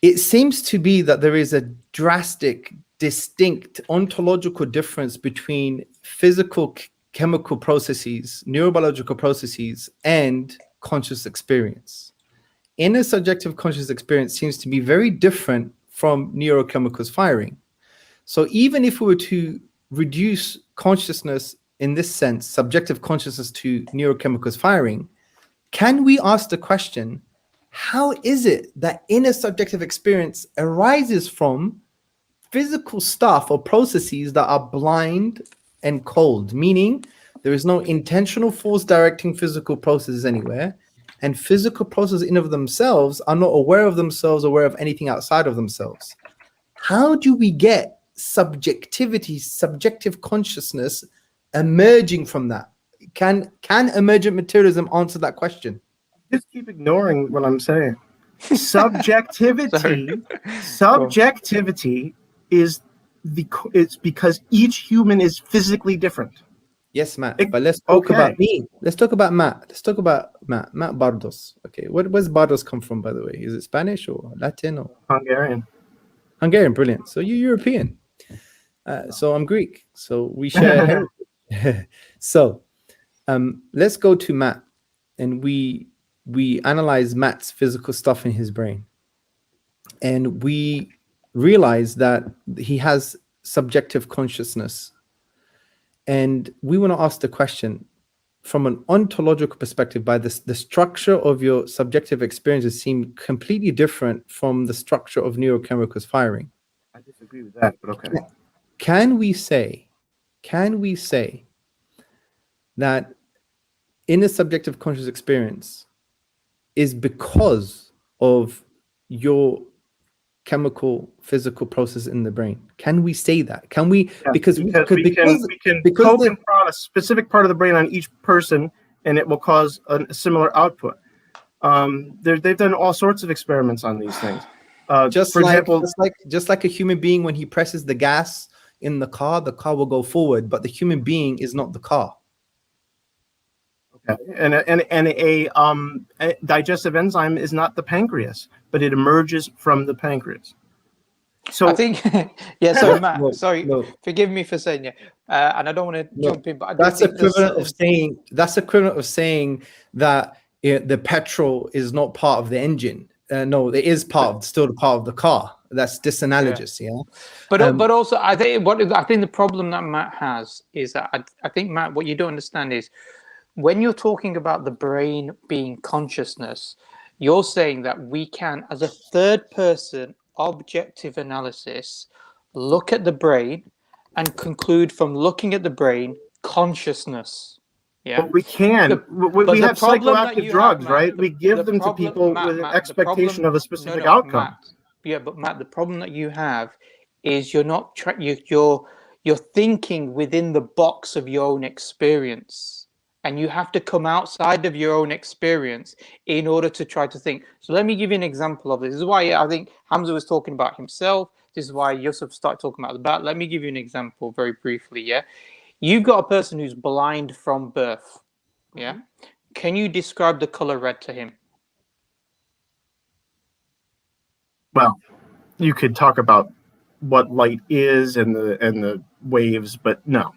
Speaker 2: It seems to be that there is a drastic, distinct ontological difference between physical chemical processes, neurobiological processes, and conscious experience. Inner subjective conscious experience seems to be very different from neurochemicals firing. So even if we were to reduce consciousness in this sense, subjective consciousness to neurochemicals firing, can we ask the question, how is it that inner subjective experience arises from physical stuff or processes that are blind and cold, meaning there is no intentional force directing physical processes anywhere, and physical processes in of themselves are not aware of themselves, aware of anything outside of themselves? How do we get subjectivity, subjective consciousness emerging from that? Can emergent materialism answer that question?
Speaker 5: Just keep ignoring what I'm saying. Subjectivity is it's because each human is physically different.
Speaker 2: Yes, Matt. But let's talk
Speaker 5: Okay.
Speaker 2: about me. Let's talk about Matt. Let's talk about Matt. Matt Bardos. Okay. Where's Bardos come from, by the way? Is it Spanish or Latin or
Speaker 5: Hungarian.
Speaker 2: Hungarian? Brilliant. So you're European. So I'm Greek. So we share heritage. So let's go to Matt, and we analyze Matt's physical stuff in his brain, and we realize that he has subjective consciousness. And we want to ask the question from an ontological perspective, by the structure of your subjective experiences seem completely different from the structure of neurochemicals firing.
Speaker 5: I disagree with that, but okay.
Speaker 2: Can we say that inner subjective conscious experience is because of your chemical physical process in the brain? Can we say that? Can we?
Speaker 5: Yeah,
Speaker 2: because
Speaker 5: we can focus on a specific part of the brain on each person, and it will cause a similar output. They've done all sorts of experiments on these things.
Speaker 2: just
Speaker 5: for
Speaker 2: like
Speaker 5: example,
Speaker 2: just like a human being, when he presses the gas, in the car will go forward, but the human being is not the car.
Speaker 5: Okay. And a digestive enzyme is not the pancreas, but it emerges from the pancreas. So
Speaker 1: I think, yeah. Sorry, Matt.
Speaker 2: No,
Speaker 1: sorry,
Speaker 2: no.
Speaker 1: forgive me for saying it, and I don't want to
Speaker 2: No,
Speaker 1: jump in, but I do
Speaker 2: that's
Speaker 1: think there's
Speaker 2: equivalent of
Speaker 1: certain-
Speaker 2: saying that the petrol is not part of the engine. No, it is still part of the car. That's disanalogous, yeah.
Speaker 1: But also, I think the problem that Matt has is that I think, Matt, what you don't understand is when you're talking about the brain being consciousness, you're saying that we can, as a third person objective analysis, look at the brain and conclude from looking at the brain consciousness. Yeah,
Speaker 5: we can. We have psychoactive drugs,
Speaker 1: Matt,
Speaker 5: right? We give them to people with an expectation of a specific outcome.
Speaker 1: Matt, yeah, but Matt, the problem that you have is you're not you're thinking within the box of your own experience. And you have to come outside of your own experience in order to try to think. So let me give you an example of this. This is why I think Hamza was talking about himself. This is why Yusuf started talking about the bat. Let me give you an example very briefly. Yeah, you've got a person who's blind from birth. Yeah, can you describe the color red to him?
Speaker 5: Well, you could talk about what light is and the waves, but no.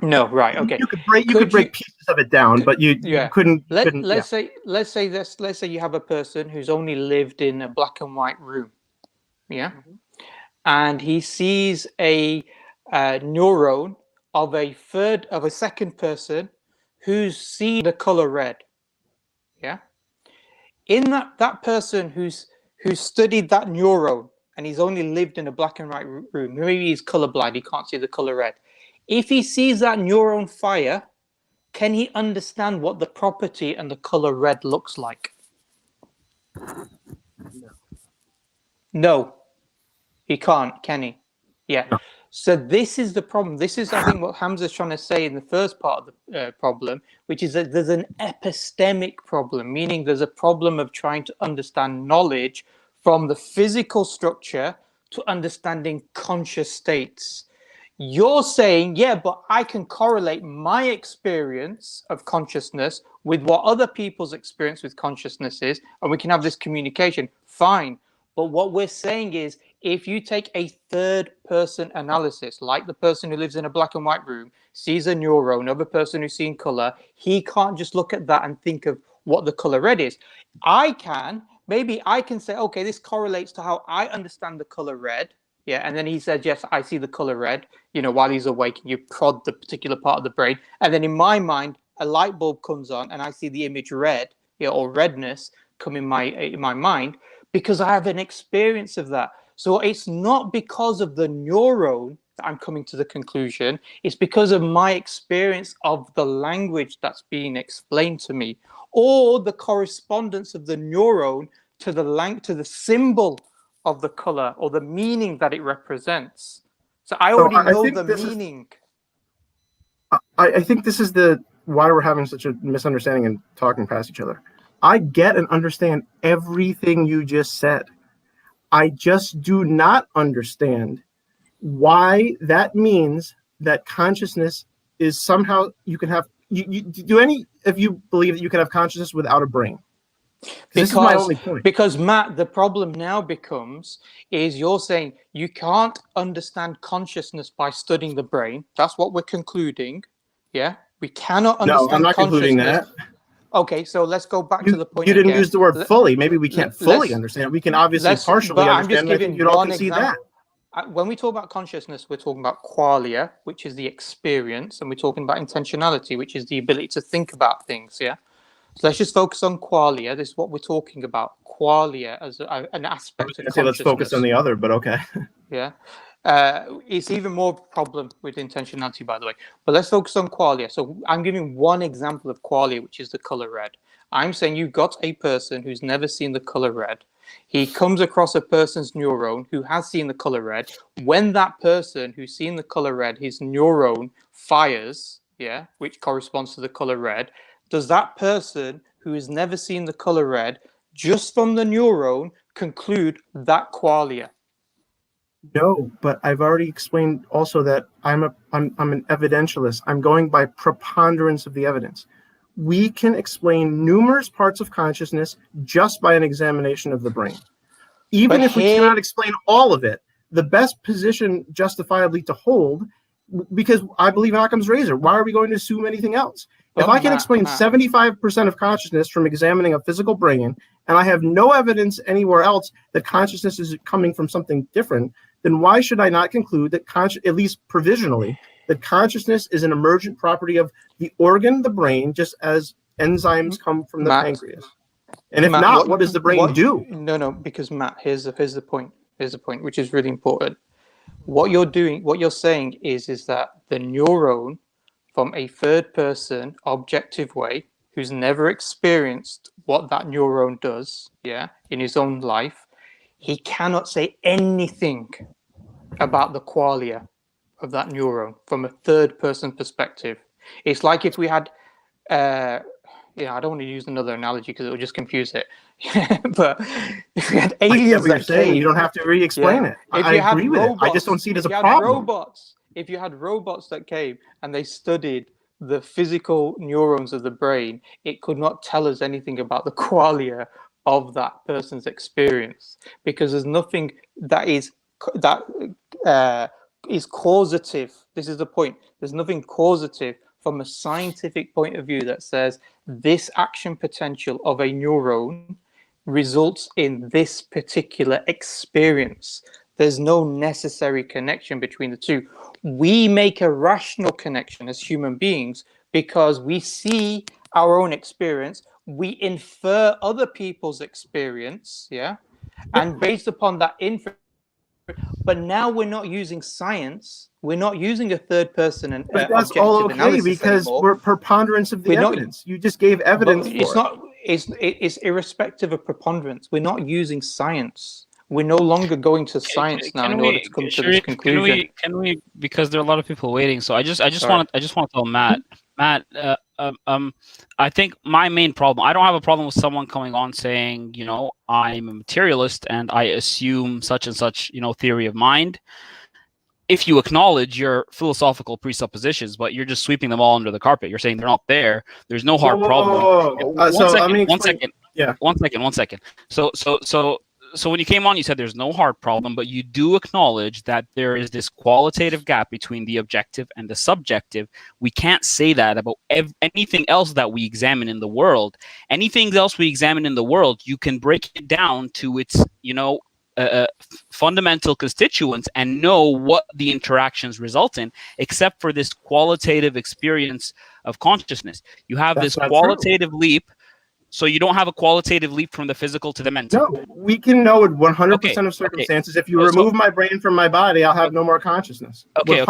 Speaker 1: No, right, okay.
Speaker 5: You could break pieces of it down, but you couldn't.
Speaker 1: Let's say you have a person who's only lived in a black and white room, yeah, and he sees a neuron of a second person who's seen the color red, yeah. In that person who's studied that neuron and he's only lived in a black and white room, maybe he's colorblind, he can't see the color red. If he sees that neuron fire, can he understand what the property and the color red looks like? No, he can't, can he? Yeah. No. So this is the problem. This is, I think, what Hamza's trying to say in the first part of the problem, which is that there's an epistemic problem, meaning there's a problem of trying to understand knowledge from the physical structure to understanding conscious states. You're saying, yeah, but I can correlate my experience of consciousness with what other people's experience with consciousness is, and we can have this communication. Fine. But what we're saying is, if you take a third person analysis, like the person who lives in a black and white room, sees a neuron, another person who's seeing color, he can't just look at that and think of what the color red is. Maybe I can say, okay, this correlates to how I understand the color red. Yeah, and then he said, yes, I see the color red, while he's awake, and you prod the particular part of the brain. And then in my mind, a light bulb comes on and I see the image red, or redness come in my mind because I have an experience of that. So it's not because of the neuron that I'm coming to the conclusion. It's because of my experience of the language that's being explained to me, or the correspondence of the neuron to the symbol of the color or the meaning that it represents. So I already know the meaning.
Speaker 5: I think this is why we're having such a misunderstanding and talking past each other. I get and understand everything you just said. I just do not understand why that means that consciousness is somehow you can have. If you believe that you can have consciousness without a brain? This is my only point.
Speaker 1: Because Matt, the problem now becomes is you're saying you can't understand consciousness by studying the brain. That's what we're concluding. Yeah, we cannot understand.
Speaker 5: No, I'm not concluding that.
Speaker 1: Okay, so let's go back to the point.
Speaker 5: You didn't use the word fully. Maybe we can't fully understand. We can obviously partially understand. I think you'd all concede that.
Speaker 1: When we talk about consciousness, we're talking about qualia, which is the experience, and we're talking about intentionality, which is the ability to think about things. Yeah. So let's just focus on qualia. This is what we're talking about. Qualia as an aspect of consciousness.
Speaker 5: Let's focus on the other, but okay.
Speaker 1: Yeah. It's even more problem with intentionality, by the way. But let's focus on qualia. So I'm giving one example of qualia, which is the color red. I'm saying you've got a person who's never seen the color red. He comes across a person's neuron who has seen the color red. When that person who's seen the color red, his neuron fires, yeah, which corresponds to the color red, does that person who has never seen the color red, just from the neuron, conclude that qualia?
Speaker 5: No, but I've already explained also that I'm an evidentialist. I'm going by preponderance of the evidence. We can explain numerous parts of consciousness just by an examination of the brain. Even if we cannot explain all of it, the best position justifiably to hold, because I believe in Occam's razor, why are we going to assume anything else? If I can explain 75% of consciousness from examining a physical brain, and I have no evidence anywhere else that consciousness is coming from something different, then why should I not conclude that, at least provisionally, that consciousness is an emergent property of the organ, the brain, just as enzymes come from the pancreas? And if not, what does the brain do?
Speaker 1: No, because Matt, here's the point. Here's the point, which is really important. What you're saying is that the neuron, from a third person objective way, who's never experienced what that neuron does, in his own life, he cannot say anything about the qualia of that neuron from a third person perspective. It's like if we had, I don't want to use another analogy because it will just confuse it. But if we had aliens that came,
Speaker 5: you don't have to re-explain it. I agree with it. I just don't see it as a problem.
Speaker 1: If you had robots that came and they studied the physical neurons of the brain, it could not tell us anything about the qualia of that person's experience, because there's nothing that is causative. This is the point. There's nothing causative from a scientific point of view that says this action potential of a neuron results in this particular experience. There's no necessary connection between the two. We make a rational connection as human beings because we see our own experience, we infer other people's experience, and based upon that inference. But now we're not using science. We're not using a third person and
Speaker 5: that's all okay because
Speaker 1: anymore.
Speaker 5: We're preponderance of the evidence. You just gave evidence.
Speaker 1: It's irrespective of preponderance. We're not using science. We're no longer going to science now in order to come to this conclusion.
Speaker 3: Can we? Because there are a lot of people waiting. So I just want to tell Matt. I think my main problem. I don't have a problem with someone coming on saying, I'm a materialist and I assume such and such, theory of mind. If you acknowledge your philosophical presuppositions, but you're just sweeping them all under the carpet, you're saying they're not there. There's no hard problem. One second. So when you came on, you said there's no hard problem, but you do acknowledge that there is this qualitative gap between the objective and the subjective. We can't say that about anything else that we examine in the world. Anything else we examine in the world, you can break it down to its, fundamental constituents and know what the interactions result in, except for this qualitative experience of consciousness. You have this qualitative leap. So you don't have a qualitative leap from the physical to the mental.
Speaker 5: No, we can know it 100% of circumstances. If you remove my brain from my body, I'll have no more consciousness.
Speaker 3: Okay.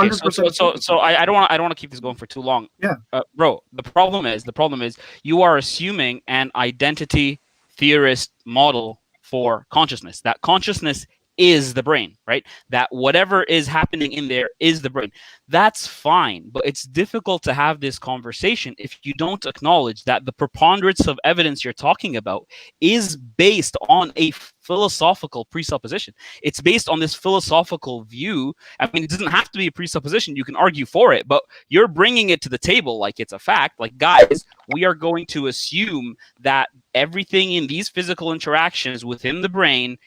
Speaker 3: So I don't want to keep this going for too long.
Speaker 5: Yeah,
Speaker 3: bro. The problem is you are assuming an identity theorist model for consciousness. That consciousness is the brain, right? That whatever is happening in there is the brain. That's fine, but it's difficult to have this conversation if you don't acknowledge that the preponderance of evidence you're talking about is based on a philosophical presupposition. It's based on this philosophical view. I mean, it doesn't have to be a presupposition. You can argue for it, but you're bringing it to the table like it's a fact. Like, guys, we are going to assume that everything in these physical interactions within the brain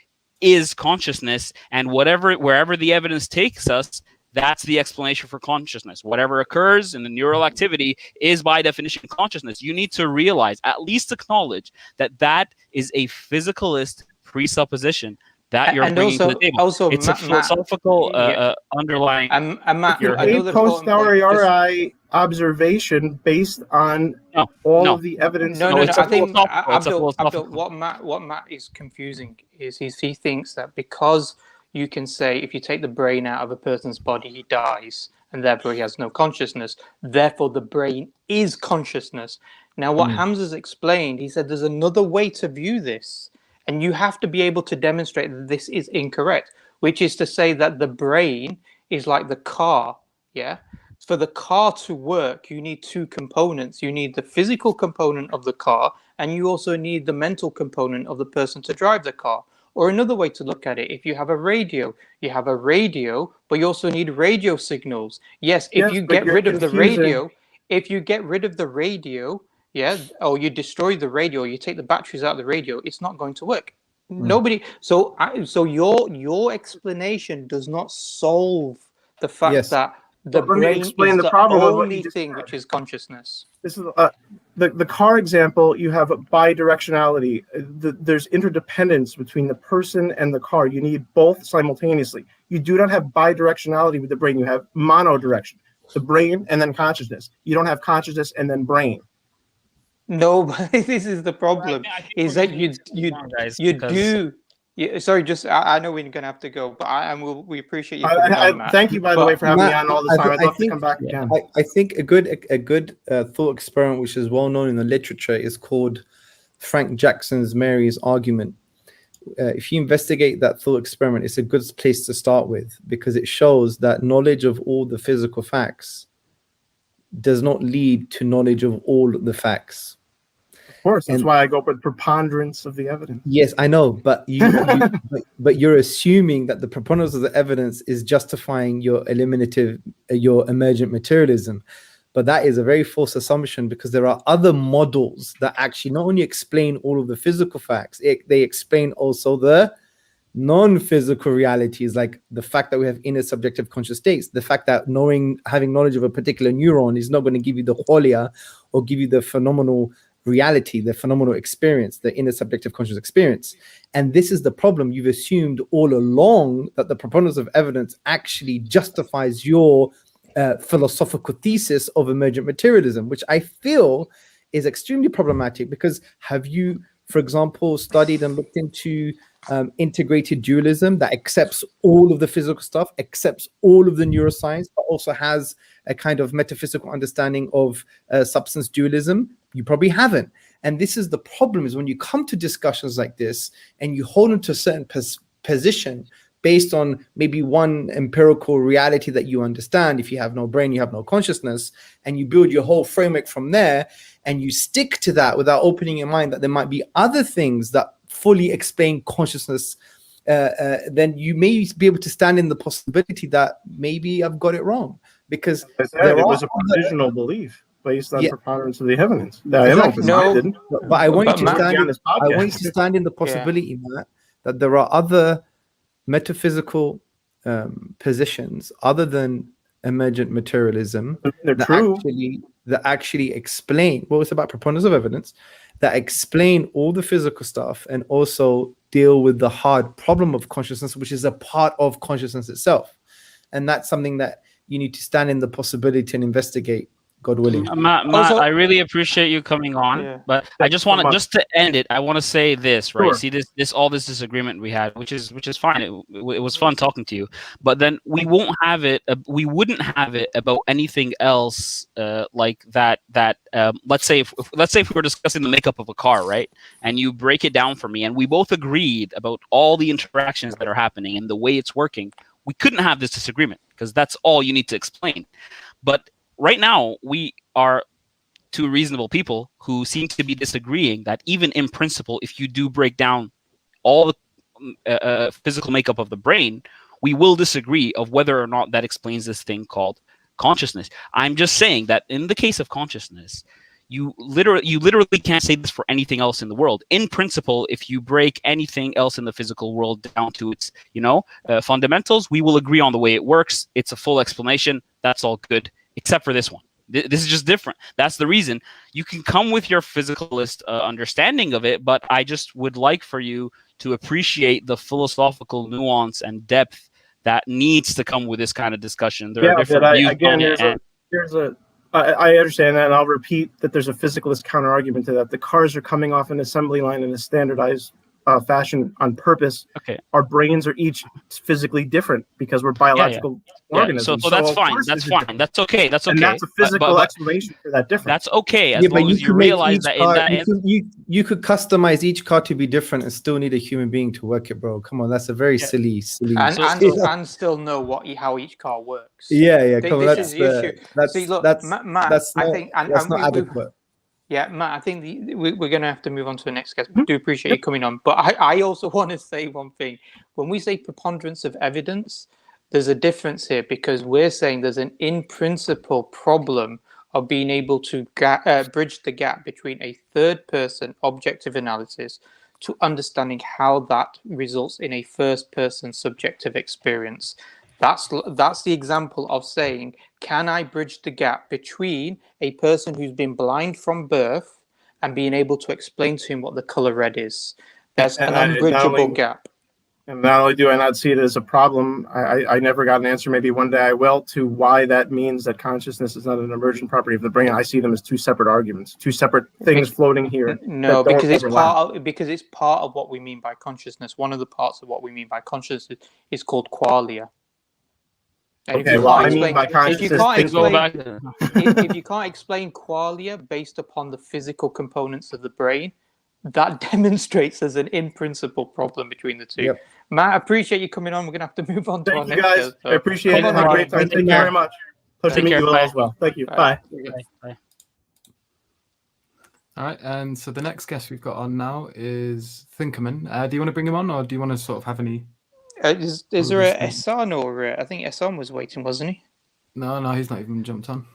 Speaker 3: is consciousness, and wherever the evidence takes us, that's the explanation for consciousness. Whatever occurs in the neural activity is by definition consciousness. You need to realize, at least acknowledge, that is a physicalist presupposition that you're bringing to the table. It's a philosophical underlying.
Speaker 1: Matt,
Speaker 5: a posteriori observation based on all of the evidence.
Speaker 1: No. I think Abdul, what Matt is confusing is he thinks that because you can say if you take the brain out of a person's body, he dies, and therefore he has no consciousness. Therefore, the brain is consciousness. Now, what Hamza's explained, he said there's another way to view this. And you have to be able to demonstrate that this is incorrect, which is to say that the brain is like the car, For the car to work, you need two components. You need the physical component of the car, and you also need the mental component of the person to drive the car. Or another way to look at it, if you have a radio, but you also need radio signals. Yes, if you get rid of the radio, yeah, or you destroy the radio, you take the batteries out of the radio, it's not going to work. Nobody. So your explanation does not solve the fact that the brain is the only thing which is consciousness.
Speaker 5: This is the car example. You have a bidirectionality. There's interdependence between the person and the car. You need both simultaneously. You do not have bidirectionality with the brain. You have monodirection. The brain and then consciousness. You don't have consciousness and then brain.
Speaker 1: No, but this is the problem. Is that you do. Yeah, sorry, just I know we're gonna have to go, but we appreciate you.
Speaker 5: Thank you, by the way, for having me on all the time. I'd love to come back again.
Speaker 2: I think a good thought experiment, which is well known in the literature, is called Frank Jackson's Mary's argument. If you investigate that thought experiment, it's a good place to start with, because it shows that knowledge of all the physical facts does not lead to knowledge of all the facts.
Speaker 5: Of course, that's why I go with preponderance of the evidence.
Speaker 2: Yes, I know, but but you're assuming that the preponderance of the evidence is justifying your emergent materialism. But that is a very false assumption, because there are other models that actually not only explain all of the physical facts, they explain also the non-physical realities, like the fact that we have inner subjective conscious states, the fact that having knowledge of a particular neuron is not going to give you the qualia or give you the phenomenal reality, the phenomenal experience, the inner subjective conscious experience. And this is the problem. You've assumed all along that the preponderance of evidence actually justifies your philosophical thesis of emergent materialism, which I feel is extremely problematic. Because have you, for example, studied and looked into integrated dualism that accepts all of the physical stuff, accepts all of the neuroscience, but also has a kind of metaphysical understanding of substance dualism? You probably haven't. And this is the problem, is when you come to discussions like this and you hold into a certain position based on maybe one empirical reality that you understand. If you have no brain, you have no consciousness, and you build your whole framework from there, and you stick to that without opening your mind that there might be other things that fully explain consciousness, then you may be able to stand in the possibility that maybe I've got it wrong. Because
Speaker 5: it was a provisional belief based on preponderance of the evidence. But
Speaker 2: I want you to stand in the possibility, Matt, that there are other metaphysical positions other than emergent materialism that actually explain what was about preponderance of evidence, that explain all the physical stuff and also deal with the hard problem of consciousness, which is a part of consciousness itself. And that's something that you need to stand in the possibility and investigate, God willing.
Speaker 3: Matt, I really appreciate you coming on, but I just want to, just to end it, I want to say this, right? Sure. See this all this disagreement we had, which is fine. It was fun talking to you, but then we won't have it. We wouldn't have it about anything else, like that. Let's say if we were discussing the makeup of a car, right? And you break it down for me, and we both agreed about all the interactions that are happening and the way it's working. We couldn't have this disagreement, because that's all you need to explain. But right now, we are two reasonable people who seem to be disagreeing that even in principle, if you do break down all the physical makeup of the brain, we will disagree of whether or not that explains this thing called consciousness. I'm just saying that in the case of consciousness, you literally can't say this for anything else in the world. In principle, if you break anything else in the physical world down to its, fundamentals, we will agree on the way it works. It's a full explanation. That's all good, except for this one. This is just different. That's the reason. You can come with your physicalist understanding of it, but I just would like for you to appreciate the philosophical nuance and depth that needs to come with this kind of discussion. There are different views.
Speaker 5: I understand that, and I'll repeat that there's a physicalist counter-argument to that. The cars are coming off an assembly line in a standardized fashion on purpose.
Speaker 3: Okay.
Speaker 5: Our brains are each physically different because we're biological organisms.
Speaker 3: So that's fine. That's fine. That's okay. That's okay.
Speaker 5: And that's a physical explanation for that difference.
Speaker 3: That's okay, as long as you realize that
Speaker 2: you could customize each car to be different and still need a human being to work it, bro. Come on, that's a very silly.
Speaker 1: And still know how each car works.
Speaker 2: Yeah.
Speaker 1: This is the issue. See, look, Matt,
Speaker 2: that's not adequate.
Speaker 1: Yeah, Matt, I think we're going to have to move on to the next guest. I do appreciate you coming on. But I also want to say one thing. When we say preponderance of evidence, there's a difference here because we're saying there's an in-principle problem of being able to bridge the gap between a third-person objective analysis to understanding how that results in a first-person subjective experience. That's the example of saying, can I bridge the gap between a person who's been blind from birth and being able to explain to him what the color red is? There's an unbridgeable gap.
Speaker 5: And not only do I not see it as a problem, I never got an answer. Maybe one day I will, to why that means that consciousness is not an emergent property of the brain. I see them as two separate arguments, two separate things floating here.
Speaker 1: No, because it's part of what we mean by consciousness. One of the parts of what we mean by consciousness is called qualia. And
Speaker 5: okay, well, I mean by consciousness,
Speaker 1: if you can't explain qualia based upon the physical components of the brain, that demonstrates there's an in-principle problem between the two.
Speaker 2: Yep.
Speaker 1: Matt, I appreciate you coming on. We're going to have to move on to our next
Speaker 5: guys. I appreciate it. Have a great time. Thank you very much. Pleasure to meet you all as well. Thank you. Bye.
Speaker 3: Bye.
Speaker 4: All right, and so the next guest we've got on now is Thinkerman. Do you want to bring him on, or do you want to sort of have any...
Speaker 1: Is there a Ehsan or... I think Ehsan was waiting, wasn't he?
Speaker 4: No, he's not even jumped on.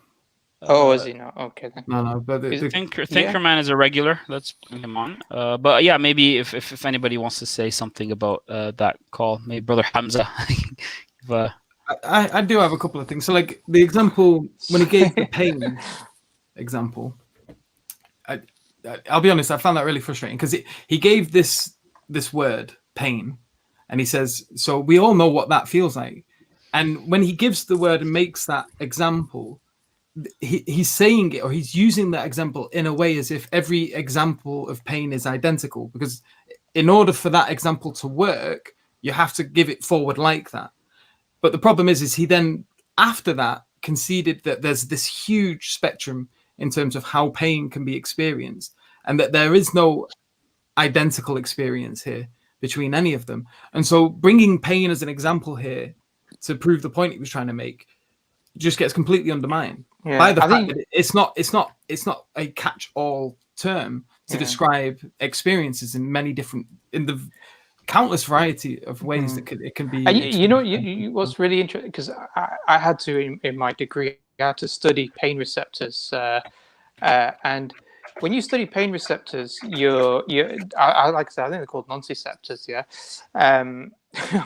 Speaker 1: Oh, is he not? Okay, then.
Speaker 4: No, but
Speaker 3: Thinkerman is a regular. Let's bring him on. But yeah, maybe if anybody wants to say something about that call, maybe Brother Hamza.
Speaker 4: I do have a couple of things. So, like the example when he gave the pain example, I'll be honest, I found that really frustrating because he gave this word pain, and he says, so we all know what that feels like, and when he gives the word and makes that example, he's saying it, or he's using that example in a way as if every example of pain is identical, because in order for that example to work, you have to give it forward like that. But the problem is he then, after that, conceded that there's this huge spectrum in terms of how pain can be experienced, and that there is no identical experience here between any of them. And so bringing pain as an example here to prove the point he was trying to make just gets completely undermined by the fact that it's not a catch-all term to describe experiences in the countless variety of ways that it can be.
Speaker 1: What's really interesting, because I had to in my degree, I had to study pain receptors, and when you study pain receptors, I like I said, I think they're called nociceptors. Yeah, I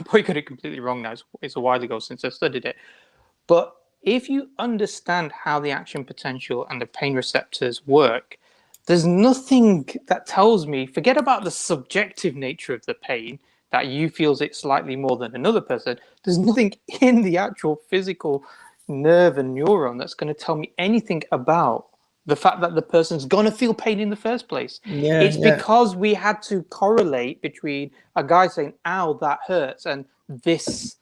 Speaker 1: probably got it completely wrong now. It's a while ago since I studied it, but if you understand how the action potential and the pain receptors work, there's nothing that tells me, forget about the subjective nature of the pain, that you feels it slightly more than another person. There's nothing in the actual physical nerve and neuron that's going to tell me anything about the fact that the person's going to feel pain in the first place. It's because we had to correlate between a guy saying, ow, that hurts, and this...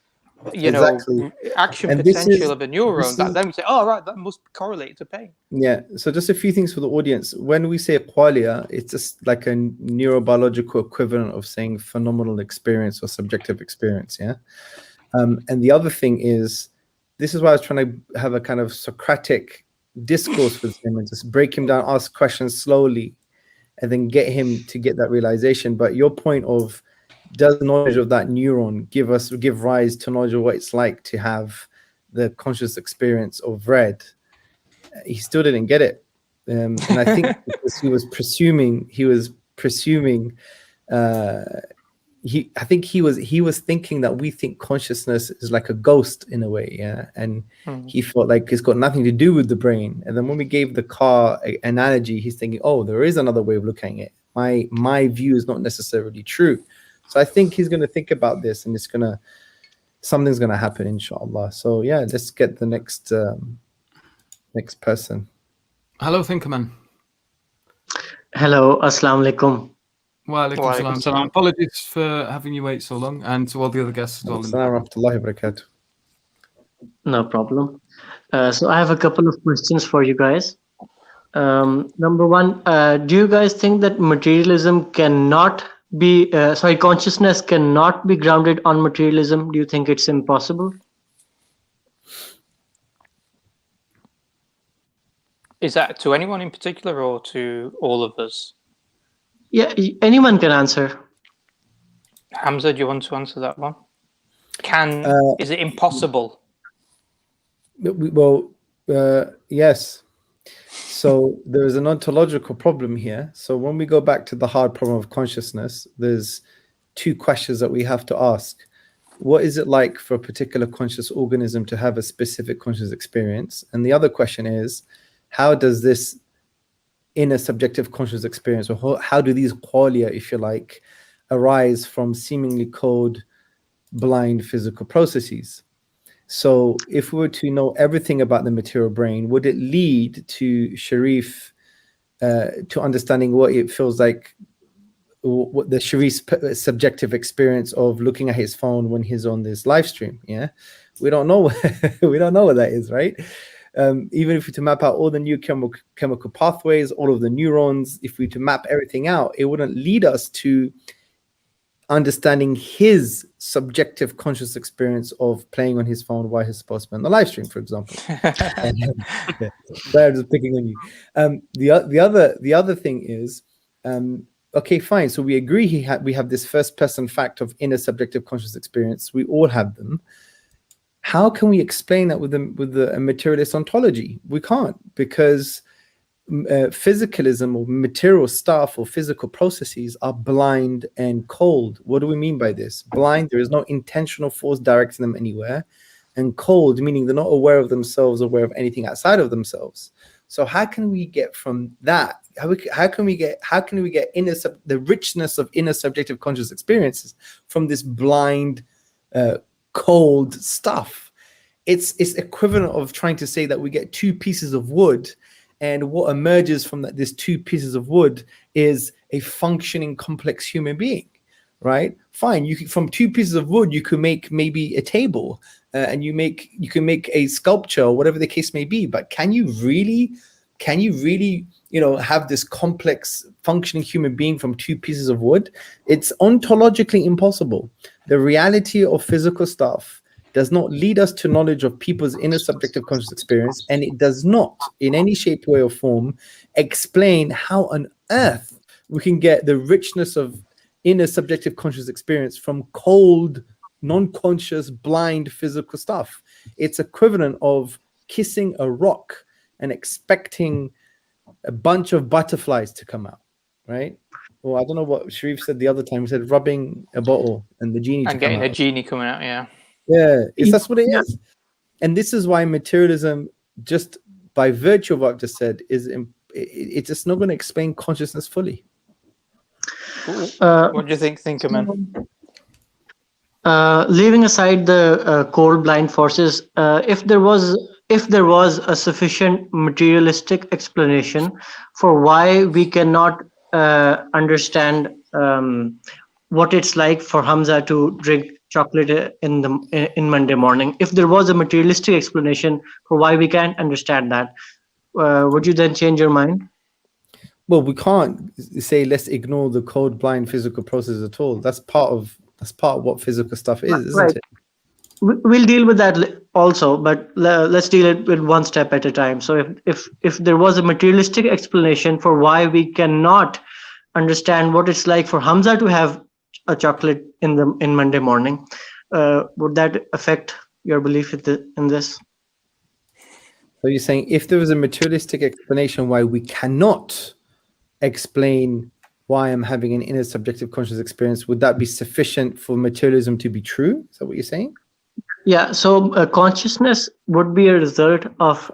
Speaker 1: action and potential of a neuron, that then we say, oh, right, that must correlate to pain.
Speaker 2: Yeah, so just a few things for the audience. When we say qualia, it's just like a neurobiological equivalent of saying phenomenal experience or subjective experience, yeah? And the other thing is, this is why I was trying to have a kind of Socratic discourse with him and just break him down, ask questions slowly, and then get him to get that realization. But your point of, does knowledge of that neuron give rise to knowledge of what it's like to have the conscious experience of red? He still didn't get it, and I think because he was presuming. I think he was thinking that we think consciousness is like a ghost in a way, yeah. And he felt like it's got nothing to do with the brain. And then when we gave the car analogy, he's thinking, oh, there is another way of looking at it. My view is not necessarily true. So I think he's going to think about this, and something's going to happen, inshallah. So yeah, let's get the next person.
Speaker 4: Hello, Thinkerman.
Speaker 6: Hello, assalamu alaikum.
Speaker 4: Wa alaikum salam. Apologies for having you wait so long, and to all the other guests as well.
Speaker 6: No problem. So I have a couple of questions for you guys. Number one, do you guys think that materialism cannot be consciousness cannot be grounded on materialism? Do you think it's impossible?
Speaker 1: Is that to anyone in particular or to all of us?
Speaker 6: Yeah, anyone can answer.
Speaker 1: Hamza, do you want to answer that one? Is it impossible?
Speaker 2: Well, yes. So there is an ontological problem here. So when we go back to the hard problem of consciousness, there's two questions that we have to ask. What is it like for a particular conscious organism to have a specific conscious experience? And the other question is, how does this inner subjective conscious experience, or how do these qualia, if you like, arise from seemingly cold, blind physical processes? So if we were to know everything about the material brain, would it lead to Sharif to understanding what it feels like, what the Sharif's subjective experience of looking at his phone when he's on this live stream? Yeah, we don't know. We don't know what that is, right? Even if we to map out all the new chemical pathways, all of the neurons, if we to map everything out, it wouldn't lead us to understanding his subjective conscious experience of playing on his phone while he's supposed to be on the live stream, for example. Yeah, I'm just picking on you. The other thing is, okay, fine. So we agree we have this first person fact of inner subjective conscious experience. We all have them. How can we explain that with a materialist ontology? We can't, because physicalism or material stuff or physical processes are blind and cold. What do we mean by this? Blind, there is no intentional force directing them anywhere, and cold, meaning they're not aware of themselves, aware of anything outside of themselves. So how can we get from that? How can we get the richness of inner subjective conscious experiences from this blind, cold stuff? It's equivalent of trying to say that we get two pieces of wood, and what emerges from these two pieces of wood is a functioning, complex human being, right? Fine, from two pieces of wood you could make maybe a table, and you can make a sculpture, or whatever the case may be. But can you really have this complex functioning human being from two pieces of wood? It's ontologically impossible. The reality of physical stuff does not lead us to knowledge of people's inner subjective conscious experience, and it does not, in any shape, way, or form, explain how on earth we can get the richness of inner subjective conscious experience from cold, non-conscious, blind physical stuff. It's equivalent of kissing a rock and expecting a bunch of butterflies to come out, right? Well, I don't know what Sharif said the other time. He said rubbing a bottle and the genie
Speaker 1: and getting a genie coming out, yeah.
Speaker 2: Yeah, that's what it is. And this is why materialism, just by virtue of what I've just said, it's just not going to explain consciousness fully.
Speaker 1: What do you think, Thinkerman?
Speaker 6: Leaving aside the cold, blind forces, if there was a sufficient materialistic explanation for why we cannot understand what it's like for Hamza to drink chocolate in Monday morning, if there was a materialistic explanation for why we can't understand that, would you then change your mind?
Speaker 2: Well, we can't say let's ignore the cold, blind physical process at all. That's part of what physical stuff is, isn't
Speaker 6: right.
Speaker 2: it?
Speaker 6: We'll deal with that also, but let's deal it with one step at a time. So if there was a materialistic explanation for why we cannot understand what it's like for Hamza to have a chocolate in Monday morning, would that affect your belief in this?
Speaker 2: So you're saying if there was a materialistic explanation why we cannot explain why I'm having an inner subjective conscious experience, would that be sufficient for materialism to be true? Is that what you're saying?
Speaker 6: Yeah, so consciousness would be a result of,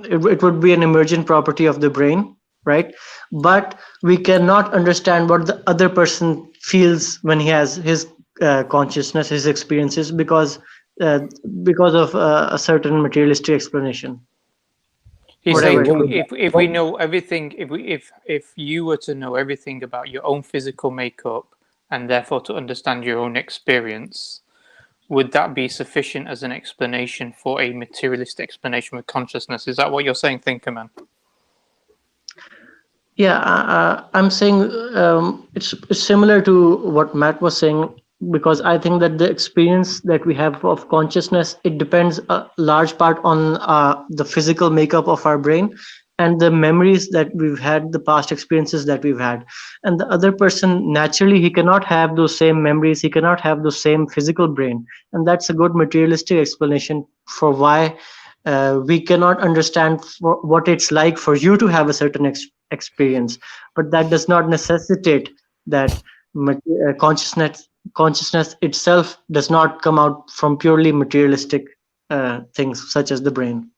Speaker 6: it would be an emergent property of the brain, right? But we cannot understand what the other person feels when he has his consciousness, his experiences, because of a certain materialistic explanation.
Speaker 1: He's saying if we know everything, if you were to know everything about your own physical makeup and therefore to understand your own experience, would that be sufficient as an explanation for a materialistic explanation with consciousness? Is that what you're saying, Thinkerman?
Speaker 6: Yeah, I'm saying it's similar to what Matt was saying. because I think that the experience that we have of consciousness, it depends a large part on the physical makeup of our brain and the memories that we've had, the past experiences that we've had. And the other person, naturally, he cannot have those same memories, he cannot have the same physical brain. And that's a good materialistic explanation for why we cannot understand what it's like for you to have a certain experience. But that does not necessitate that consciousness itself does not come out from purely materialistic things such as the brain.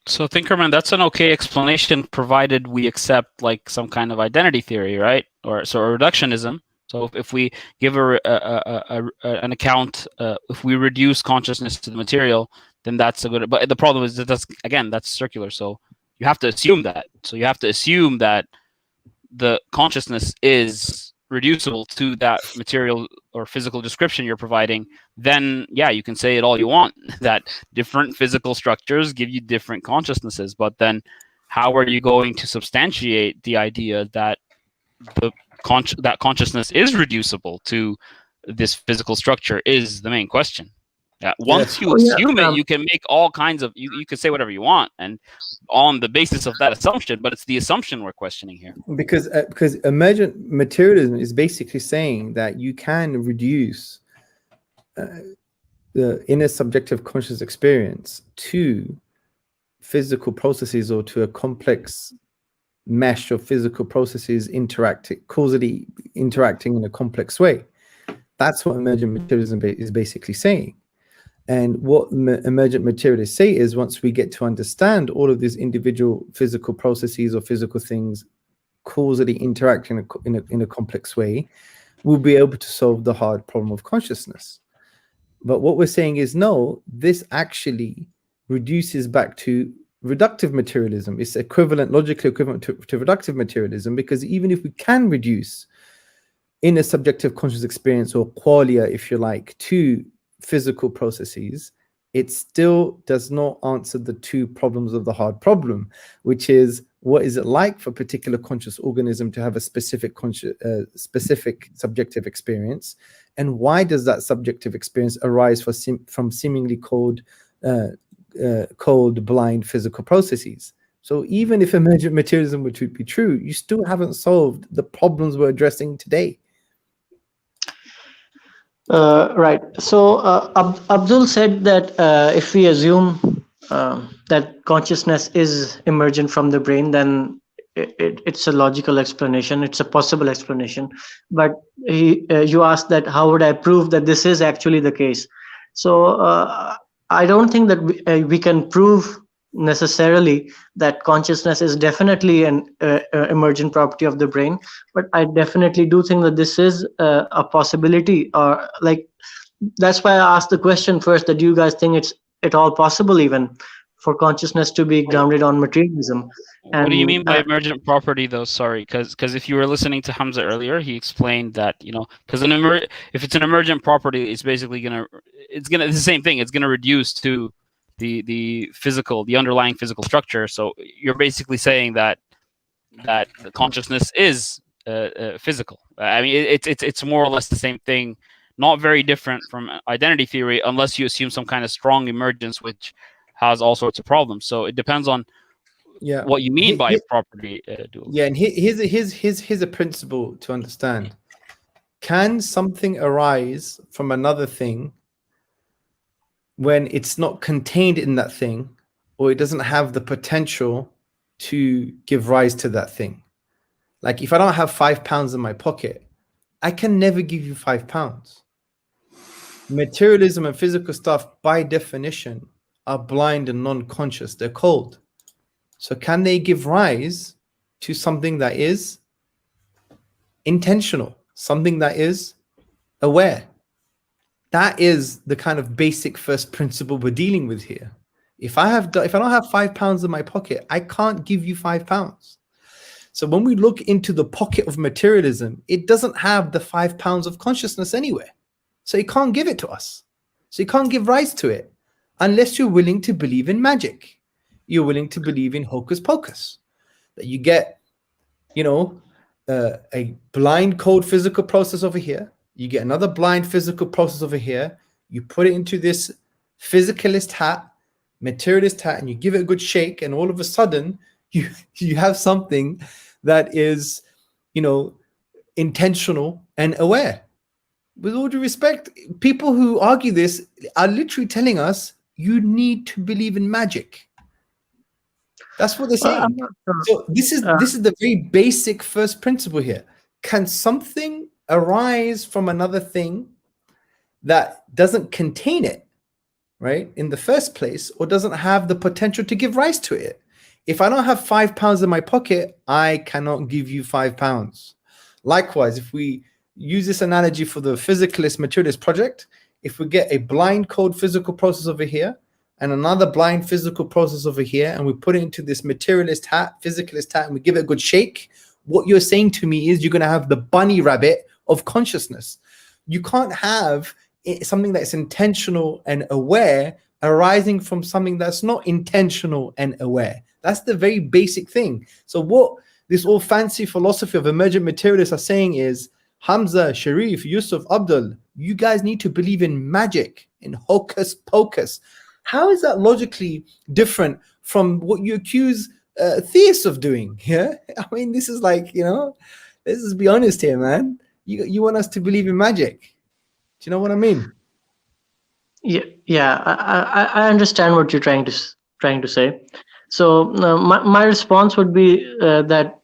Speaker 3: So Thinkerman, that's an okay explanation, provided we accept like some kind of identity theory, right? Or reductionism. So if we give an account, if we reduce consciousness to the material, then that's a good. But the problem is that that's circular. So you have to assume that. So you have to assume that the consciousness is reducible to that material or physical description you're providing. Then yeah, you can say it all you want, that different physical structures give you different consciousnesses. But then how are you going to substantiate the idea that that consciousness is reducible to this physical structure is the main question. Once you assume it, you can make all kinds of, you can say whatever you want, and on the basis of that assumption, but it's the assumption we're questioning here.
Speaker 2: Because emergent materialism is basically saying that you can reduce the inner subjective conscious experience to physical processes, or to a complex mesh of physical processes causally interacting in a complex way. That's what emergent materialism is basically saying. And what emergent materialists say is, once we get to understand all of these individual physical processes or physical things causally interacting in a complex way, we'll be able to solve the hard problem of consciousness. But what we're saying is, no, this actually reduces back to reductive materialism. It's logically equivalent to reductive materialism, because even if we can reduce inner subjective conscious experience, or qualia, if you like, to physical processes, it still does not answer the two problems of the hard problem, which is, what is it like for a particular conscious organism to have a specific subjective experience, and why does that subjective experience arise from seemingly cold, blind physical processes? So even if emergent materialism were to be true, you still haven't solved the problems we're addressing today.
Speaker 6: Right. So Abdul said that if we assume that consciousness is emergent from the brain, then it's a logical explanation. It's a possible explanation. But you asked that how would I prove that this is actually the case? So I don't think that we can prove necessarily that consciousness is definitely an emergent property of the brain, but I definitely do think that this is a possibility, or like, that's why I asked the question first, that do you guys think it's at all possible even for consciousness to be grounded on materialism? And
Speaker 3: what do you mean by emergent property, though? Sorry, because if you were listening to Hamza earlier, he explained that, because if it's an emergent property, it's basically it's the same thing. It's gonna reduce to the underlying physical structure. So you're basically saying that the consciousness is physical. I mean, it's more or less the same thing, not very different from identity theory, unless you assume some kind of strong emergence, which has all sorts of problems. So it depends on what you mean by property dualism.
Speaker 2: Yeah, and here's a principle to understand. Can something arise from another thing when it's not contained in that thing, or it doesn't have the potential to give rise to that thing? Like, if I don't have £5 in my pocket, I can never give you £5. Materialism and physical stuff, by definition, are blind and non-conscious. They're cold. So can they give rise to something that is intentional, something that is aware? That is the kind of basic first principle we're dealing with here. If I don't have £5 in my pocket, I can't give you £5. So when we look into the pocket of materialism, it doesn't have the £5 of consciousness anywhere. So it can't give it to us. So you can't give rise to it unless you're willing to believe in magic. You're willing to believe in hocus pocus, that you get, a blind cold physical process over here. you get another blind physical process over here, you put it into this physicalist hat, materialist hat, and you give it a good shake, and all of a sudden you have something that is, you know, intentional and aware. With all due respect, people who argue this are literally telling us you need to believe in magic. That's what they're saying. So this is the very basic first principle here. Can something arise from another thing that doesn't contain it, right, in the first place, or doesn't have the potential to give rise to it? If I don't have £5 in my pocket, I cannot give you £5. Likewise, if we use this analogy for the physicalist materialist project, if we get a blind code physical process over here and another blind physical process over here, and we put it into this materialist hat, physicalist hat, and we give it a good shake, what you're saying to me is you're going to have the bunny rabbit of consciousness. You can't have something that's intentional and aware arising from something that's not intentional and aware. That's the very basic thing. So what this all fancy philosophy of emergent materialists are saying is, Hamza, Sharif, Yusuf, Abdul, you guys need to believe in magic, in hocus pocus. How is that logically different from what you accuse theists of doing? Yeah, I mean, this is like, you know, let's just be honest here, man. You want us to believe in magic? Do you know what I mean?
Speaker 6: Yeah, I understand what you're trying to say. So my response would be that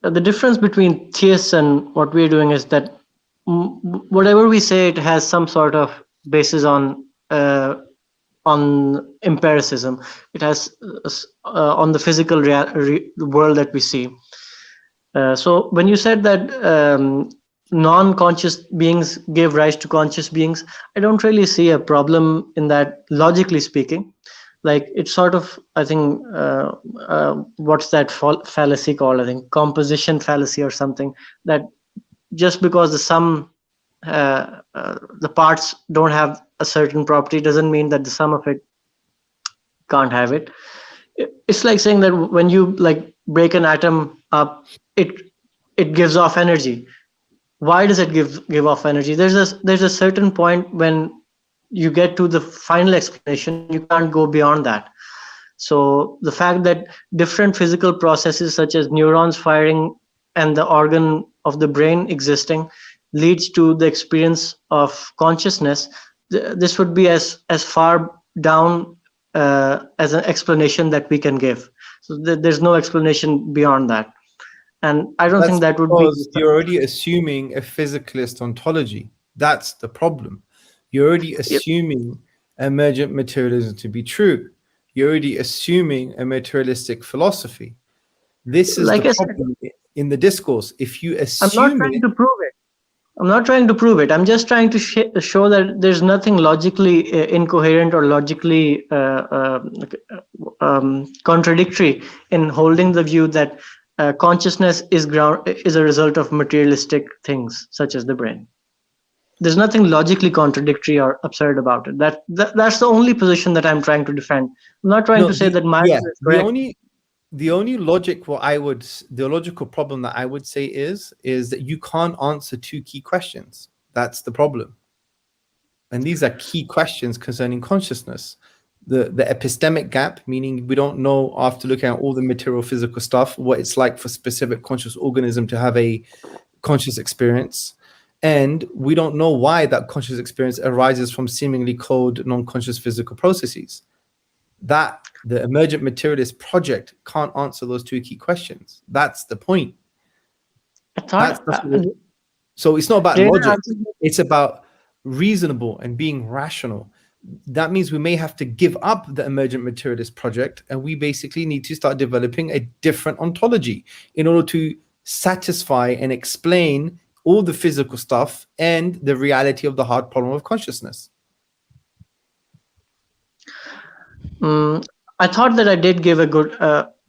Speaker 6: the difference between theists and what we're doing is that whatever we say, it has some sort of basis on empiricism. It has on the physical world that we see. So when you said that non-conscious beings give rise to conscious beings, I don't really see a problem in that, logically speaking. Like, it's sort of, I think, what's that fallacy called? I think composition fallacy or something, that just because the parts don't have a certain property doesn't mean that the sum of it can't have it. It's like saying that when you like break an atom up, it gives off energy. Why does it give off energy? There's a certain point when you get to the final explanation, you can't go beyond that. So the fact that different physical processes such as neurons firing and the organ of the brain existing leads to the experience of consciousness, this would be as far down as an explanation that we can give. So there's no explanation beyond that. And I don't think that would be...
Speaker 2: You're already assuming a physicalist ontology. That's the problem. You're already assuming emergent materialism to be true. You're already assuming a materialistic philosophy. This is like the problem in the discourse. If you assume
Speaker 6: I'm not trying to prove it. I'm not trying to prove it. I'm just trying to show that there's nothing logically incoherent or logically contradictory in holding the view that consciousness is a result of materialistic things such as the brain. There's nothing logically contradictory or absurd about it. That's the only position that I'm trying to defend. I'm not trying to say that my is correct.
Speaker 2: The only logical problem that I would say is that you can't answer two key questions. That's the problem. And these are key questions concerning consciousness. The epistemic gap, meaning we don't know, after looking at all the material physical stuff, what it's like for specific conscious organism to have a conscious experience. And we don't know why that conscious experience arises from seemingly cold, non-conscious physical processes. That the emergent materialist project can't answer those two key questions. That's the point. So it's not about logic. It's about reasonable and being rational. That means we may have to give up the emergent materialist project, and we basically need to start developing a different ontology in order to satisfy and explain all the physical stuff and the reality of the hard problem of consciousness.
Speaker 6: I thought that I did give a good,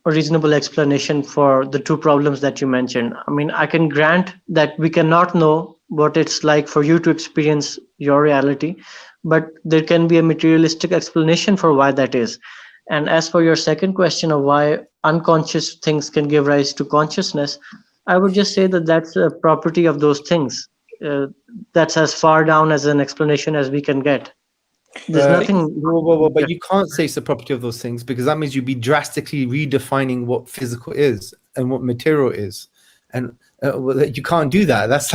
Speaker 6: reasonable explanation for the two problems that you mentioned. I mean, I can grant that we cannot know what it's like for you to experience your reality, but there can be a materialistic explanation for why that is. And as for your second question of why unconscious things can give rise to consciousness, I would just say that that's a property of those things. that's as far down as an explanation as we can get. There's nothing.
Speaker 2: But you can't say it's the property of those things, because that means you'd be drastically redefining what physical is and what material is, and you can't do that. That's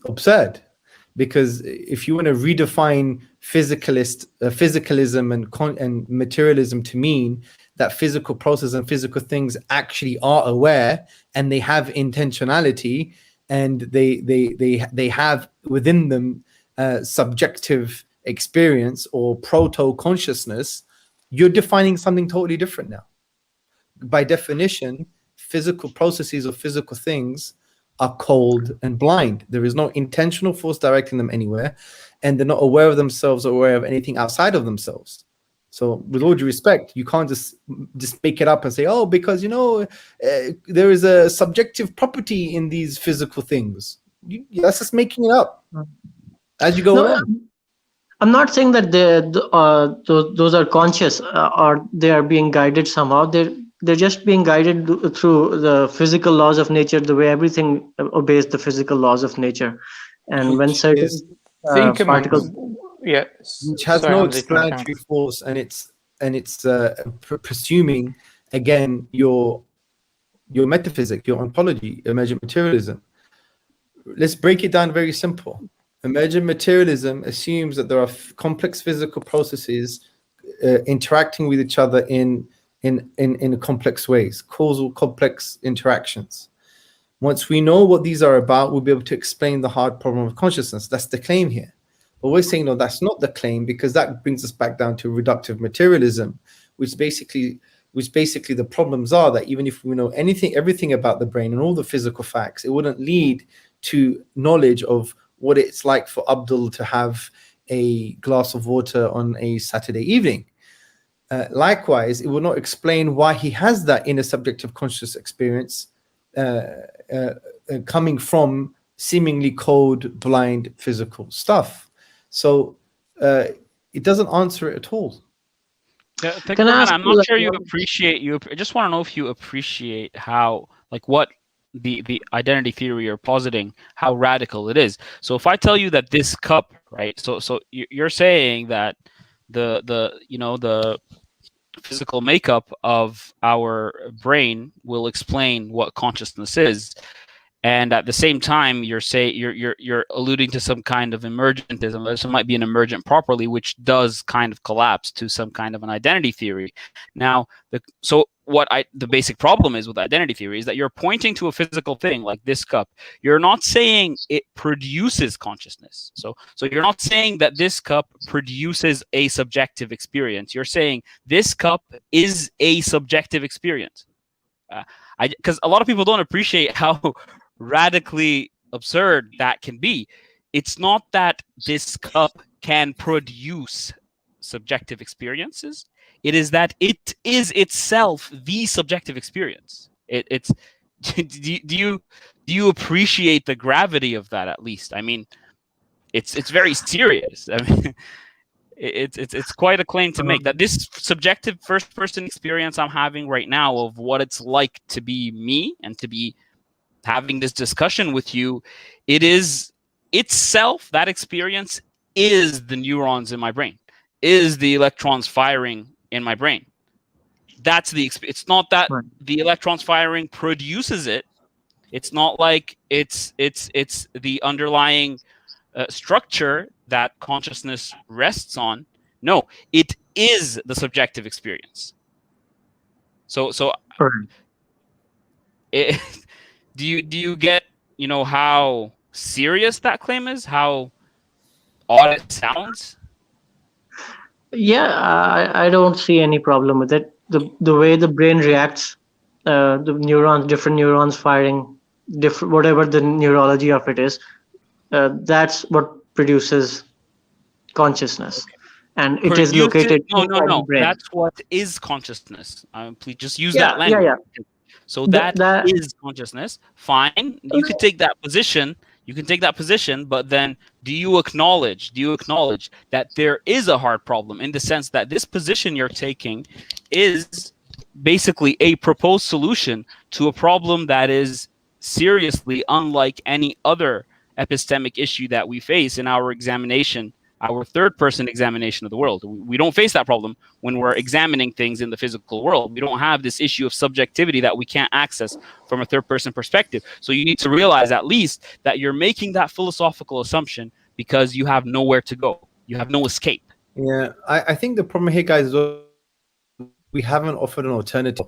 Speaker 2: absurd, because if you want to redefine physicalism and materialism to mean that physical process and physical things actually are aware and they have intentionality and they have within them subjective experience or proto-consciousness, you're defining something totally different now. By definition, physical processes or physical things are cold and blind. There is no intentional force directing them anywhere, and they're not aware of themselves or aware of anything outside of themselves. So with all due respect, you can't just make it up and say, oh, because there is a subjective property in these physical things. That's just making it up as you go along.
Speaker 6: I'm not saying that those are conscious or they are being guided somehow. They're just being guided through the physical laws of nature, the way everything obeys the physical laws of nature. And when certain particles,
Speaker 2: which has no explanatory force, and it's presuming again your metaphysics, your ontology, emergent materialism. Let's break it down very simple. Emergent materialism assumes that there are complex physical processes interacting with each other in complex ways, causal complex interactions. Once we know what these are about, we'll be able to explain the hard problem of consciousness. That's the claim here. But we're saying, no, that's not the claim, because that brings us back down to reductive materialism, which basically the problems are that even if we know everything about the brain and all the physical facts, it wouldn't lead to knowledge of what it's like for Abdul to have a glass of water on a Saturday evening. Likewise, it will not explain why he has that inner subjective conscious experience coming from seemingly cold, blind, physical stuff. So it doesn't answer it at all.
Speaker 3: I'm not sure you appreciate. I just want to know if you appreciate how, what the identity theory you're positing, how radical it is. So if I tell you that this cup, right? So you're saying that the physical makeup of our brain will explain what consciousness is, and at the same time you're alluding to some kind of emergentism. This might be an emergent properly, which does kind of collapse to some kind of an identity theory. Now, the basic problem is with identity theory is that you're pointing to a physical thing like this cup. You're not saying it produces consciousness. So you're not saying that this cup produces a subjective experience. You're saying this cup is a subjective experience. Because a lot of people don't appreciate how radically absurd that can be. It's not that this cup can produce subjective experiences. It is that it is itself the subjective experience. It's do you appreciate the gravity of that? At least, I mean, it's very serious. I mean, it's quite a claim to make, that this subjective first person experience I'm having right now of what it's like to be me and to be having this discussion with you, it is itself, that experience is the neurons in my brain, is the electrons firing in my brain. That's the experience. It's not that the electrons firing produces it. It's not like it's the underlying structure that consciousness rests on. No, it is the subjective experience. So do you get how serious that claim is? How odd it sounds?
Speaker 6: Yeah, I don't see any problem with it. The way the brain reacts, different neurons firing, whatever the neurology of it is, that's what produces consciousness. And it is located in the brain.
Speaker 3: That's what is consciousness. Please just use that language.
Speaker 6: Yeah.
Speaker 3: So that is consciousness. Fine. You could take that position. But then do you acknowledge that there is a hard problem, in the sense that this position you're taking is basically a proposed solution to a problem that is seriously, unlike any other epistemic issue that we face in our examination, our third-person examination of the world. We don't face that problem when we're examining things in the physical world. We don't have this issue of subjectivity that we can't access from a third-person perspective. So you need to realize at least that you're making that philosophical assumption because you have nowhere to go. You have no escape.
Speaker 2: Yeah, I think the problem here, guys, is we haven't offered an alternative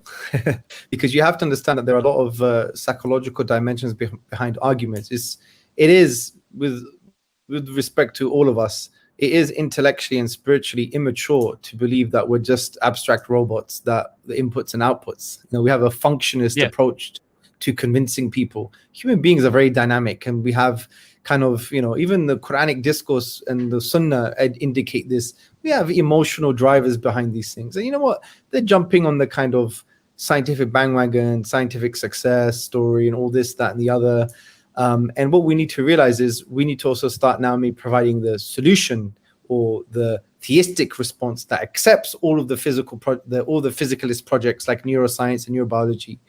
Speaker 2: because you have to understand that there are a lot of psychological dimensions behind arguments. It is with respect to all of us, it is intellectually and spiritually immature to believe that we're just abstract robots, that the inputs and outputs. We have a functionist approach to convincing people. Human beings are very dynamic, and we have kind of, even the Quranic discourse and the Sunnah indicate this. We have emotional drivers behind these things. And you know what? They're jumping on the kind of scientific bandwagon, scientific success story, and all this, that, and the other. And what we need to realize is we need to also start now providing the solution or the theistic response that accepts all of the all the physicalist projects like neuroscience and neurobiology,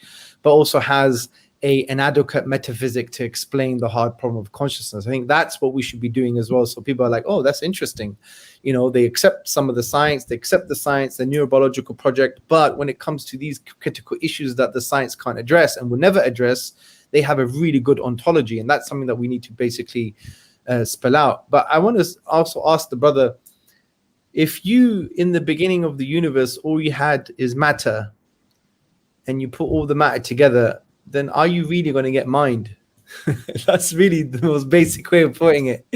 Speaker 2: but also has an adequate metaphysic to explain the hard problem of consciousness. I think that's what we should be doing as well. So people are like, oh, that's interesting. They accept some of the science, the neurobiological project, but when it comes to these critical issues that the science can't address and will never address, they have a really good ontology, and that's something that we need to basically spell out. But I want to also ask the brother, if you, in the beginning of the universe, all you had is matter, and you put all the matter together, then are you really going to get mind? That's really the most basic way of putting it.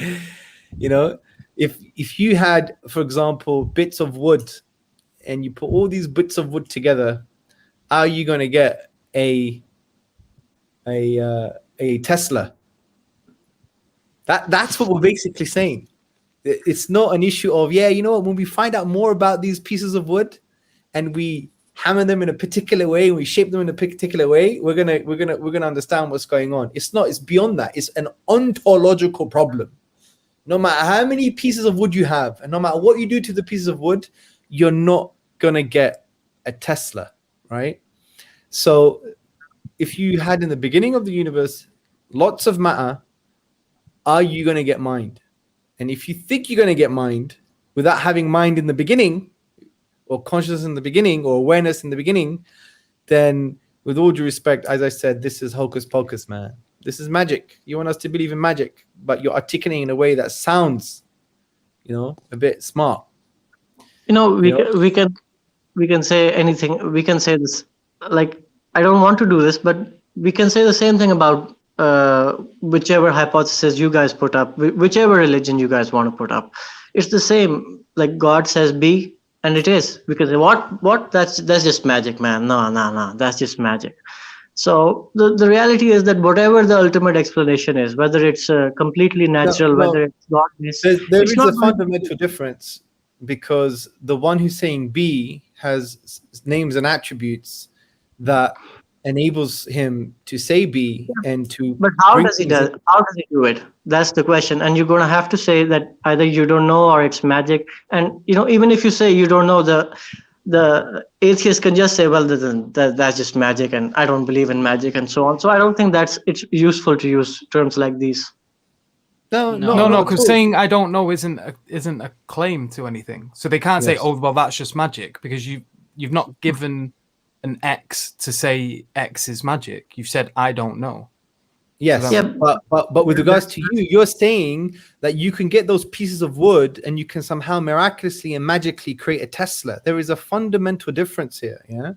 Speaker 2: If you had, for example, bits of wood, and you put all these bits of wood together, are you going to get a Tesla? That's what we're basically saying. It's not an issue of, when we find out more about these pieces of wood and we hammer them in a particular way and we shape them in a particular way, we're gonna understand what's going on. It's beyond that. It's an ontological problem. No matter how many pieces of wood you have, and no matter what you do to the pieces of wood, you're not gonna get a Tesla, right? So if you had in the beginning of the universe lots of matter, are you going to get mind? And if you think you're going to get mind without having mind in the beginning, or consciousness in the beginning, or awareness in the beginning, then with all due respect, as I said, this is hocus pocus, man. This is magic. You want us to believe in magic, but you're articulating in a way that sounds, a bit smart.
Speaker 6: We can say anything. We can say this, like, I don't want to do this, but we can say the same thing about whichever hypothesis you guys put up, whichever religion you guys want to put up. It's the same. Like, God says be, and it is. Because what? That's just magic, man. No. That's just magic. So the reality is that whatever the ultimate explanation is, whether it's completely natural, whether it's godness,
Speaker 2: there is a fundamental difference, because the one who's saying be has names and attributes that enables him to say be and to.
Speaker 6: But how does he do it? That's the question. And you're going to have to say that either you don't know or it's magic. And even if you say you don't know, the atheist can just say, well, that's just magic, and I don't believe in magic, and so on. So I don't think it's useful to use terms like these.
Speaker 4: No, because saying I don't know isn't a claim to anything. So they can't say, oh, well, that's just magic, because you've not given an X to say X is magic. You've said I don't know.
Speaker 2: Yes, but with regards to you're saying that you can get those pieces of wood and you can somehow miraculously and magically create a Tesla. There is a fundamental difference here. Yeah,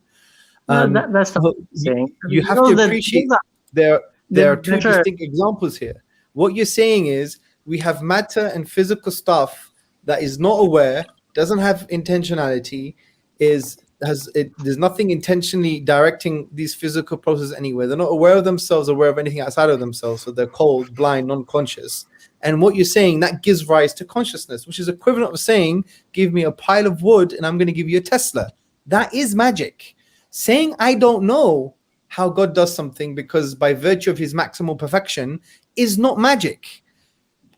Speaker 6: that's the thing.
Speaker 2: You have to appreciate there are two distinct examples here. What you're saying is we have matter and physical stuff that is not aware, doesn't have intentionality, there's nothing intentionally directing these physical processes anywhere. They're not aware of themselves, aware of anything outside of themselves. So they're cold, blind, non-conscious. And what you're saying, that gives rise to consciousness, which is equivalent of saying, give me a pile of wood and I'm going to give you a Tesla. That is magic. Saying I don't know how God does something because by virtue of his maximal perfection is not magic.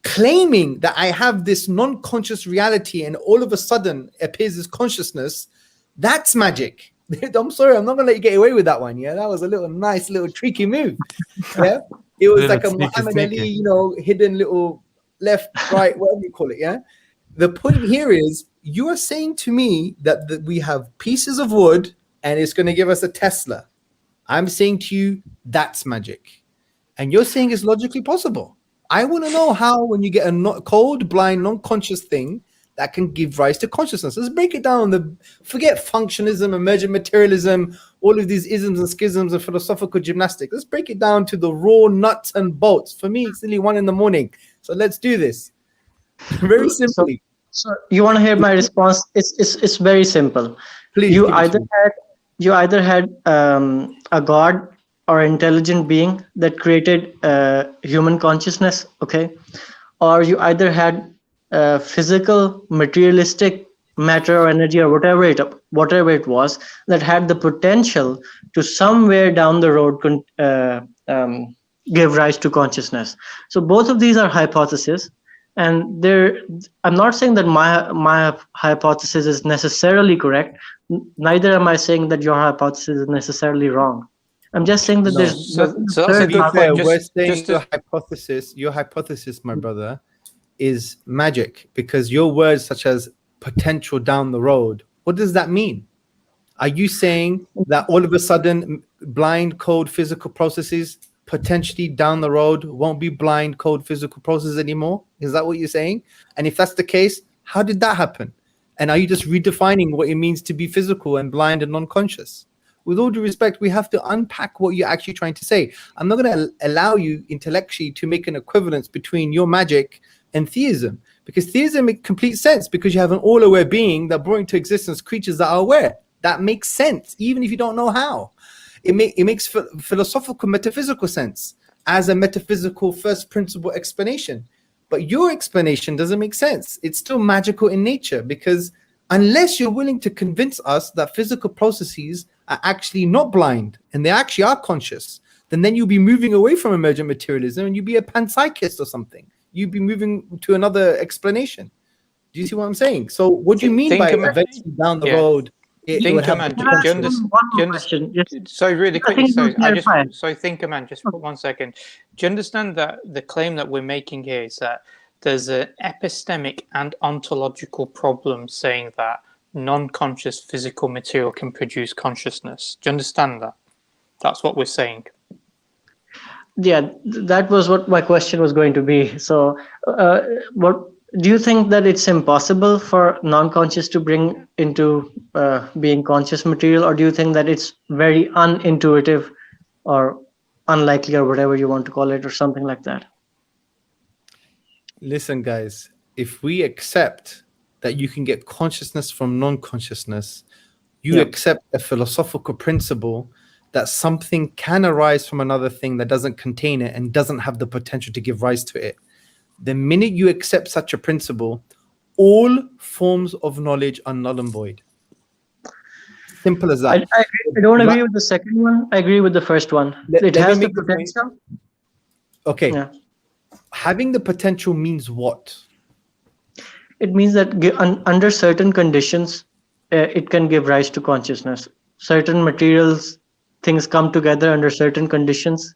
Speaker 2: Claiming that I have this non-conscious reality and all of a sudden appears as consciousness, that's magic. I'm sorry, I'm not gonna let you get away with that one. Yeah, that was a nice little tricky move. Yeah, it was like a Muhammad Ali, hidden little left, right, whatever you call it. Yeah. The point here is you are saying to me that we have pieces of wood and it's going to give us a Tesla. I'm saying to you that's magic, and you're saying it's logically possible. I want to know how, when you get a cold, blind, non-conscious thing that can give rise to consciousness. Let's break it down. Forget functionalism, emergent materialism, all of these isms and schisms and philosophical gymnastics. Let's break it down to the raw nuts and bolts. For me, it's nearly 1 a.m. So let's do this. Very simply.
Speaker 6: So you want to hear my response? It's very simple.
Speaker 2: Please.
Speaker 6: You either had a god or intelligent being that created human consciousness, okay, or you either had physical, materialistic matter or energy or whatever it was that had the potential to somewhere down the road give rise to consciousness. So both of these are hypotheses, and I'm not saying that my hypothesis is necessarily correct. Neither am I saying that your hypothesis is necessarily wrong. I'm just saying that there's
Speaker 1: so that's a good point.
Speaker 2: We're saying your hypothesis, my brother, is magic, because your words such as potential down the road, what does that mean? Are you saying that all of a sudden blind, cold, physical processes potentially down the road won't be blind, cold, physical processes anymore? Is that what you're saying? And if that's the case, how did that happen? And are you just redefining what it means to be physical and blind and non-conscious? With all due respect, we have to unpack what you're actually trying to say. I'm not going to allow you intellectually to make an equivalence between your magic and theism, because theism makes complete sense, because you have an all-aware being that brought into existence creatures that are aware. That makes sense, even if you don't know how. It makes philosophical, metaphysical sense as a metaphysical first principle explanation. But your explanation doesn't make sense. It's still magical in nature, because unless you're willing to convince us that physical processes are actually not blind and they actually are conscious, then you'll be moving away from emergent materialism and you'll be a panpsychist or something. You'd be moving to another explanation. Do you see what I'm saying? So what do you mean by eventually down the road?
Speaker 1: Sorry, really quickly. Thinkerman, just for 1 second. Do you understand that the claim that we're making here is that there's an epistemic and ontological problem saying that non-conscious physical material can produce consciousness? Do you understand that? That's what we're saying.
Speaker 6: Yeah, that was what my question was going to be. So, what do you think, that it's impossible for non-conscious to bring into being conscious material, or do you think that it's very unintuitive or unlikely, or whatever you want to call it, or something like that?
Speaker 2: Listen, guys, if we accept that you can get consciousness from non-consciousness, you accept a philosophical principle that something can arise from another thing that doesn't contain it and doesn't have the potential to give rise to it. The minute you accept such a principle, all forms of knowledge are null and void. Simple as that.
Speaker 6: I don't agree with the second one. I agree with the first one. It has the potential.
Speaker 2: Okay. Yeah. Having the potential means what?
Speaker 6: It means that under certain conditions, it can give rise to consciousness. Certain materials, things come together under certain conditions,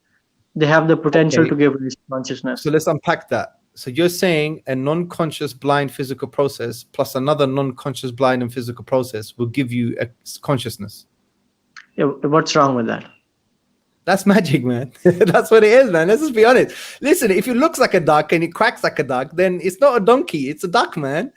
Speaker 6: they have the potential to give rise to consciousness.
Speaker 2: So let's unpack that. So you're saying a non-conscious blind physical process plus another non-conscious blind and physical process will give you a consciousness.
Speaker 6: Yeah, what's wrong with that?
Speaker 2: That's magic, man. That's what it is, man. Let's just be honest. Listen, if it looks like a duck and it quacks like a duck, then it's not a donkey, it's a duck, man.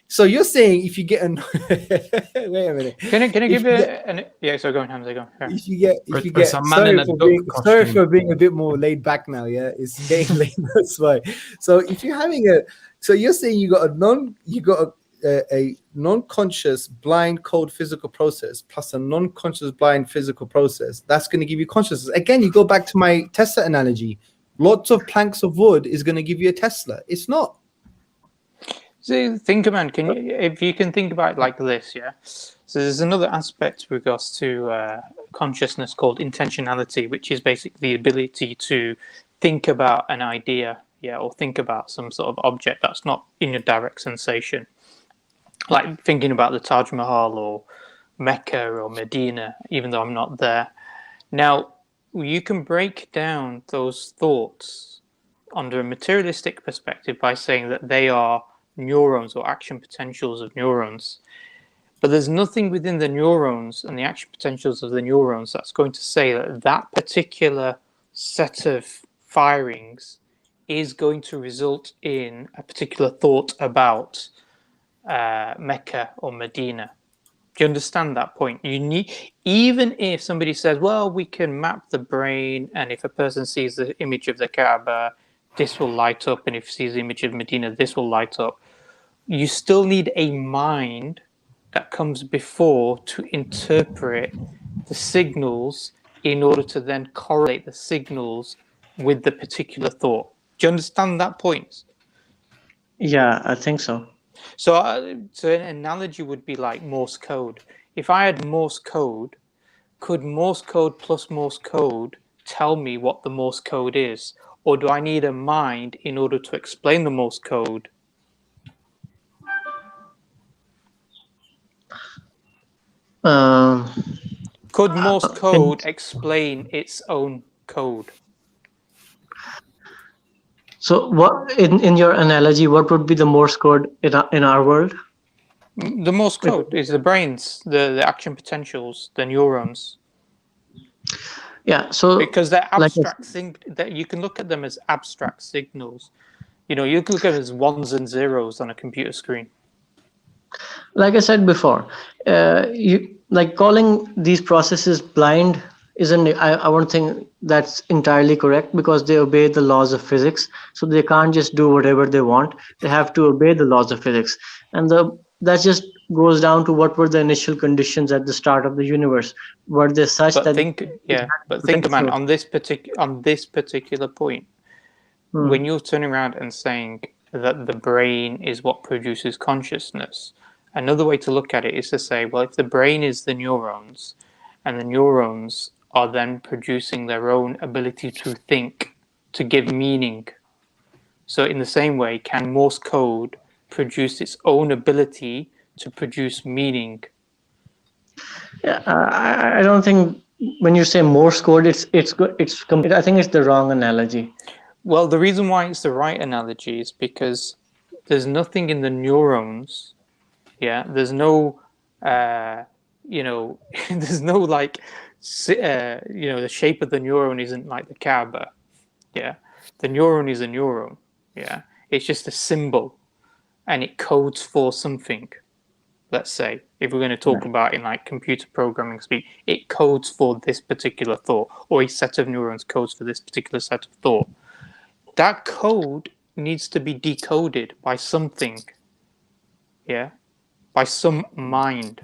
Speaker 2: So you're saying if you get an wait a minute.
Speaker 1: Can I give you yeah, so go on, Hamza, go. Yeah.
Speaker 2: If you get sorry for being a bit more laid back now, yeah. It's getting late, that's why. So if you're having you're saying you got a non-conscious blind cold physical process plus a non-conscious blind physical process, that's going to give you consciousness. Again, you go back to my Tesla analogy. Lots of planks of wood is going to give you a Tesla. It's not.
Speaker 1: So, Thinkerman, if you can think about it like this, yeah. So there's another aspect with regards to consciousness called intentionality, which is basically the ability to think about an idea, or think about some sort of object that's not in your direct sensation, like thinking about the Taj Mahal or Mecca or Medina, even though I'm not there. Now, you can break down those thoughts under a materialistic perspective by saying that they are neurons or action potentials of neurons. But there's nothing within the neurons and the action potentials of the neurons that's going to say that that particular set of firings is going to result in a particular thought about Mecca or Medina. Do you understand that point? You need, even if somebody says, well, we can map the brain, and if a person sees the image of the Kaaba, this will light up, and if he sees the image of Medina, this will light up. You still need a mind that comes before to interpret the signals in order to then correlate the signals with the particular thought. Do you understand that point?
Speaker 6: Yeah, I think so.
Speaker 1: So an analogy would be like Morse code. If I had Morse code, could Morse code plus Morse code tell me what the Morse code is? Or do I need a mind in order to explain the Morse code? Could Morse code explain its own code?
Speaker 6: So, what in your analogy, what would be the Morse code in our world?
Speaker 1: The Morse code is the brains, the action potentials, the neurons.
Speaker 6: Yeah. So
Speaker 1: because they're abstract that you can look at them as abstract signals. You know, you can look at them as ones and zeros on a computer screen.
Speaker 6: Like I said before, you like calling these processes blind isn't. I won't think that's entirely correct because they obey the laws of physics. So they can't just do whatever they want. They have to obey the laws of physics, and that just goes down to what were the initial conditions at the start of the universe. Were they such
Speaker 1: but
Speaker 6: that?
Speaker 1: Think, man, on this particular point, when you're turning around and saying that the brain is what produces consciousness, another way to look at it is to say, well, if the brain is the neurons, and the neurons are then producing their own ability to think, to give meaning. So in the same way, can Morse code produce its own ability to produce meaning?
Speaker 6: Yeah, I don't think when you say Morse code, it's I think it's the wrong analogy.
Speaker 1: Well, the reason why it's the right analogy is because there's nothing in the neurons. Yeah, there's no, there's no like, the shape of the neuron isn't like the Kaaba. Yeah, the neuron is a neuron. Yeah, it's just a symbol, and it codes for something. Let's say, if we're going to talk about in like computer programming speak, it codes for this particular thought, or a set of neurons codes for this particular set of thought. That code needs to be decoded by something. Yeah, by some mind.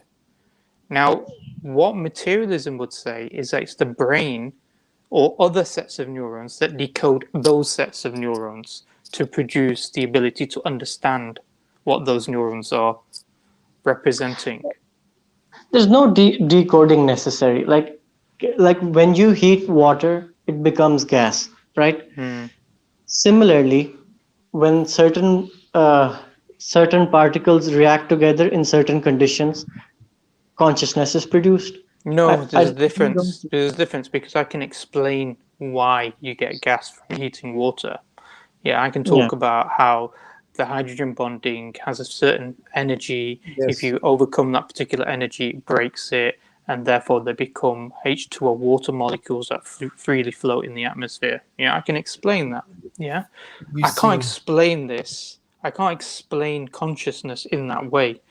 Speaker 1: Now, what materialism would say is that it's the brain or other sets of neurons that decode those sets of neurons to produce the ability to understand what those neurons are representing.
Speaker 6: There's no decoding necessary. Like when you heat water, it becomes gas, right? Similarly, when certain particles react together in certain conditions, consciousness is produced.
Speaker 1: No, there's a difference. There's a difference because I can explain why you get gas from heating water. Yeah, I can talk about how the hydrogen bonding has a certain energy.
Speaker 2: Yes.
Speaker 1: If you overcome that particular energy, it breaks it, and therefore they become H2O water molecules that freely float in the atmosphere. Yeah, I can explain that. Yeah, I can't explain this. I can't explain consciousness in that way.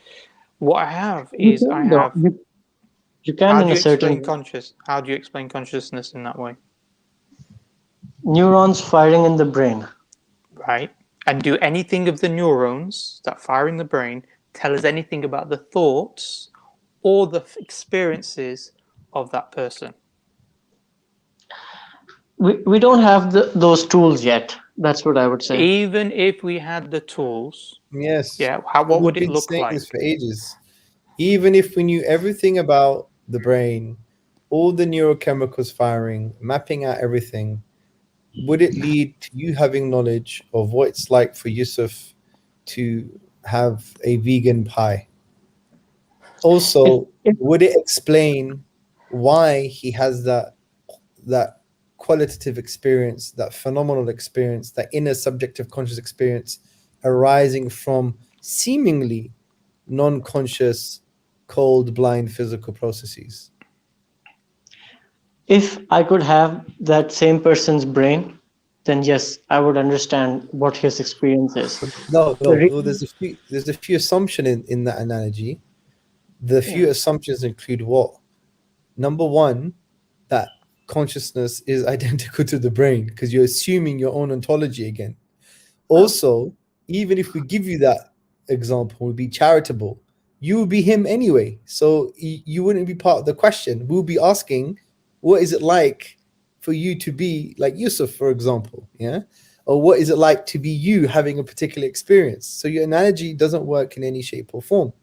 Speaker 1: What I have is
Speaker 6: You can in a certain
Speaker 1: How do you explain consciousness in that way?
Speaker 6: Neurons firing in the brain.
Speaker 1: Right. And do anything of the neurons that fire in the brain tell us anything about the thoughts or the experiences of that person?
Speaker 6: We don't have those tools yet. That's what I would say.
Speaker 1: Even if we had the tools,
Speaker 2: yes.
Speaker 1: Yeah. What would it look like?
Speaker 2: This for ages. Even if we knew everything about the brain, all the neurochemicals firing, mapping out everything, would it lead to you having knowledge of what it's like for Yusuf to have a vegan pie? Also, would it explain why he has that qualitative experience, that phenomenal experience, that inner subjective conscious experience arising from seemingly non-conscious, cold, blind physical processes?
Speaker 6: If I could have that same person's brain, then yes, I would understand what his experience is.
Speaker 2: No, there's a few assumptions in that analogy. The few assumptions include what? Number one, that consciousness is identical to the brain, because you're assuming your own ontology again. Also, even if we give you that example, we'd be charitable, you would be him anyway. So you wouldn't be part of the question. We'll be asking, what is it like for you to be like Yusuf, for example? Yeah. Or what is it like to be you having a particular experience? So your analogy doesn't work in any shape or form.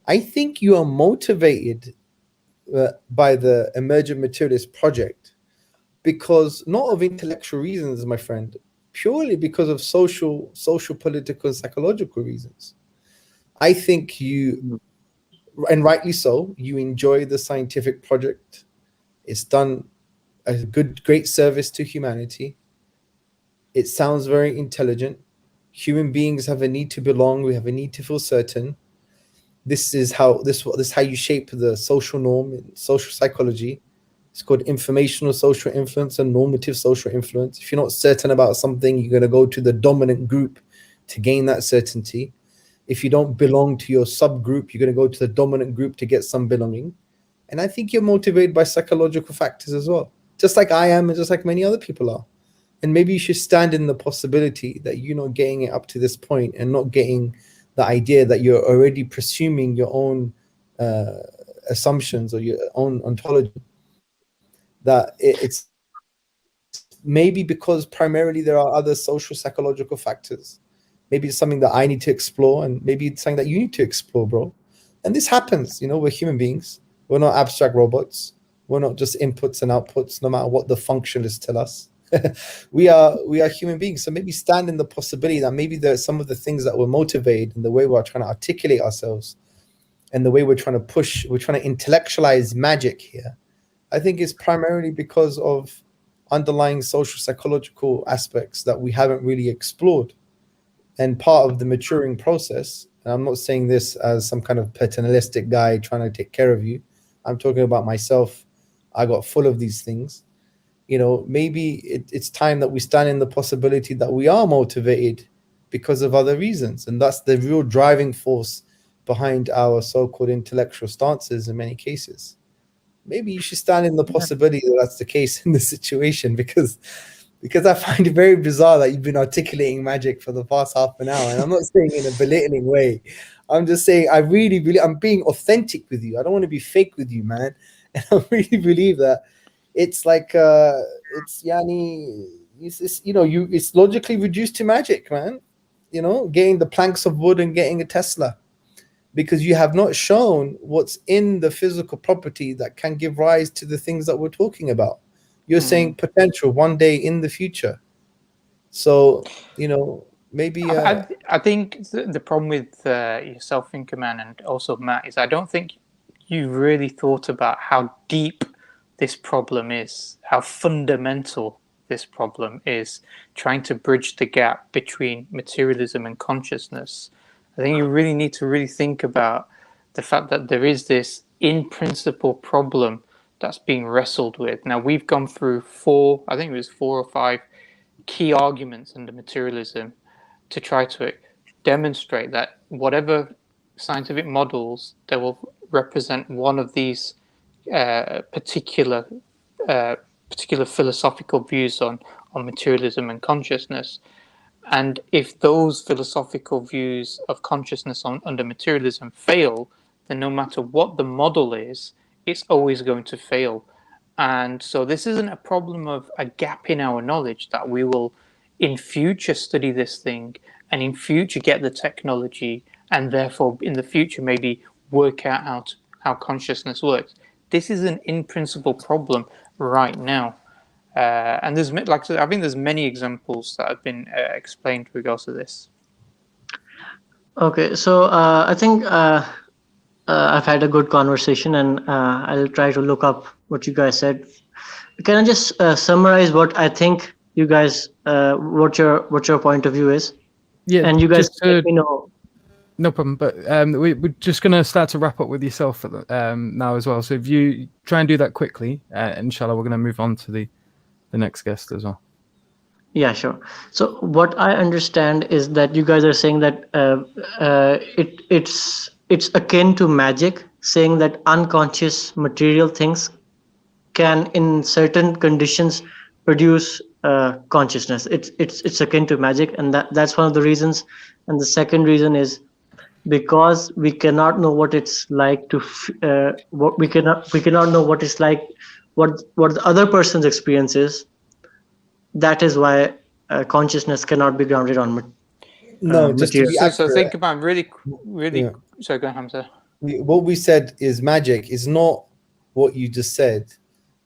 Speaker 2: I think you are motivated by the Emergent Materialist Project because not of intellectual reasons, my friend, purely because of social, political, and psychological reasons. I think you, and rightly so, you enjoy the scientific project. It's done a great service to humanity. It sounds very intelligent. Human beings have a need to belong. We have a need to feel certain. This is how you shape the social norm in social psychology. It's called informational social influence and normative social influence. If you're not certain about something, you're going to go to the dominant group to gain that certainty. If you don't belong to your subgroup, you're going to go to the dominant group to get some belonging. And I think you're motivated by psychological factors as well, just like I am and just like many other people are. And maybe you should stand in the possibility that you're not getting it up to this point and not getting the idea that you're already presuming your own assumptions or your own ontology. That it's maybe because primarily there are other social psychological factors. Maybe it's something that I need to explore, and maybe it's something that you need to explore, bro. And this happens, we're human beings. We're not abstract robots. We're not just inputs and outputs, no matter what the functionalists tell us. we are human beings. So maybe stand in the possibility that maybe there's some of the things that we're motivated and the way we're trying to articulate ourselves and the way we're trying to intellectualize magic here. I think it's primarily because of underlying social psychological aspects that we haven't really explored. And part of the maturing process, and I'm not saying this as some kind of paternalistic guy trying to take care of you. I'm talking about myself. I got full of these things. Maybe it's time that we stand in the possibility that we are motivated because of other reasons. And that's the real driving force behind our so-called intellectual stances in many cases. Maybe you should stand in the possibility that that's the case in this situation, because I find it very bizarre that you've been articulating magic for the past half an hour. And I'm not saying in a belittling way. I'm just saying I really believe, I'm being authentic with you. I don't want to be fake with you, man. And I really believe that it's like it's logically reduced to magic, man. Getting the planks of wood and getting a Tesla, because you have not shown what's in the physical property that can give rise to the things that we're talking about. You're saying potential one day in the future. So maybe
Speaker 1: I think the problem with yourself, Inkerman, and also Matt, is I don't think you really thought about how deep this problem is, how fundamental this problem is, trying to bridge the gap between materialism and consciousness. I think you really need to really think about the fact that there is this in principle problem that's being wrestled with. Now, we've gone through 4 or 5 key arguments under materialism to try to demonstrate that whatever scientific models, they will represent one of these particular philosophical views on materialism and consciousness. And if those philosophical views of consciousness under materialism fail, then no matter what the model is, it's always going to fail. And so this isn't a problem of a gap in our knowledge, that we will in future study this thing and in future get the technology and therefore in the future maybe work out how consciousness works. This is an in principle problem right now. And there's, like I said, I think there's many examples that have been explained with regards to this.
Speaker 6: Okay, so I think I've had a good conversation, and I'll try to look up what you guys said. Can I just summarize what I think you guys, what your point of view is?
Speaker 7: Yeah,
Speaker 6: And you guys
Speaker 7: just
Speaker 6: let me know.
Speaker 7: no problem. But we're just going to start to wrap up with yourself now as well. So if you try and do that quickly, inshallah, we're going to move on to the next guest as well.
Speaker 6: Yeah, sure. So what I understand is that you guys are saying that it's akin to magic, saying that unconscious material things can, in certain conditions, produce consciousness. It's akin to magic, and that's one of the reasons. And the second reason is because we cannot know what it's like to what we cannot know what it's like, what the other person's experience is. That is why consciousness cannot be grounded on
Speaker 2: No, just to
Speaker 6: material.
Speaker 2: be
Speaker 1: So
Speaker 2: accurate,
Speaker 1: think about really.
Speaker 2: Yeah.
Speaker 1: So go, Hamza.
Speaker 2: what we said is magic is not what you just said.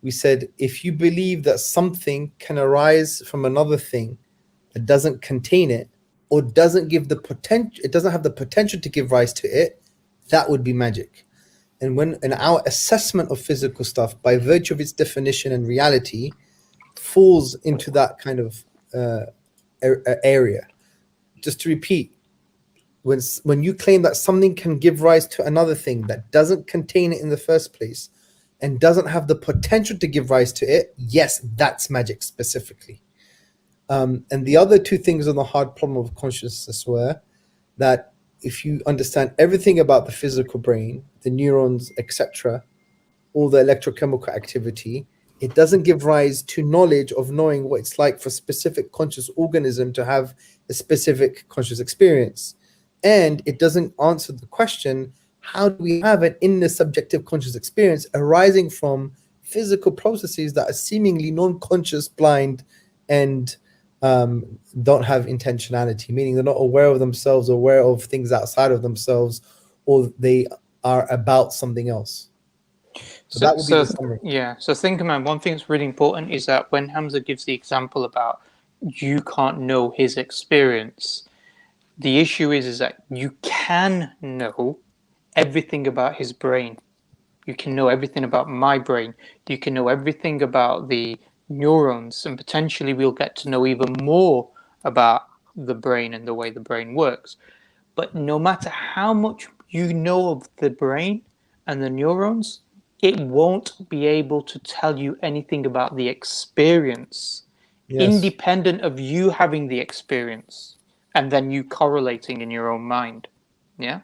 Speaker 2: We said if you believe that something can arise from another thing that doesn't contain it or doesn't give the potential, it doesn't have the potential to give rise to it, that would be magic. And when in our assessment of physical stuff, by virtue of its definition and reality, falls into that kind of area. Just to repeat, when you claim that something can give rise to another thing that doesn't contain it in the first place and doesn't have the potential to give rise to it, yes, that's magic specifically. And the other two things on the hard problem of consciousness were that if you understand everything about the physical brain, the neurons, etc., all the electrochemical activity, it doesn't give rise to knowledge of knowing what it's like for a specific conscious organism to have a specific conscious experience. And it doesn't answer the question, how do we have an inner subjective conscious experience arising from physical processes that are seemingly non-conscious, blind, and don't have intentionality, meaning they're not aware of themselves, aware of things outside of themselves, or they are about something else. So that would be the summary.
Speaker 1: Yeah. So think, man, one thing that's really important is that when Hamza gives the example about you can't know his experience, the issue is that you can know everything about his brain. You can know everything about my brain. You can know everything about the neurons, and potentially we'll get to know even more about the brain and the way the brain works. But no matter how much you know of the brain and the neurons, it won't be able to tell you anything about the experience, independent of you having the experience and then you correlating in your own mind. Yeah,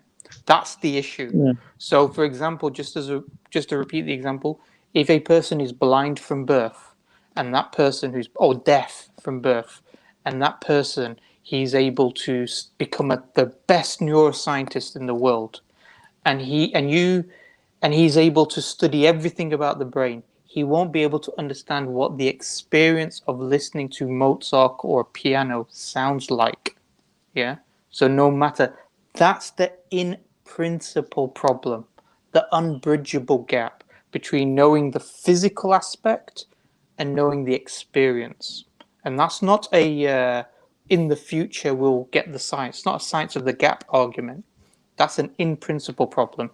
Speaker 1: that's the issue.
Speaker 6: Yeah.
Speaker 1: So, for example, just to repeat the example, if a person is blind from birth, and that person or deaf from birth, and that person, he's able to become the best neuroscientist in the world, and he's able to study everything about the brain, he won't be able to understand what the experience of listening to Mozart or piano sounds like. Yeah. So no matter, that's the in principle problem, the unbridgeable gap between knowing the physical aspect and knowing the experience. And that's not a in the future we'll get the science. It's not a science of the gap argument. That's an in principle problem.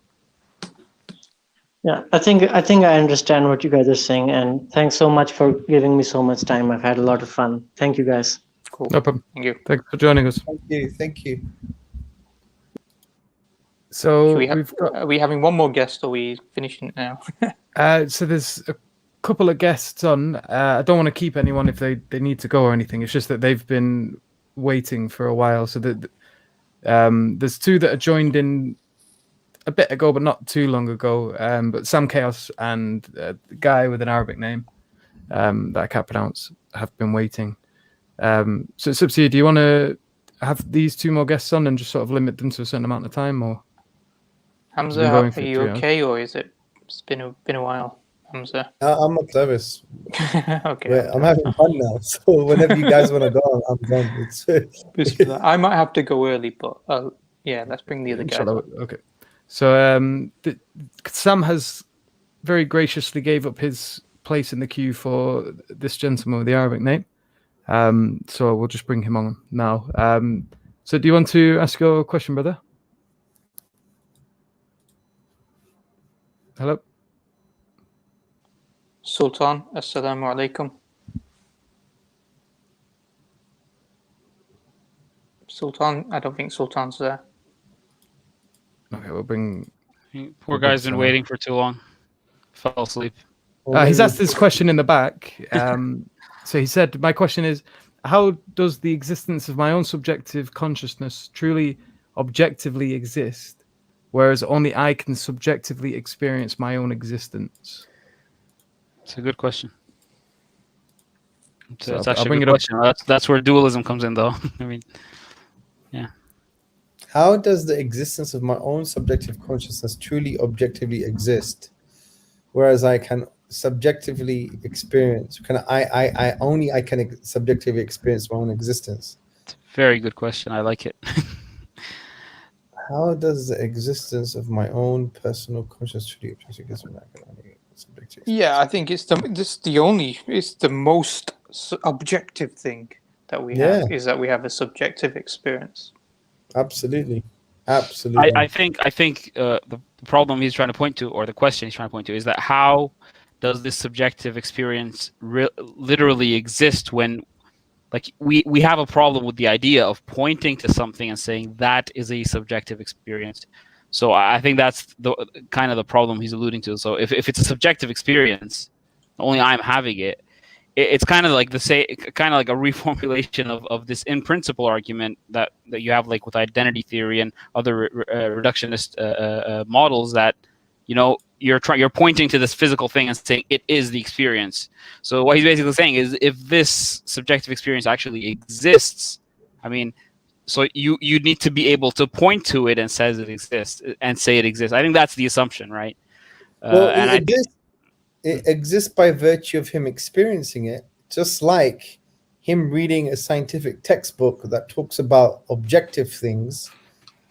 Speaker 6: Yeah, I think I understand what you guys are saying, and thanks so much for giving me so much time. I've had a lot of fun. Thank you, guys.
Speaker 1: Cool.
Speaker 7: No problem.
Speaker 1: Thank you.
Speaker 7: Thanks for joining us.
Speaker 2: Thank you.
Speaker 7: So
Speaker 1: are we having one more guest, or are we finishing it now?
Speaker 7: So there's a couple of guests on. I don't want to keep anyone if they need to go or anything. It's just that they've been waiting for a while. So there's two that are joined in a bit ago, but not too long ago. But Sam Chaos and the guy with an Arabic name that I can't pronounce have been waiting. So it's up to you. Do you want to have these two more guests on and just sort of limit them to a certain amount of time, or
Speaker 1: Hamza, are you okay, or is it's been a while, Hamza?
Speaker 2: I'm at service.
Speaker 1: Okay.
Speaker 2: I'm having fun now, so whenever you guys want to go, I'm done.
Speaker 1: I might have to go early, but yeah, let's bring the other guys on.
Speaker 7: Okay. So Sam has very graciously gave up his place in the queue for this gentleman with the Arabic name. So we'll just bring him on now. So do you want to ask your question, brother? Hello.
Speaker 1: Sultan, assalamu alaikum. Sultan, I don't think Sultan's there.
Speaker 7: Okay, we'll bring.
Speaker 3: Poor guy's been waiting for too long. Fell asleep.
Speaker 7: He's asked this question in the back. So he said, my question is, how does the existence of my own subjective consciousness truly objectively exist, whereas only I can subjectively experience my own existence?
Speaker 3: It's a good question.
Speaker 7: So
Speaker 3: It's
Speaker 7: I'll
Speaker 3: actually
Speaker 7: bring
Speaker 3: a
Speaker 7: it
Speaker 3: good
Speaker 7: up.
Speaker 3: question. That's where dualism comes in, though. I mean, yeah.
Speaker 2: How does the existence of my own subjective consciousness truly objectively exist, whereas I can subjectively experience? I can subjectively experience my own existence.
Speaker 3: It's a very good question. I like it.
Speaker 2: How does the existence of my own personal consciousness truly exist when I can only subjectively?
Speaker 1: Yeah, I think it's the most objective thing that we have is that we have a subjective experience.
Speaker 2: Absolutely.
Speaker 3: I think the problem he's trying to point to, or the question he's trying to point to, is that how does this subjective experience literally exist when, like, we have a problem with the idea of pointing to something and saying that is a subjective experience. So I think that's the kind of the problem he's alluding to. So if it's a subjective experience, only I'm having it. It's kind of like a reformulation of this in principle argument that you have, like, with identity theory and other reductionist models, that, you know, you're pointing to this physical thing and saying it is the experience. So what he's basically saying is, if this subjective experience actually exists, I mean, so you need to be able to point to it and says it exists and say it exists. I think that's the assumption, right?
Speaker 2: It exists by virtue of him experiencing it, just like him reading a scientific textbook that talks about objective things,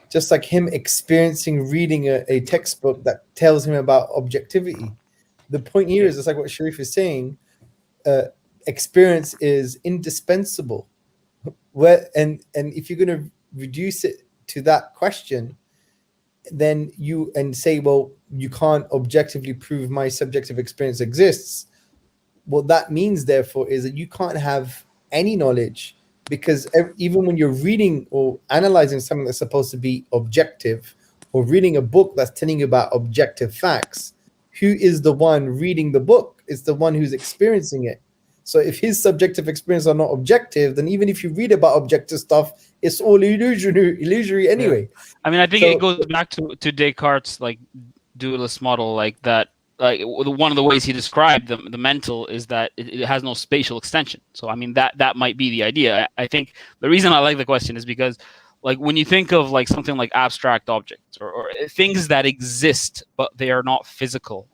Speaker 2: just like him reading a textbook that tells him about objectivity. The point here is, it's like what Sharif is saying, experience is indispensable. And if you're going to reduce it to that question, then say, well, you can't objectively prove my subjective experience exists. What that means, therefore, is that you can't have any knowledge, because even when you're reading or analyzing something that's supposed to be objective, or reading a book that's telling you about objective facts, who is the one reading the book? It's the one who's experiencing it. So if his subjective experience are not objective, then even if you read about objective stuff, it's all illusory anyway.
Speaker 3: Yeah. I mean, I think it goes back to Descartes' like dualist model, like that. Like, one of the ways he described the mental is that it has no spatial extension. So I mean, that might be the idea. I think the reason I like the question is because, like, when you think of like something like abstract objects or things that exist but they are not physical,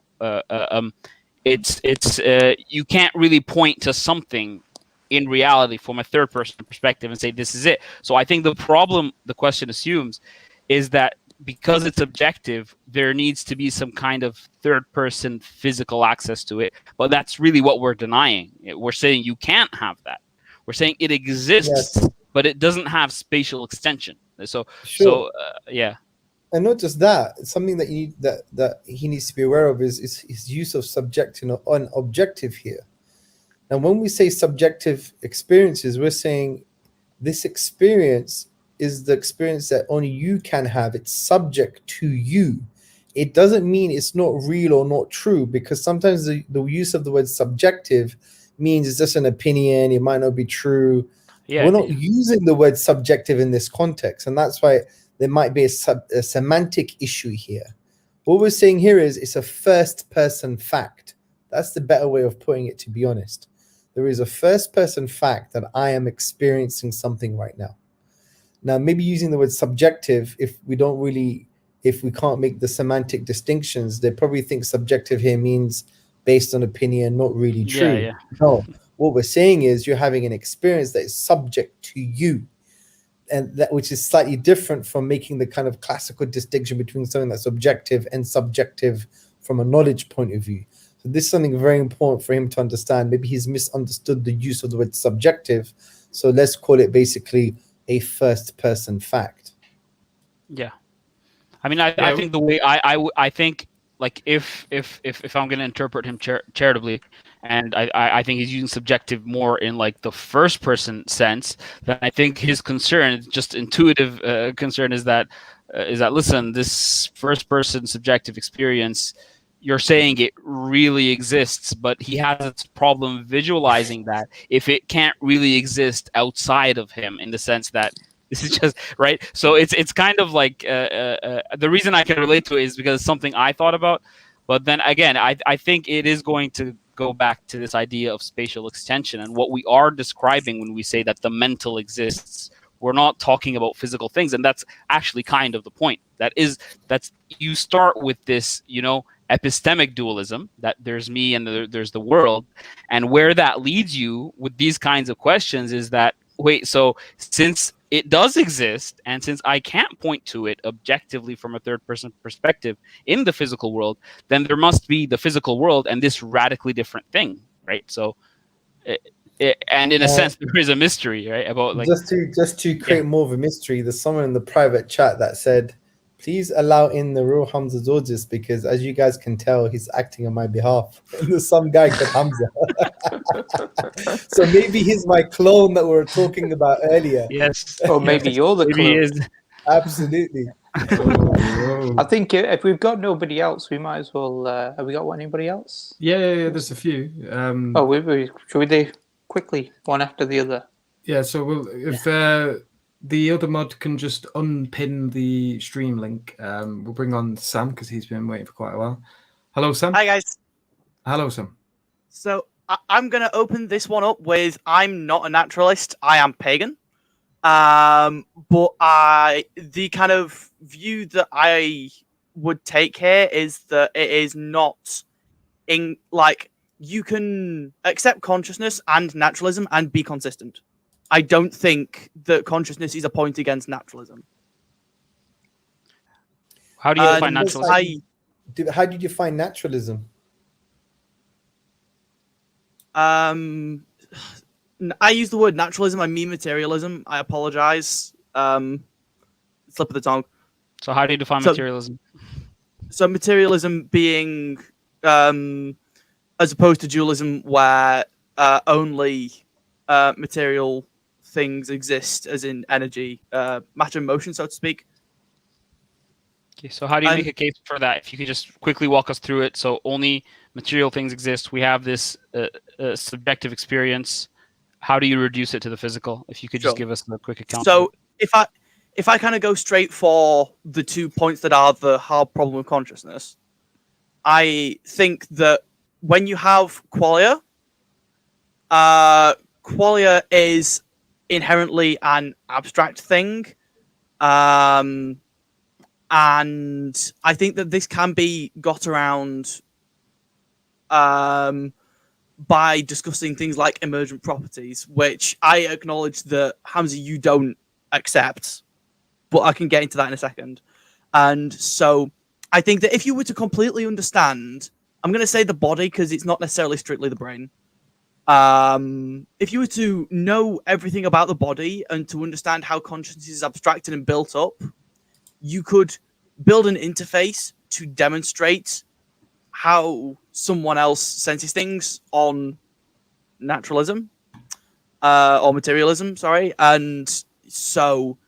Speaker 3: it's you can't really point to something in reality from a third person perspective and say this is it. So I think the problem the question assumes is that because it's objective, there needs to be some kind of third person physical access to it. But that's really what we're denying. We're saying you can't have that. We're saying it exists, yes, but it doesn't have spatial extension. So,
Speaker 2: sure.
Speaker 3: Yeah.
Speaker 2: And not just that, something that that he needs to be aware of is his use of subjective and objective here. Now, when we say subjective experiences, we're saying this experience is the experience that only you can have. It's subject to you. It doesn't mean it's not real or not true, because sometimes the use of the word subjective means it's just an opinion. It might not be true. Yeah, we're not using the word subjective in this context, and that's why there might be a semantic issue here. What we're saying here is it's a first-person fact. That's the better way of putting it, to be honest. There is a first-person fact that I am experiencing something right now. Now, maybe using the word subjective, if we can't make the semantic distinctions, they probably think subjective here means based on opinion, not really true.
Speaker 3: Yeah.
Speaker 2: No, what we're saying is you're having an experience that is subject to you, and that which is slightly different from making the kind of classical distinction between something that's objective and subjective from a knowledge point of view. So this is something very important for him to understand. Maybe he's misunderstood the use of the word subjective. So let's call it basically a first-person fact.
Speaker 3: Yeah, I mean, I think the way I think like if I'm going to interpret him charitably, and I think he's using subjective more in like the first person sense, then I think his concern, just intuitive concern, is that listen, this first person subjective experience, you're saying it really exists, but he has a problem visualizing that if it can't really exist outside of him, in the sense that this is just right. So it's kind of like the reason I can relate to it is because it's something I thought about. But then again, I think it is going to go back to this idea of spatial extension and what we are describing when we say that the mental exists. We're not talking about physical things, and that's actually kind of the point. That's you start with this, epistemic dualism, that there's me and there's the world, and where that leads you with these kinds of questions is that, wait, so since it does exist, and since I can't point to it objectively from a third person perspective in the physical world, then there must be the physical world and this radically different thing, right? So and in a sense there is a mystery, right, about like
Speaker 2: just to create more of a mystery. There's someone in the private chat that said, please allow in the real Hamza Tzortzis, because as you guys can tell, he's acting on my behalf. And there's some guy called Hamza. So maybe he's my clone that we were talking about earlier.
Speaker 3: Yes.
Speaker 1: Or maybe you're the
Speaker 3: Maybe he
Speaker 1: clone.
Speaker 3: is.
Speaker 2: Absolutely.
Speaker 1: I think if we've got nobody else, we might as well. Have we got anybody else?
Speaker 4: Yeah. There's a few.
Speaker 1: Should we do quickly one after the other?
Speaker 4: Yeah. So if the other mod can just unpin the stream link, we'll bring on Sam because he's been waiting for quite a while. Hello, Sam.
Speaker 8: Hi guys.
Speaker 4: Hello, Sam.
Speaker 8: So I'm going to open this one up with, I'm not a naturalist, I am pagan. But the kind of view that I would take here is that it is not in, like, you can accept consciousness and naturalism and be consistent. I don't think that consciousness is a point against naturalism.
Speaker 3: How do you define naturalism?
Speaker 2: How did you find naturalism?
Speaker 8: I use the word naturalism. I mean materialism. I apologize. Slip of the tongue.
Speaker 3: So how do you define materialism?
Speaker 8: So materialism being, as opposed to dualism, where only material things exist, as in energy, matter and motion, so to speak.
Speaker 3: Okay, so how do you make a case for that? If you could just quickly walk us through it. So only material things exist. We have this subjective experience. How do you reduce it to the physical? If you could just give us a quick account.
Speaker 8: So if I kind of go straight for the 2 points that are the hard problem of consciousness, I think that when you have qualia, qualia is inherently an abstract thing. And I think that this can be got around by discussing things like emergent properties, which I acknowledge that, Hamza, you don't accept, but I can get into that in a second. And so I think that if you were to completely understand, I'm going to say the body because it's not necessarily strictly the brain. If you were to know everything about the body and to understand how consciousness is abstracted and built up, you could build an interface to demonstrate how someone else senses things on naturalism, or materialism, sorry. And so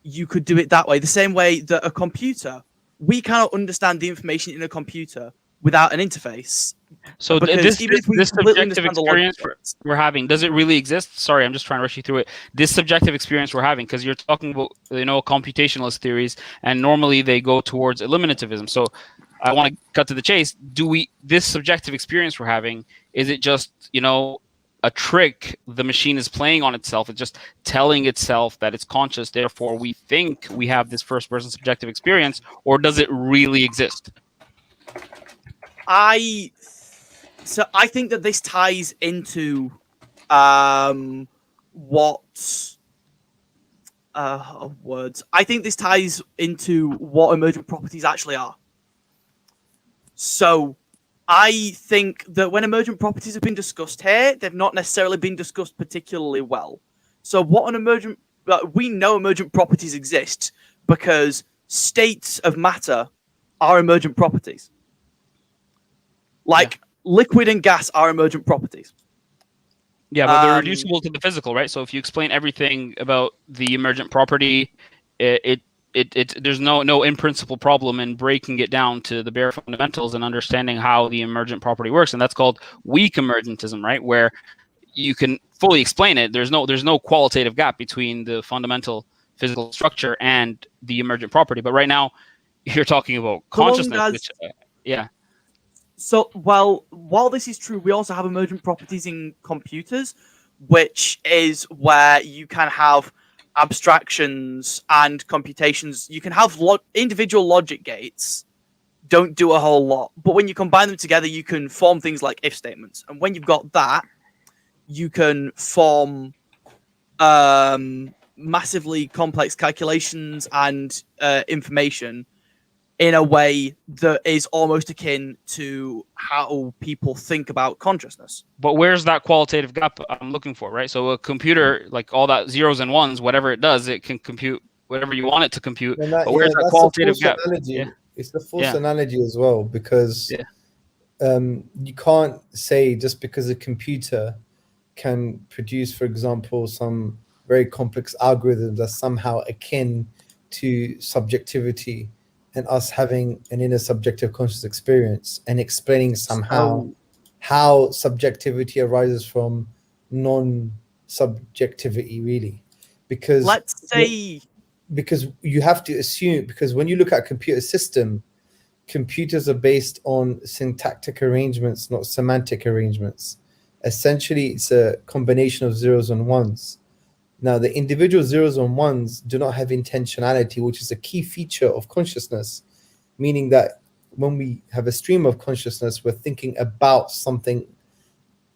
Speaker 8: you could do it that way. The same way that a computer, we cannot understand the information in a computer without an interface.
Speaker 3: So this subjective experience we're having, does it really exist? Sorry, I'm just trying to rush you through it. This subjective experience we're having, because you're talking about, computationalist theories, and normally they go towards eliminativism. So I want to cut to the chase. This subjective experience we're having, is it just, a trick the machine is playing on itself? It's just telling itself that it's conscious, therefore we think we have this first person subjective experience, or does it really exist?
Speaker 8: I think that this ties into words. I think this ties into what emergent properties actually are. So I think that when emergent properties have been discussed here, they've not necessarily been discussed particularly well. So we know emergent properties exist because states of matter are emergent properties. Like liquid and gas are emergent properties.
Speaker 3: Yeah, but they're reducible to the physical, right? So if you explain everything about the emergent property, there's no in principle problem in breaking it down to the bare fundamentals and understanding how the emergent property works, and that's called weak emergentism, right? Where you can fully explain it. There's no qualitative gap between the fundamental physical structure and the emergent property. But right now, you're talking about consciousness, which, yeah.
Speaker 8: So, while this is true, we also have emergent properties in computers, which is where you can have abstractions and computations. You can have individual logic gates, don't do a whole lot. But when you combine them together, you can form things like if statements. And when you've got that, you can form massively complex calculations and information in a way that is almost akin to how people think about consciousness.
Speaker 3: But where's that qualitative gap I'm looking for, right? So a computer, like all that zeros and ones, whatever it does, it can compute whatever you want it to compute. But where's that qualitative gap?
Speaker 2: Yeah. It's the false analogy as well, because you can't say just because a computer can produce, for example, some very complex algorithms that's somehow akin to subjectivity and us having an inner subjective conscious experience and explaining somehow how subjectivity arises from non-subjectivity, really. Because
Speaker 8: let's say,
Speaker 2: because you have to assume, because when you look at a computer system, computers are based on syntactic arrangements, not semantic arrangements. Essentially, it's a combination of zeros and ones. Now, the individual zeros and ones do not have intentionality, which is a key feature of consciousness, meaning that when we have a stream of consciousness, we're thinking about something,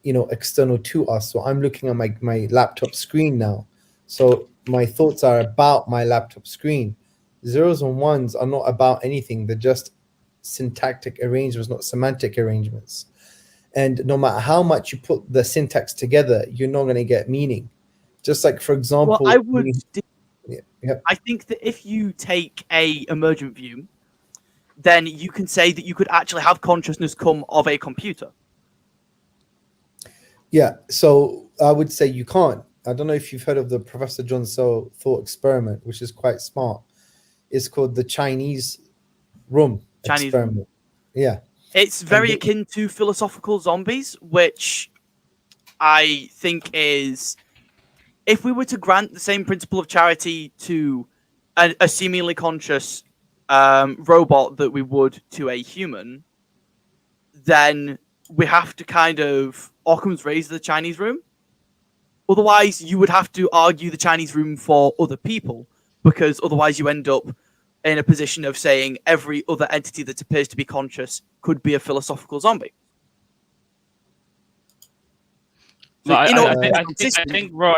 Speaker 2: external to us. So I'm looking at my laptop screen now. So my thoughts are about my laptop screen. Zeros and ones are not about anything. They're just syntactic arrangements, not semantic arrangements. And no matter how much you put the syntax together, you're not going to get meaning. Just like, for example,
Speaker 8: I think that if you take a emergent view, then you can say that you could actually have consciousness come of a computer.
Speaker 2: Yeah, so I would say you can't. I don't know if you've heard of the Professor John Searle thought experiment, which is quite smart. It's called the Chinese room experiment. Yeah.
Speaker 8: It's very akin to philosophical zombies, which I think is, if we were to grant the same principle of charity to a seemingly conscious robot that we would to a human, then we have to kind of Occam's razor the Chinese room. Otherwise, you would have to argue the Chinese room for other people, because otherwise you end up in a position of saying every other entity that appears to be conscious could be a philosophical zombie.
Speaker 3: So, I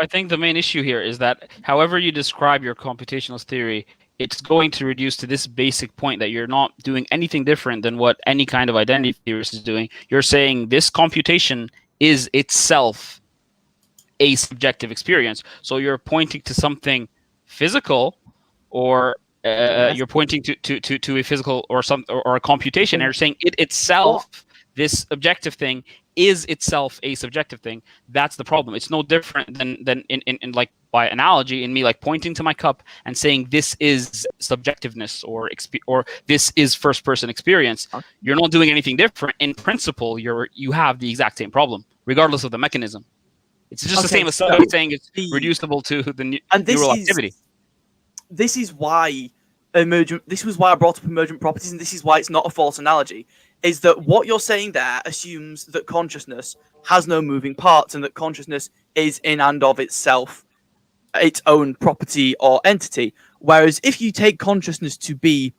Speaker 3: think the main issue here is that however you describe your computationalist theory, it's going to reduce to this basic point that you're not doing anything different than what any kind of identity theorist is doing. You're saying this computation is itself a subjective experience. So you're pointing to something physical, or you're pointing to a physical or a computation, and you're saying it itself, this objective thing, is itself a subjective thing. That's the problem. It's no different than in like by analogy, in me like pointing to my cup and saying this is subjectiveness or this is first person experience. You're not doing anything different. In principle, you have the exact same problem, regardless of the mechanism. It's just the same as saying it's reducible to the neural activity.
Speaker 8: This is why this was why I brought up emergent properties, and this is why it's not a false analogy, is that what you're saying there assumes that consciousness has no moving parts and that consciousness is in and of itself its own property or entity. Whereas if you take consciousness to be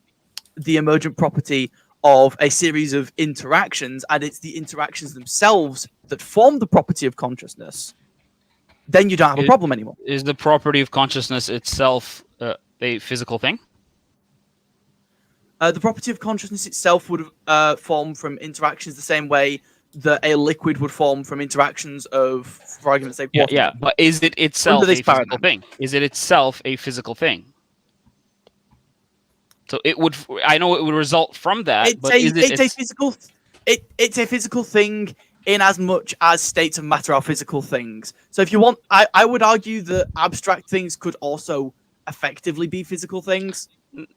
Speaker 8: the emergent property of a series of interactions, and it's the interactions themselves that form the property of consciousness, then you don't have a problem anymore.
Speaker 3: Is the property of consciousness itself a physical thing?
Speaker 8: The property of consciousness itself would form from interactions the same way that a liquid would form from interactions of, for argument's sake, water.
Speaker 3: Yeah, but is it itself a physical thing? Is it itself a physical thing? So it would. I know it would result from that, but is it?
Speaker 8: it's a physical thing in as much as states of matter are physical things. So if you want, I would argue that abstract things could also effectively be physical things.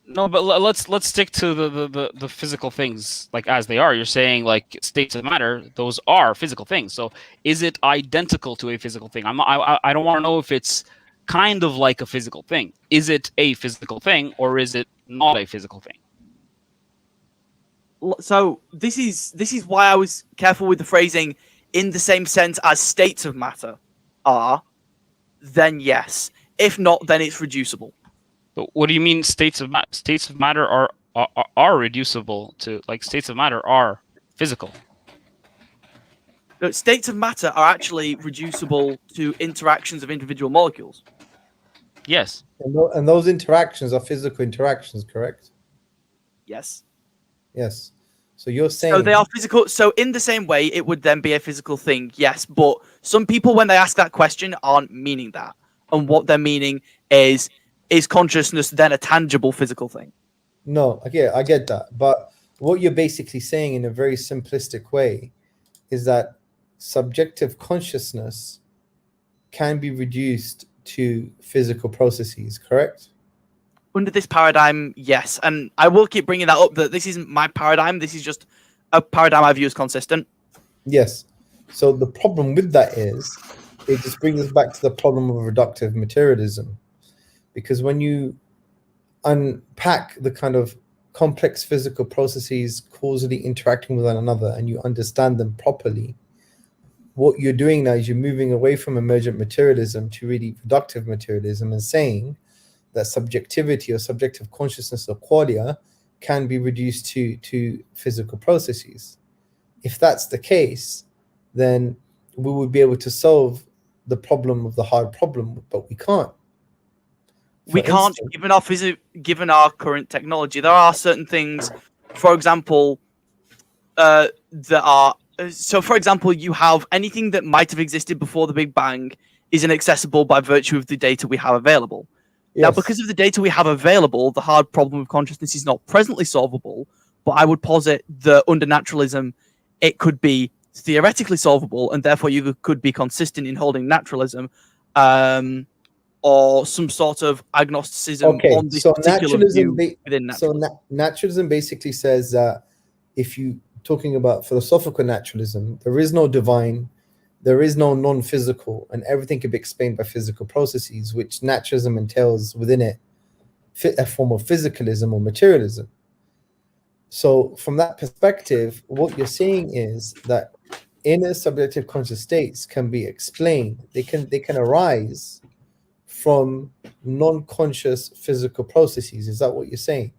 Speaker 3: No, but let's stick to the physical things like as they are. You're saying like states of matter; those are physical things. So is it identical to a physical thing? I don't want to know if it's kind of like a physical thing. Is it a physical thing or is it not a physical thing?
Speaker 8: So this is why I was careful with the phrasing in the same sense as states of matter are. Then yes. If not, then it's reducible.
Speaker 3: But what do you mean states of matter? States of matter are reducible to, like, states of matter are physical.
Speaker 8: No, states of matter are actually reducible to interactions of individual molecules.
Speaker 3: Yes.
Speaker 2: And those interactions are physical interactions, correct?
Speaker 8: Yes.
Speaker 2: Yes. So you're saying...
Speaker 8: So they are physical. So in the same way, it would then be a physical thing, yes. But some people, when they ask that question, aren't meaning that. And what they're meaning is consciousness then a tangible physical thing?
Speaker 2: No, I get that. But what you're basically saying in a very simplistic way is that subjective consciousness can be reduced to physical processes, correct?
Speaker 8: Under this paradigm, yes. And I will keep bringing that up, that this isn't my paradigm. This is just a paradigm I view as consistent.
Speaker 2: Yes. So the problem with that is it just brings us back to the problem of reductive materialism. Because when you unpack the kind of complex physical processes causally interacting with one another and you understand them properly, what you're doing now is you're moving away from emergent materialism to really reductive materialism and saying that subjectivity or subjective consciousness or qualia can be reduced to physical processes. If that's the case, then we would be able to solve the problem of the hard problem, but we can't.
Speaker 8: We can't, given our current technology. There are certain things, for example, that are... So, for example, you have anything that might have existed before the Big Bang is inaccessible by virtue of the data we have available.
Speaker 2: Yes.
Speaker 8: Now, because of the data we have available, the hard problem of consciousness is not presently solvable, but I would posit that under naturalism, it could be theoretically solvable, and therefore you could be consistent in holding naturalism, or some sort of agnosticism on this particular view within naturalism.
Speaker 2: So naturalism basically says that if you talking about philosophical naturalism, there is no divine, there is no non-physical, and everything can be explained by physical processes, which naturalism entails within it a form of physicalism or materialism. So from that perspective, what you're saying is that inner subjective conscious states can be explained. They can arise from non-conscious physical processes. Is that what you're saying?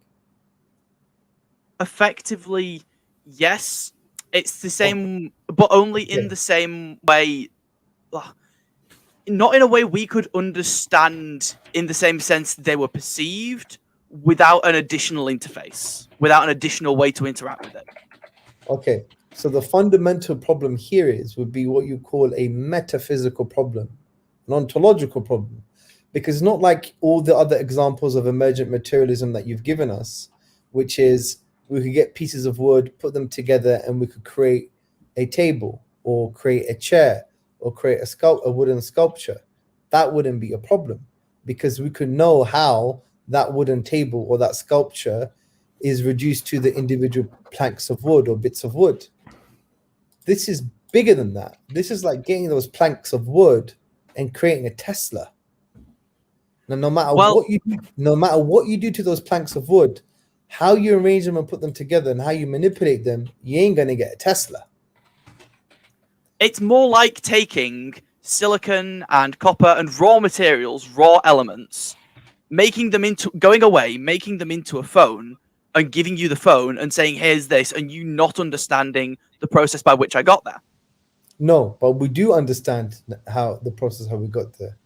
Speaker 8: Effectively, yes. It's the same, but only in the same way. Not in a way we could understand in the same sense they were perceived, without an additional interface, without an additional way to interact with it.
Speaker 2: Okay, so the fundamental problem here would be what you call a metaphysical problem, an ontological problem, because it's not like all the other examples of emergent materialism that you've given us, which is we could get pieces of wood, put them together, and we could create a table or create a chair or create a wooden sculpture. That wouldn't be a problem because we could know how that wooden table or that sculpture is reduced to the individual planks of wood or bits of wood. This is bigger than that. This is like getting those planks of wood and creating a Tesla. Now, no matter what you do to those planks of wood, how you arrange them and put them together and how you manipulate them, you ain't going to get a Tesla.
Speaker 8: It's more like taking silicon and copper and raw materials, raw elements, making them into a phone and giving you the phone and saying, here's this, and you not understanding the process by which I got there.
Speaker 2: No, but we do understand how we got there.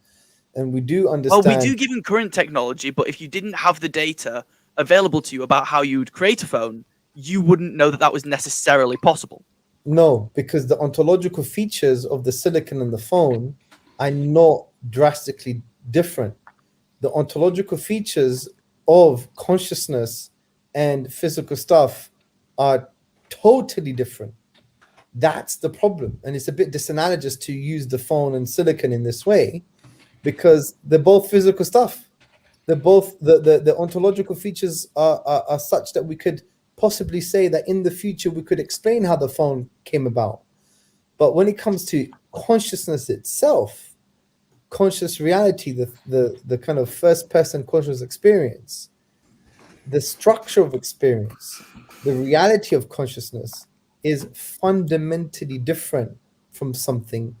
Speaker 2: And we do understand...
Speaker 8: Well, we do given current technology, but if you didn't have the data available to you about how you would create a phone, you wouldn't know that that was necessarily possible.
Speaker 2: No, because the ontological features of the silicon and the phone are not drastically different. The ontological features of consciousness and physical stuff are totally different. That's the problem. And it's a bit disanalogous to use the phone and silicon in this way, because they're both physical stuff. They're both, the ontological features are such that we could possibly say that in the future we could explain how the phone came about. But when it comes to consciousness itself, conscious reality, the kind of first person conscious experience, the structure of experience, the reality of consciousness is fundamentally different from something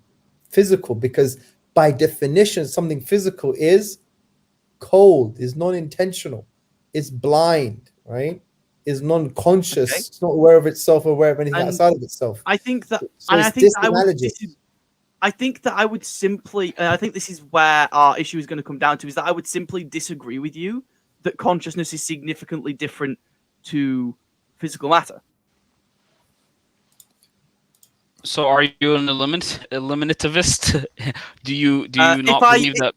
Speaker 2: physical, because by definition, something physical is cold, is non-intentional, is blind, right? Is non-conscious,
Speaker 8: Okay.
Speaker 2: it's not aware of itself or aware of anything
Speaker 8: And
Speaker 2: outside of itself.
Speaker 8: I think that,
Speaker 2: So
Speaker 8: and I
Speaker 2: it's
Speaker 8: think that
Speaker 2: disanalogous.
Speaker 8: I think that I would simply, and I think this is where our issue is going to come down to, is that I would simply disagree with you that consciousness is significantly different to physical matter.
Speaker 3: So are you an eliminativist? do you not believe that?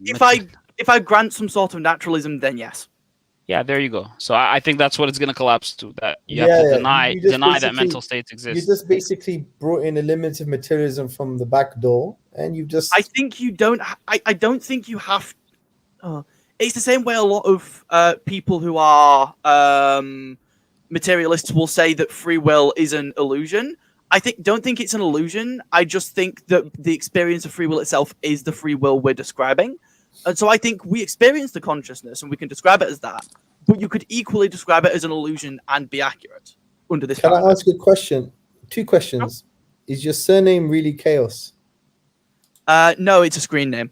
Speaker 8: If I grant some sort of naturalism, then yes.
Speaker 3: Yeah, there you go. So I think that's what it's going to collapse to. That you have to deny
Speaker 2: you just
Speaker 3: that
Speaker 2: basically-
Speaker 3: mental states exist.
Speaker 2: You just basically brought in a limited materialism from the back door, and you just
Speaker 8: I think you don't. I don't think you have. It's the same way a lot of people who are materialists will say that free will is an illusion. Don't think it's an illusion. I just think that the experience of free will itself is the free will we're describing. And so I think we experience the consciousness and we can describe it as that, but you could equally describe it as an illusion and be accurate under this.
Speaker 2: Can I ask you a question? 2 questions. Is your surname really Chaos?
Speaker 8: No, it's a screen name.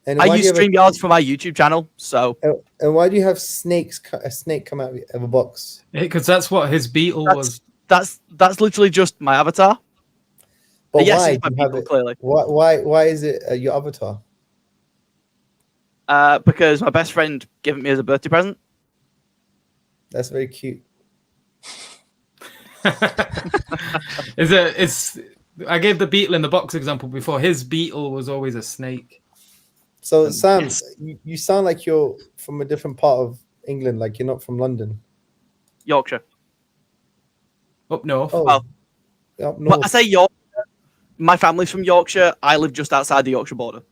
Speaker 2: And
Speaker 8: I
Speaker 2: why do
Speaker 8: use
Speaker 2: you have a-
Speaker 8: StreamYards for my YouTube channel, so
Speaker 2: and why do you have a snake come out of a box?
Speaker 4: Because that's what his beetle was.
Speaker 8: that's literally just my avatar.
Speaker 2: But
Speaker 8: yes,
Speaker 2: why
Speaker 8: it's my
Speaker 2: do you have
Speaker 8: people,
Speaker 2: it?
Speaker 8: clearly.
Speaker 2: Why is it your avatar?
Speaker 8: Because my best friend gave it me as a birthday present.
Speaker 2: That's very cute.
Speaker 4: It's I gave the beetle in the box example before. His beetle was always a snake.
Speaker 2: So Sam,
Speaker 8: yes.
Speaker 2: you sound like you're from a different part of England, like you're not from London.
Speaker 8: Yorkshire.
Speaker 4: Up north.
Speaker 2: Oh,
Speaker 8: Oh.
Speaker 2: up
Speaker 8: But
Speaker 2: north.
Speaker 8: I say Yorkshire. My family's from Yorkshire. I live just outside the Yorkshire border.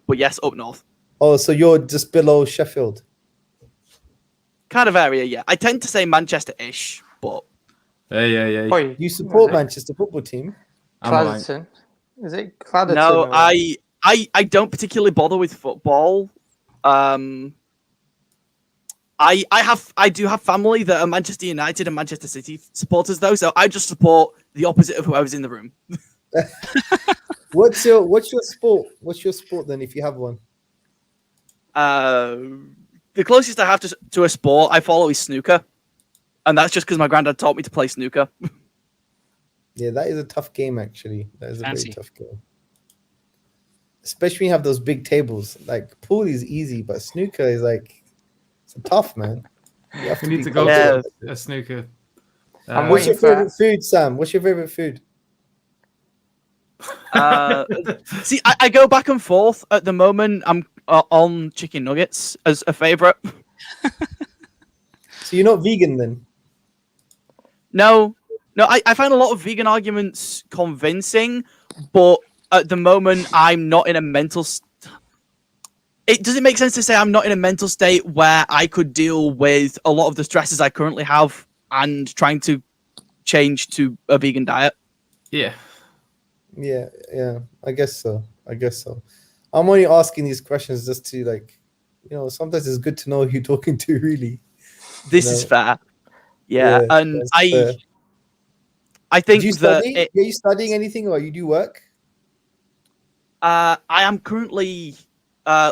Speaker 8: But yes, up north.
Speaker 2: Oh, so you're just below Sheffield.
Speaker 8: Kind of area, yeah. I tend to say Manchester-ish, but
Speaker 4: Yeah.
Speaker 1: Oi,
Speaker 2: You support
Speaker 1: is it
Speaker 2: Manchester football team.
Speaker 4: I'm like,
Speaker 1: Cladderton? Is it Cladderton?
Speaker 8: no,
Speaker 1: or-
Speaker 8: I don't particularly bother with football. I do have family that are Manchester United and Manchester City supporters though, so I just support the opposite of whoever's in the room.
Speaker 2: What's your sport? What's your sport then, if you have one?
Speaker 8: The closest I have to a sport I follow is snooker, and that's just because my granddad taught me to play snooker.
Speaker 2: Yeah, that is a tough game actually. That is a
Speaker 3: Fancy.
Speaker 2: very tough game. Especially when you have those big tables. Like pool is easy, but snooker is like it's tough, man. You have
Speaker 4: we
Speaker 2: be
Speaker 4: need to go
Speaker 8: Yeah.
Speaker 4: to a snooker.
Speaker 1: I'm
Speaker 2: What's your
Speaker 1: waiting for-
Speaker 2: favorite food, Sam? What's your favorite food?
Speaker 8: See, I go back and forth. At the moment, I'm on chicken nuggets as a favorite.
Speaker 2: So you're not vegan then?
Speaker 8: No, I find a lot of vegan arguments convincing, but at the moment, I'm not in a mental. Does it make sense to say I'm not in a mental state where I could deal with a lot of the stresses I currently have and trying to change to a vegan diet?
Speaker 4: Yeah.
Speaker 2: Yeah. I guess so. I'm only asking these questions just to sometimes it's good to know who you're talking to, really.
Speaker 8: This is fair. Yeah, and
Speaker 2: that's
Speaker 8: I
Speaker 2: fair.
Speaker 8: think
Speaker 2: Do you
Speaker 8: that
Speaker 2: study? Are you studying anything or you do work?
Speaker 8: I am currently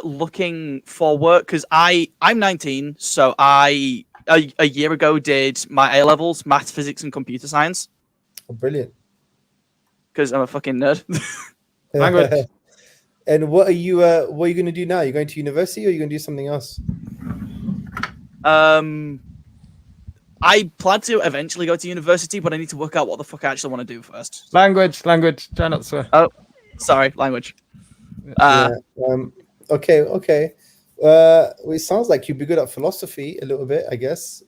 Speaker 8: looking for work because I'm 19, so I a year ago did my A levels, maths, physics, and computer science
Speaker 2: Oh, brilliant.
Speaker 8: because I'm a fucking nerd.
Speaker 4: Language.
Speaker 2: And what are you going to do now? You're going to university or you're going to do something else?
Speaker 8: I plan to eventually go to university, but I need to work out what the fuck I actually want to do first.
Speaker 7: Language. Try not to swear.
Speaker 8: Sorry, language.
Speaker 2: Okay. Well, it sounds like you'd be good at philosophy a little bit, I guess.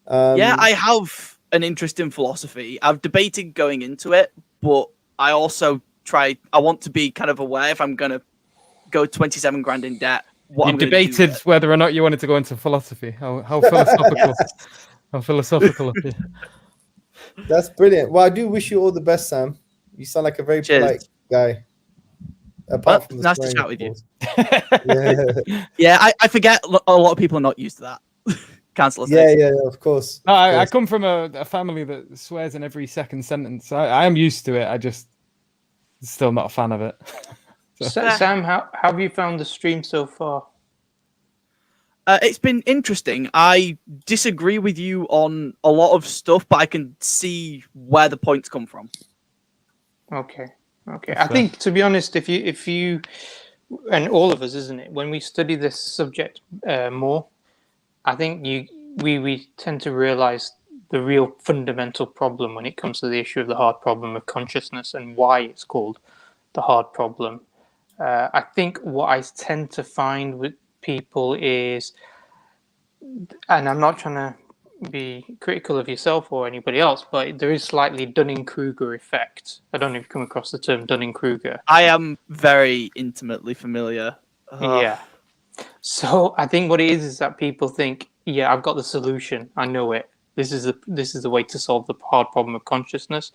Speaker 8: Yeah, I have an interest in philosophy. I've debated going into it, but I also I want to be kind of aware if I'm going to go 27 grand in debt.
Speaker 7: You debated whether or not you wanted to go into philosophy. How philosophical. How philosophical of you.
Speaker 2: That's brilliant. Well, I do wish you all the best, Sam. You sound like a very polite guy. Apart from the
Speaker 8: nice to
Speaker 2: swearing,
Speaker 8: chat
Speaker 2: of
Speaker 8: with you.
Speaker 2: Yeah,
Speaker 8: Yeah, I forget a lot of people are not used to that. Cancel us.
Speaker 2: yeah, of course.
Speaker 7: No, I come from a family that swears in every second sentence. I am used to it. I just still not a fan of it.
Speaker 1: Sam, how have you found the stream so far?
Speaker 8: It's been interesting. I disagree with you on a lot of stuff, but I can see where the points come from.
Speaker 1: Okay. I think, to be honest, if you, and all of us, isn't it? When we study this subject more, I think we tend to realize the real fundamental problem when it comes to the issue of the hard problem of consciousness and why it's called the hard problem. I think what I tend to find with people is, and I'm not trying to be critical of yourself or anybody else, but there is slightly Dunning-Kruger effect. I don't know if you've come across the term Dunning-Kruger.
Speaker 8: I am very intimately familiar.
Speaker 1: Yeah. So I think what it is that people think, yeah, I've got the solution. I know it. This is the way to solve the hard problem of consciousness.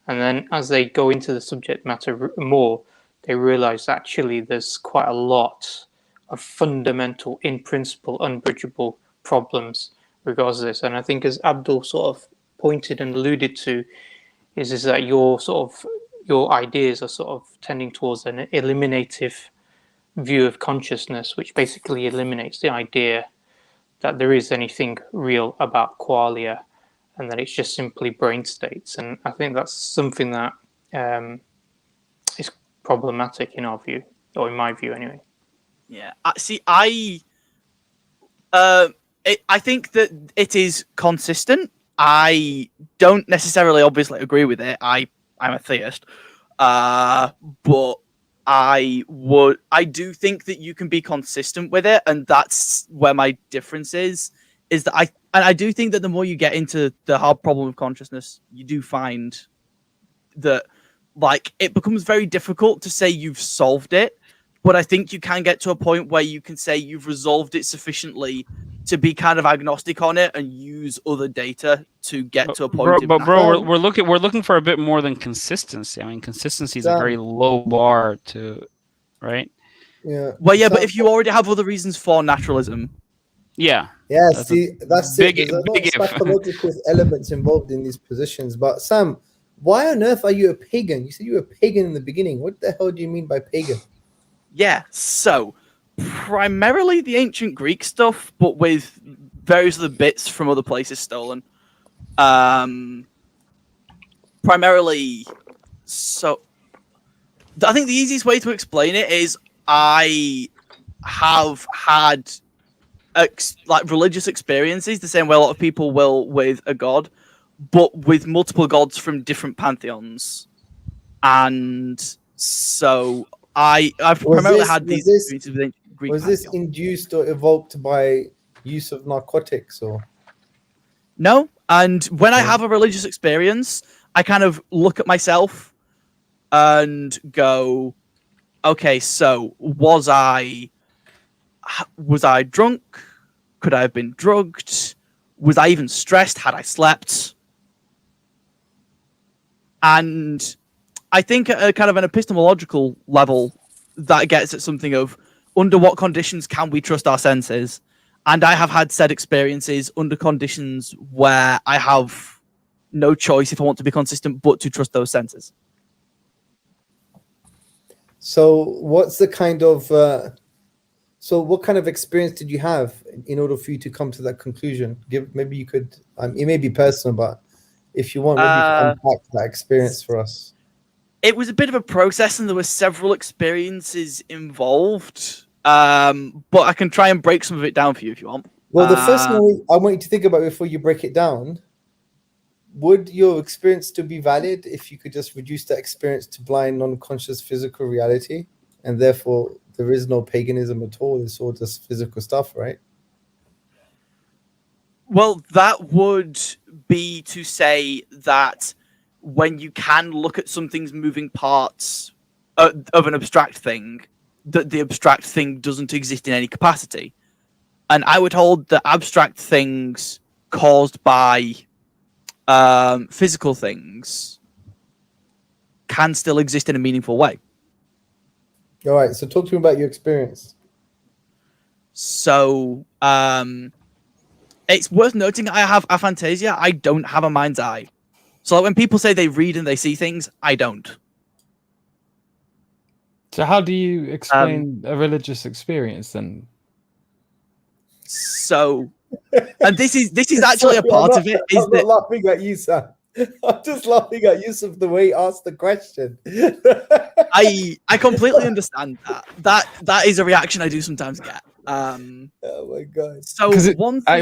Speaker 1: And then as they go into the subject matter more, they realize actually there's quite a lot of fundamental, in principle, unbridgeable problems regards to this. And I think, as Abdul sort of pointed and alluded to, is that your ideas are sort of tending towards an eliminative view of consciousness, which basically eliminates the idea that there is anything real about qualia and that it's just simply brain states. And I think that's something that is problematic in our view, or in my view anyway.
Speaker 8: Yeah. See, I think that it is consistent. I don't necessarily obviously agree with it. I'm a theist. But I do think that you can be consistent with it, and that's where my difference is that I do think that the more you get into the hard problem of consciousness, you do find that like it becomes very difficult to say you've solved it, but I think you can get to a point where you can say you've resolved it sufficiently to be kind of agnostic on it and use other data to get to a point.
Speaker 3: Bro, we're looking for a bit more than consistency. I mean, consistency is a very low bar to, right?
Speaker 2: Yeah.
Speaker 8: Well, yeah, but if you already have other reasons for naturalism,
Speaker 2: yeah, that's it. There's a lot of psychological elements involved in these positions. But Sam, why on earth are you a pagan? You said you were a pagan in the beginning. What the hell do you mean by pagan?
Speaker 8: Yeah, so primarily the ancient Greek stuff, but with various other bits from other places stolen. Primarily, so I think the easiest way to explain it is I have had like religious experiences the same way a lot of people will with a god, but with multiple gods from different pantheons. And so I've primarily had these experiences with ancient Greek
Speaker 2: pantheon. This induced or evoked by use of narcotics or?
Speaker 8: No. And when I have a religious experience, I kind of look at myself and go, okay, so was I drunk? Could I have been drugged? Was I even stressed? Had I slept? And I think at a kind of an epistemological level, that gets at something of under what conditions can we trust our senses? And I have had said experiences under conditions where I have no choice if I want to be consistent but to trust those senses.
Speaker 2: So what's the kind of what kind of experience did you have in order for you to come to that conclusion? Maybe you could, it may be personal, but if you want, maybe you can unpack that experience for us.
Speaker 8: It was a bit of a process and there were several experiences involved, but I can try and break some of it down for you if you want.
Speaker 2: Well, the first thing I want you to think about before you break it down, would your experience still be valid if you could just reduce that experience to blind, non-conscious physical reality, and therefore there is no paganism at all? It's all just physical stuff, right?
Speaker 8: Well, that would be to say that when you can look at something's moving parts of an abstract thing, that the abstract thing doesn't exist in any capacity. And I would hold that abstract things caused by physical things can still exist in a meaningful way.
Speaker 2: All right, so talk to me about your experience.
Speaker 8: So, it's worth noting I have aphantasia. I don't have a mind's eye. So like, when people say they read and they see things, I don't.
Speaker 7: So how do you explain a religious experience then?
Speaker 8: So, and this is actually a part of it. Is
Speaker 2: I'm
Speaker 8: that
Speaker 2: not laughing at you, Sam. I'm just laughing at Yusuf the way he asked the question.
Speaker 8: I completely understand that. That is a reaction I do sometimes get.
Speaker 2: Oh my god!
Speaker 8: So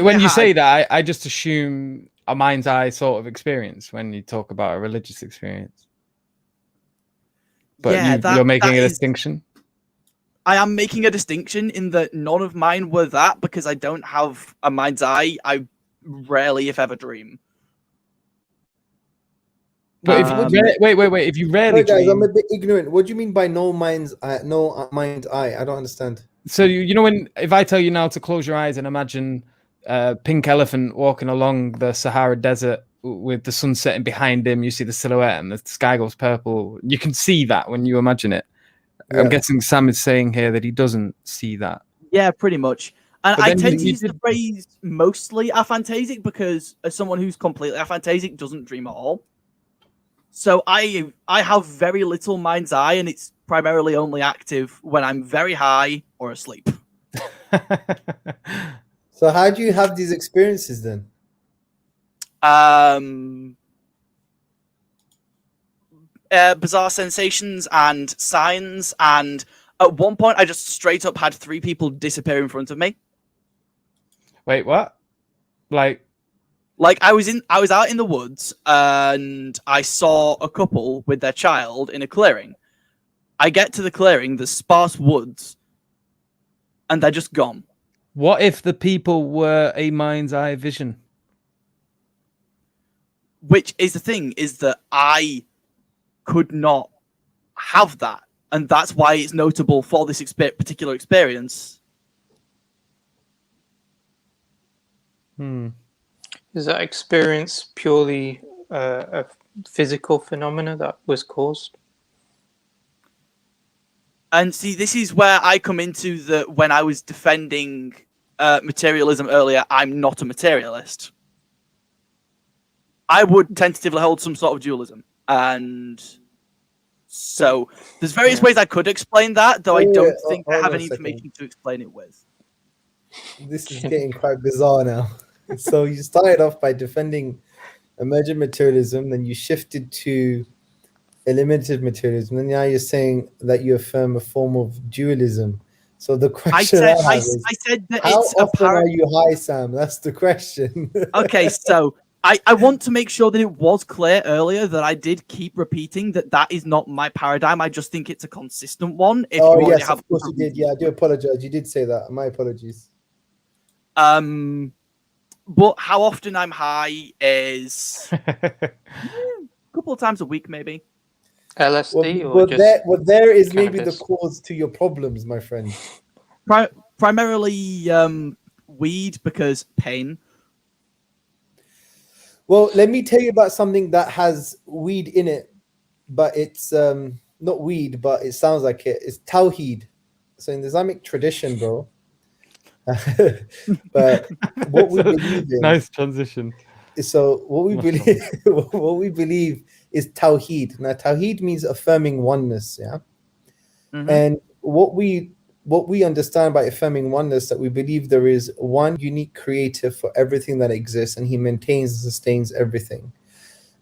Speaker 7: when you say that, I just assume a mind's eye sort of experience when you talk about a religious experience. But
Speaker 8: yeah,
Speaker 7: you're making a distinction.
Speaker 8: I am making a distinction in that none of mine were that because I don't have a mind's eye. I rarely, if ever, dream.
Speaker 7: But wait. If you rarely
Speaker 2: guys,
Speaker 7: dream,
Speaker 2: I'm a bit ignorant. What do you mean by no mind's eye? No mind's eye? I don't understand.
Speaker 7: So you know if I tell you now to close your eyes and imagine a pink elephant walking along the Sahara Desert with the sun setting behind him, you see the silhouette and the sky goes purple. You can see that when you imagine it. Yeah. I'm guessing Sam is saying here that he doesn't see that.
Speaker 8: Yeah, pretty much. And I tend to use the phrase mostly aphantasic because as someone who's completely aphantasic doesn't dream at all. So I have very little mind's eye, and it's primarily only active when I'm very high or asleep.
Speaker 2: So how do you have these experiences then?
Speaker 8: Bizarre sensations and signs, and at one point I just straight up had 3 people disappear in front of me.
Speaker 7: Wait, what? Like
Speaker 8: I was out in the woods and I saw a couple with their child in a clearing. I get to the clearing, there's sparse woods, and they're just gone.
Speaker 7: What if the people were a mind's eye vision?
Speaker 8: Which is the thing, is that I could not have that. And that's why it's notable for this particular experience.
Speaker 1: Is that experience purely a physical phenomena that was caused?
Speaker 8: And see, this is where I come into that when I was defending materialism earlier, I'm not a materialist. I would tentatively hold some sort of dualism. And so there's various ways I could explain that, though I don't think I have any information to explain it with.
Speaker 2: This is getting quite bizarre now. So you started off by defending emergent materialism, then you shifted to eliminative materialism, and now you're saying that you affirm a form of dualism. So the question I
Speaker 8: said that
Speaker 2: how
Speaker 8: it's
Speaker 2: often are you high, Sam? That's the question.
Speaker 8: Okay, so I want to make sure that it was clear earlier that I did keep repeating that is not my paradigm. I just think it's a consistent one.
Speaker 2: Yes, of course you did. Yeah, I do apologize. You did say that. My apologies.
Speaker 8: But how often I'm high is a couple of times a week, maybe.
Speaker 1: LSD
Speaker 2: there is
Speaker 1: cannabis?
Speaker 2: Maybe the cause to your problems, my friend.
Speaker 8: Primarily weed because pain.
Speaker 2: Well, let me tell you about something that has weed in it, but it's not weed, but it sounds like it. It's tawheed. So in the Islamic tradition, bro. But what we believe in,
Speaker 7: nice transition.
Speaker 2: So what we believe is tawheed. Now tawheed means affirming oneness, yeah. Mm-hmm. And what we understand by affirming oneness, that we believe there is one unique creator for everything that exists, and he maintains and sustains everything.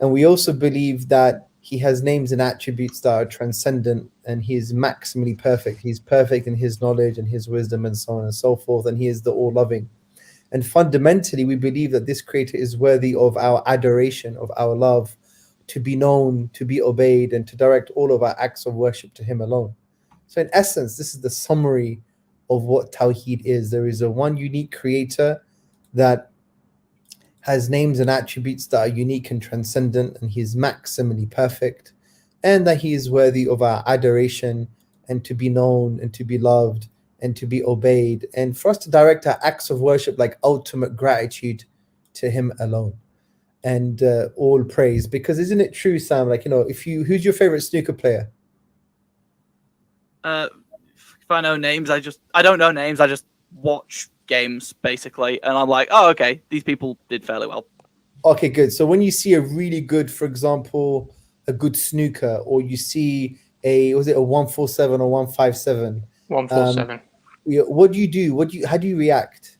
Speaker 2: And we also believe that he has names and attributes that are transcendent, and he is maximally perfect. He's perfect in his knowledge and his wisdom and so on and so forth, and he is the all-loving. And fundamentally, we believe that this creator is worthy of our adoration, of our love, to be known, to be obeyed, and to direct all of our acts of worship to him alone. So in essence, this is the summary of what Tawheed is. There is a one unique creator that has names and attributes that are unique and transcendent, and he is maximally perfect, and that he is worthy of our adoration and to be known and to be loved and to be obeyed, and for us to direct our acts of worship like ultimate gratitude to him alone, and all praise. Because isn't it true, Sam, like, who's your favorite snooker player?
Speaker 8: If I know names, I don't know names, I just watch games basically, and I'm like, oh, okay, these people did fairly well.
Speaker 2: Okay, good. So when you see a really good, for example, a good snooker, or you see a 147 or 157?
Speaker 1: 147.
Speaker 2: What do you do? How do you react?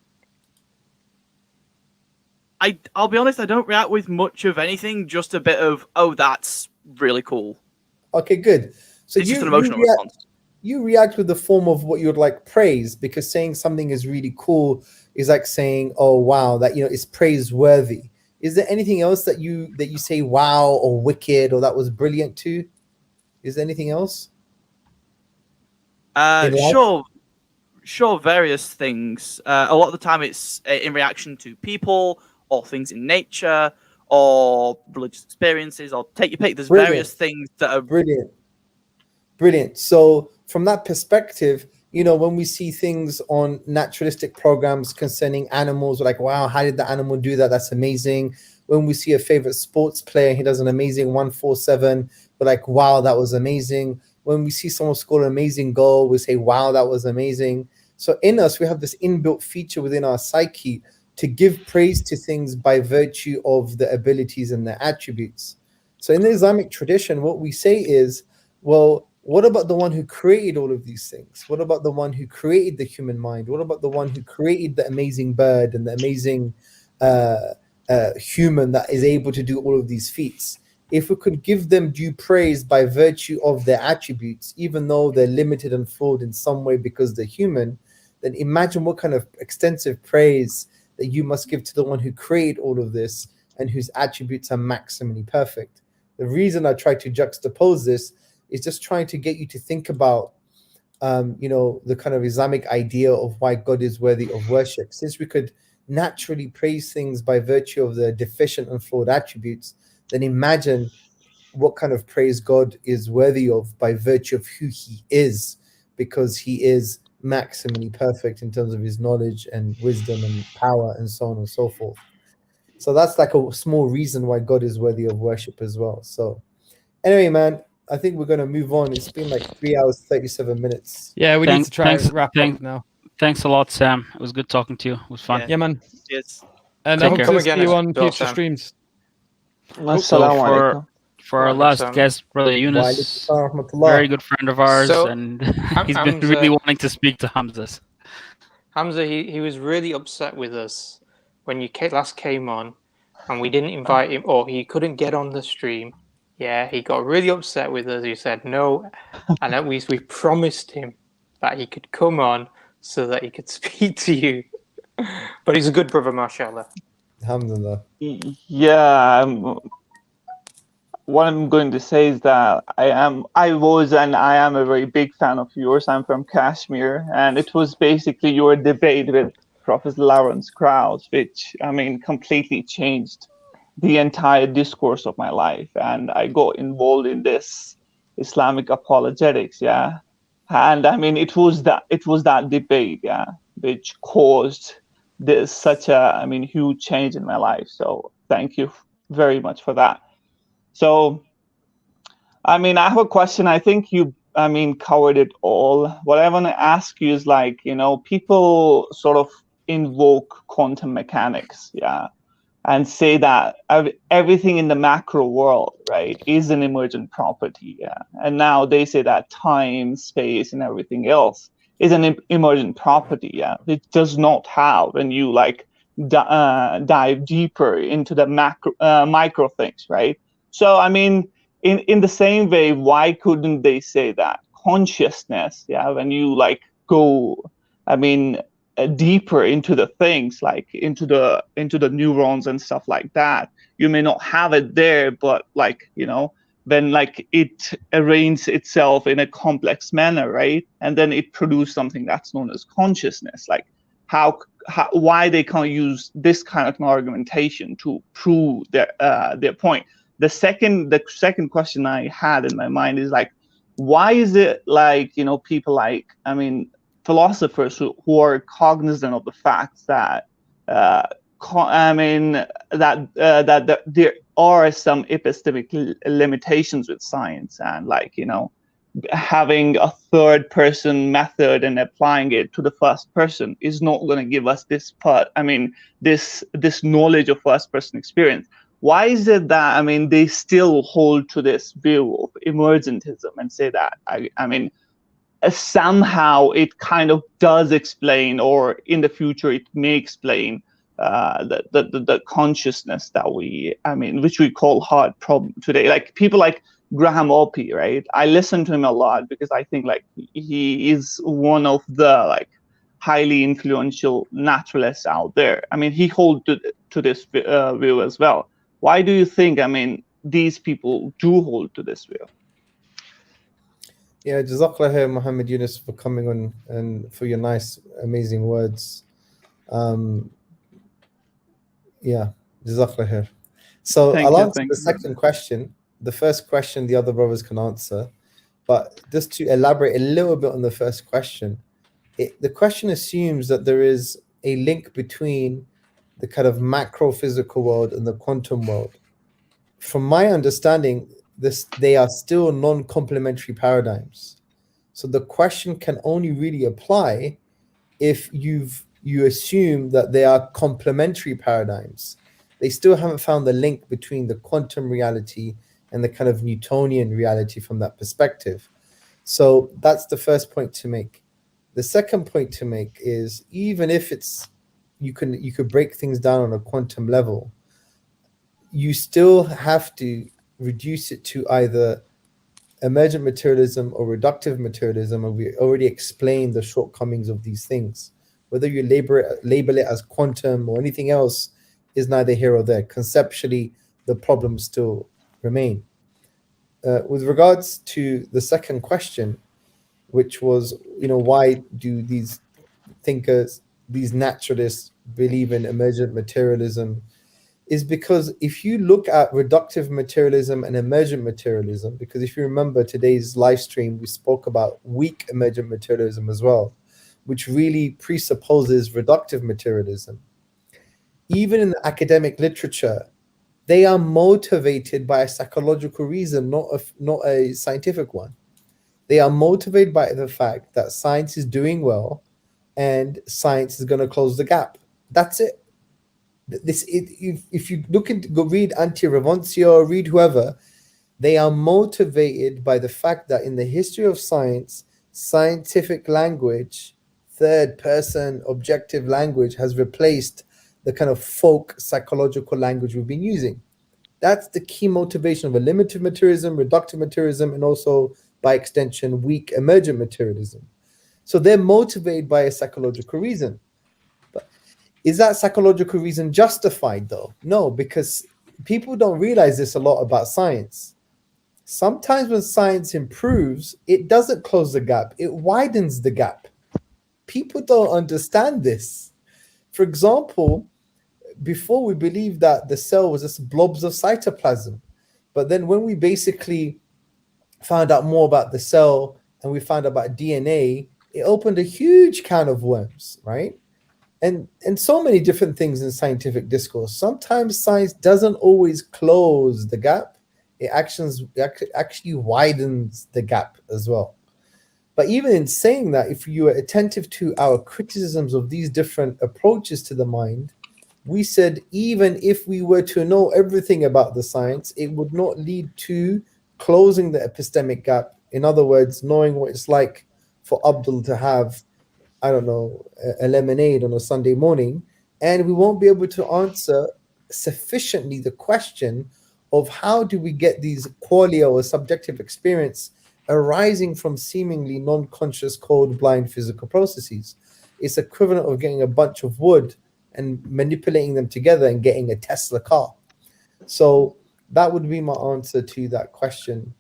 Speaker 8: I'll be honest, I don't react with much of anything, just a bit of, oh, that's really cool.
Speaker 2: Okay, good. So
Speaker 8: it's just an emotional response.
Speaker 2: You react with the form of what you would like praise, because saying something is really cool is like saying, oh, wow, that, it's praiseworthy. Is there anything else that you say wow or wicked or that was brilliant to? Is there anything else?
Speaker 8: Sure, various things. A lot of the time it's in reaction to people or things in nature or religious experiences, or take your pick. There's various things that are
Speaker 2: brilliant. So from that perspective, when we see things on naturalistic programs concerning animals, we're like, wow, how did the animal do that? That's amazing. When we see a favorite sports player, he does an amazing 147, we're like, wow, that was amazing. When we see someone score an amazing goal, we say, wow, that was amazing. So in us, we have this inbuilt feature within our psyche to give praise to things by virtue of the abilities and the attributes. So in the Islamic tradition, what we say is, well, what about the one who created all of these things? What about the one who created the human mind? What about the one who created the amazing bird and the amazing human that is able to do all of these feats? If we could give them due praise by virtue of their attributes, even though they're limited and flawed in some way because they're human, then imagine what kind of extensive praise that you must give to the one who created all of this and whose attributes are maximally perfect. The reason I try to juxtapose this is just trying to get you to think about, the kind of Islamic idea of why God is worthy of worship. Since we could naturally praise things by virtue of the deficient and flawed attributes, then imagine what kind of praise God is worthy of by virtue of who he is, because he is maximally perfect in terms of his knowledge and wisdom and power and so on and so forth. So that's like a small reason why God is worthy of worship as well. So anyway, man, I think we're going to move on. It's been like 3 hours, 37 minutes.
Speaker 7: Yeah, we need to try and wrap up now.
Speaker 3: Thanks a lot, Sam. It was good talking to you. It was fun.
Speaker 7: Yeah, man.
Speaker 8: Yes.
Speaker 7: And I hope to see you on future streams.
Speaker 3: So for our last guest, Brother Yunus, very good friend of ours, and he's been really wanting to speak to Hamza.
Speaker 1: Hamza, he was really upset with us when you last came on, and we didn't invite him, or he couldn't get on the stream. Yeah, he got really upset with us. He said no, and at least we promised him that he could come on so that he could speak to you. But he's a good brother, mashallah.
Speaker 2: Alhamdulillah.
Speaker 9: Yeah, what I'm going to say is that I was and I am a very big fan of yours. I'm from Kashmir, and it was basically your debate with Professor Lawrence Krauss, which, completely changed the entire discourse of my life. And I got involved in this Islamic apologetics, yeah. And it was that debate, yeah, which caused such a huge change in my life. So thank you very much for that. So I have a question. I think you covered it all. What I want to ask you is, people sort of invoke quantum mechanics, yeah, and say that everything in the macro world, right, is an emergent property, yeah. And now they say that time, space, and everything else is an emergent property, yeah. It does not have when you dive deeper into the micro things, right? So in the same way, why couldn't they say that consciousness, yeah, when you go, deeper into the things, into the neurons and stuff like that, you may not have it there, but when it arranges itself in a complex manner, right, and then it produces something that's known as consciousness. why they can't use this kind of argumentation to prove their point. The second question I had in my mind is like, why is it like, people like, philosophers who are cognizant of the fact that that there are some epistemic limitations with science, and like, having a third person method and applying it to the first person is not going to give us this knowledge of first person experience. Why is it that they still hold to this view of emergentism and say that somehow it kind of does explain, or in the future it may explain the consciousness that which we call hard problem today? Like people like Graham Opie, right? I listen to him a lot because I think like he is one of the like highly influential naturalists out there. He holds to this view as well. Why do you think these people do hold to this view?
Speaker 2: Yeah, Jazakallah khair, Mohammad Yunus, for coming on and for your nice, amazing words. Yeah, Jazakallah khair. So I'll answer the second question. The first question the other brothers can answer, but just to elaborate a little bit on the first question, the question assumes that there is a link between the kind of macro physical world and the quantum world. From my understanding, they are still non-complementary paradigms. So the question can only really apply if you assume that they are complementary paradigms. They still haven't found the link between the quantum reality and the kind of Newtonian reality from that perspective. So that's the first point to make. The second point to make is, even if you could break things down on a quantum level, you still have to reduce it to either emergent materialism or reductive materialism, and we already explained the shortcomings of these things. Whether you label it as quantum or anything else is neither here or there. Conceptually, the problems still remain. With regards to the second question, which was, why do these thinkers, these naturalists, believe in emergent materialism, is because if you look at reductive materialism and emergent materialism, because if you remember today's live stream, we spoke about weak emergent materialism as well, which really presupposes reductive materialism. Even in the academic literature, they are motivated by a psychological reason, not a scientific one. They are motivated by the fact that science is doing well and science is going to close the gap. That's it. If you go read Anti-Revontio, read whoever, they are motivated by the fact that in the history of science, scientific language, third person objective language, has replaced the kind of folk psychological language we've been using. That's the key motivation of a limited materialism, reductive materialism, and also by extension weak emergent materialism. So they're motivated by a psychological reason. But is that psychological reason justified though? No, because people don't realize this a lot about science. Sometimes when science improves, it doesn't close the gap, it widens the gap. People don't understand this. For example, before we believed that the cell was just blobs of cytoplasm. But then when we basically found out more about the cell and we found out about DNA, it opened a huge can of worms, right? And so many different things in scientific discourse. Sometimes science doesn't always close the gap. It actually widens the gap as well. But even in saying that, if you are attentive to our criticisms of these different approaches to the mind, we said even if we were to know everything about the science, it would not lead to closing the epistemic gap. In other words, knowing what it's like for Abdul to have, I don't know, a lemonade on a Sunday morning, and we won't be able to answer sufficiently the question of how do we get these qualia or subjective experience arising from seemingly non-conscious, cold, blind physical processes. It's equivalent of getting a bunch of wood and manipulating them together and getting a Tesla car. So that would be my answer to that question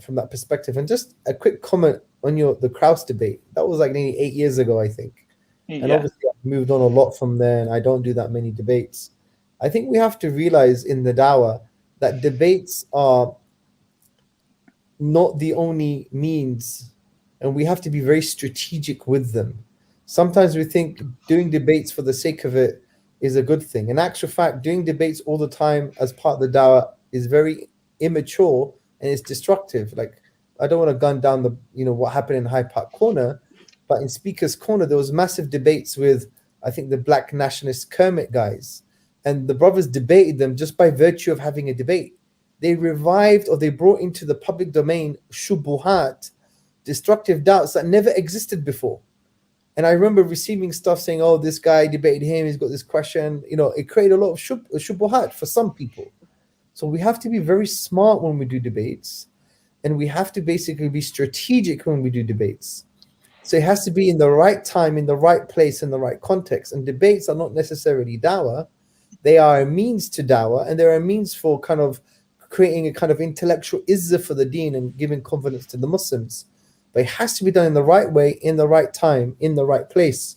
Speaker 2: from that perspective. And just a quick comment on the Krauss debate. That was like nearly 8 years ago, I think.
Speaker 9: Yeah.
Speaker 2: And obviously moved on a lot from there, and I don't do that many debates. I think we have to realize in the dawah that debates are not the only means, and we have to be very strategic with them. Sometimes we think doing debates for the sake of it is a good thing. In actual fact, doing debates all the time as part of the dawah is very immature and it's destructive. Like, I don't want to gun down the, what happened in Hyde Park Corner, but in Speaker's Corner, there was massive debates with, I think, the black nationalist Kermit guys. And the brothers debated them just by virtue of having a debate. They revived, or they brought into the public domain shubuhat, destructive doubts that never existed before. And I remember receiving stuff saying, oh, this guy debated him, he's got this question. It created a lot of shubuhat for some people. So we have to be very smart when we do debates. And we have to basically be strategic when we do debates. So it has to be in the right time, in the right place, in the right context. And debates are not necessarily dawah. They are a means to dawah, and they're a means for kind of creating a kind of intellectual izzah for the deen and giving confidence to the Muslims. But it has to be done in the right way, in the right time, in the right place.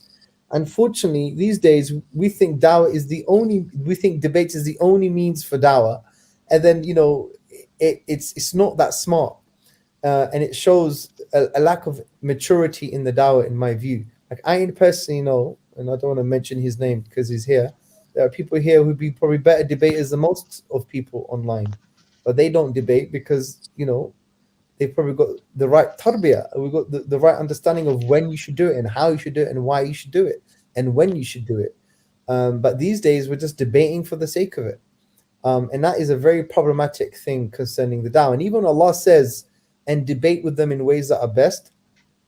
Speaker 2: Unfortunately, these days, we think debates is the only means for dawah. And then, it's not that smart. And it shows a lack of maturity in the dawah, in my view. Like, I personally know, and I don't want to mention his name because he's here, there are people here who'd be probably better debaters than most of people online. But they don't debate because, they've probably got the right tarbiyah. We've got the right understanding of when you should do it and how you should do it and why you should do it and when you should do it. But these days, we're just debating for the sake of it. And that is a very problematic thing concerning the dawah. And even Allah says, and debate with them in ways that are best.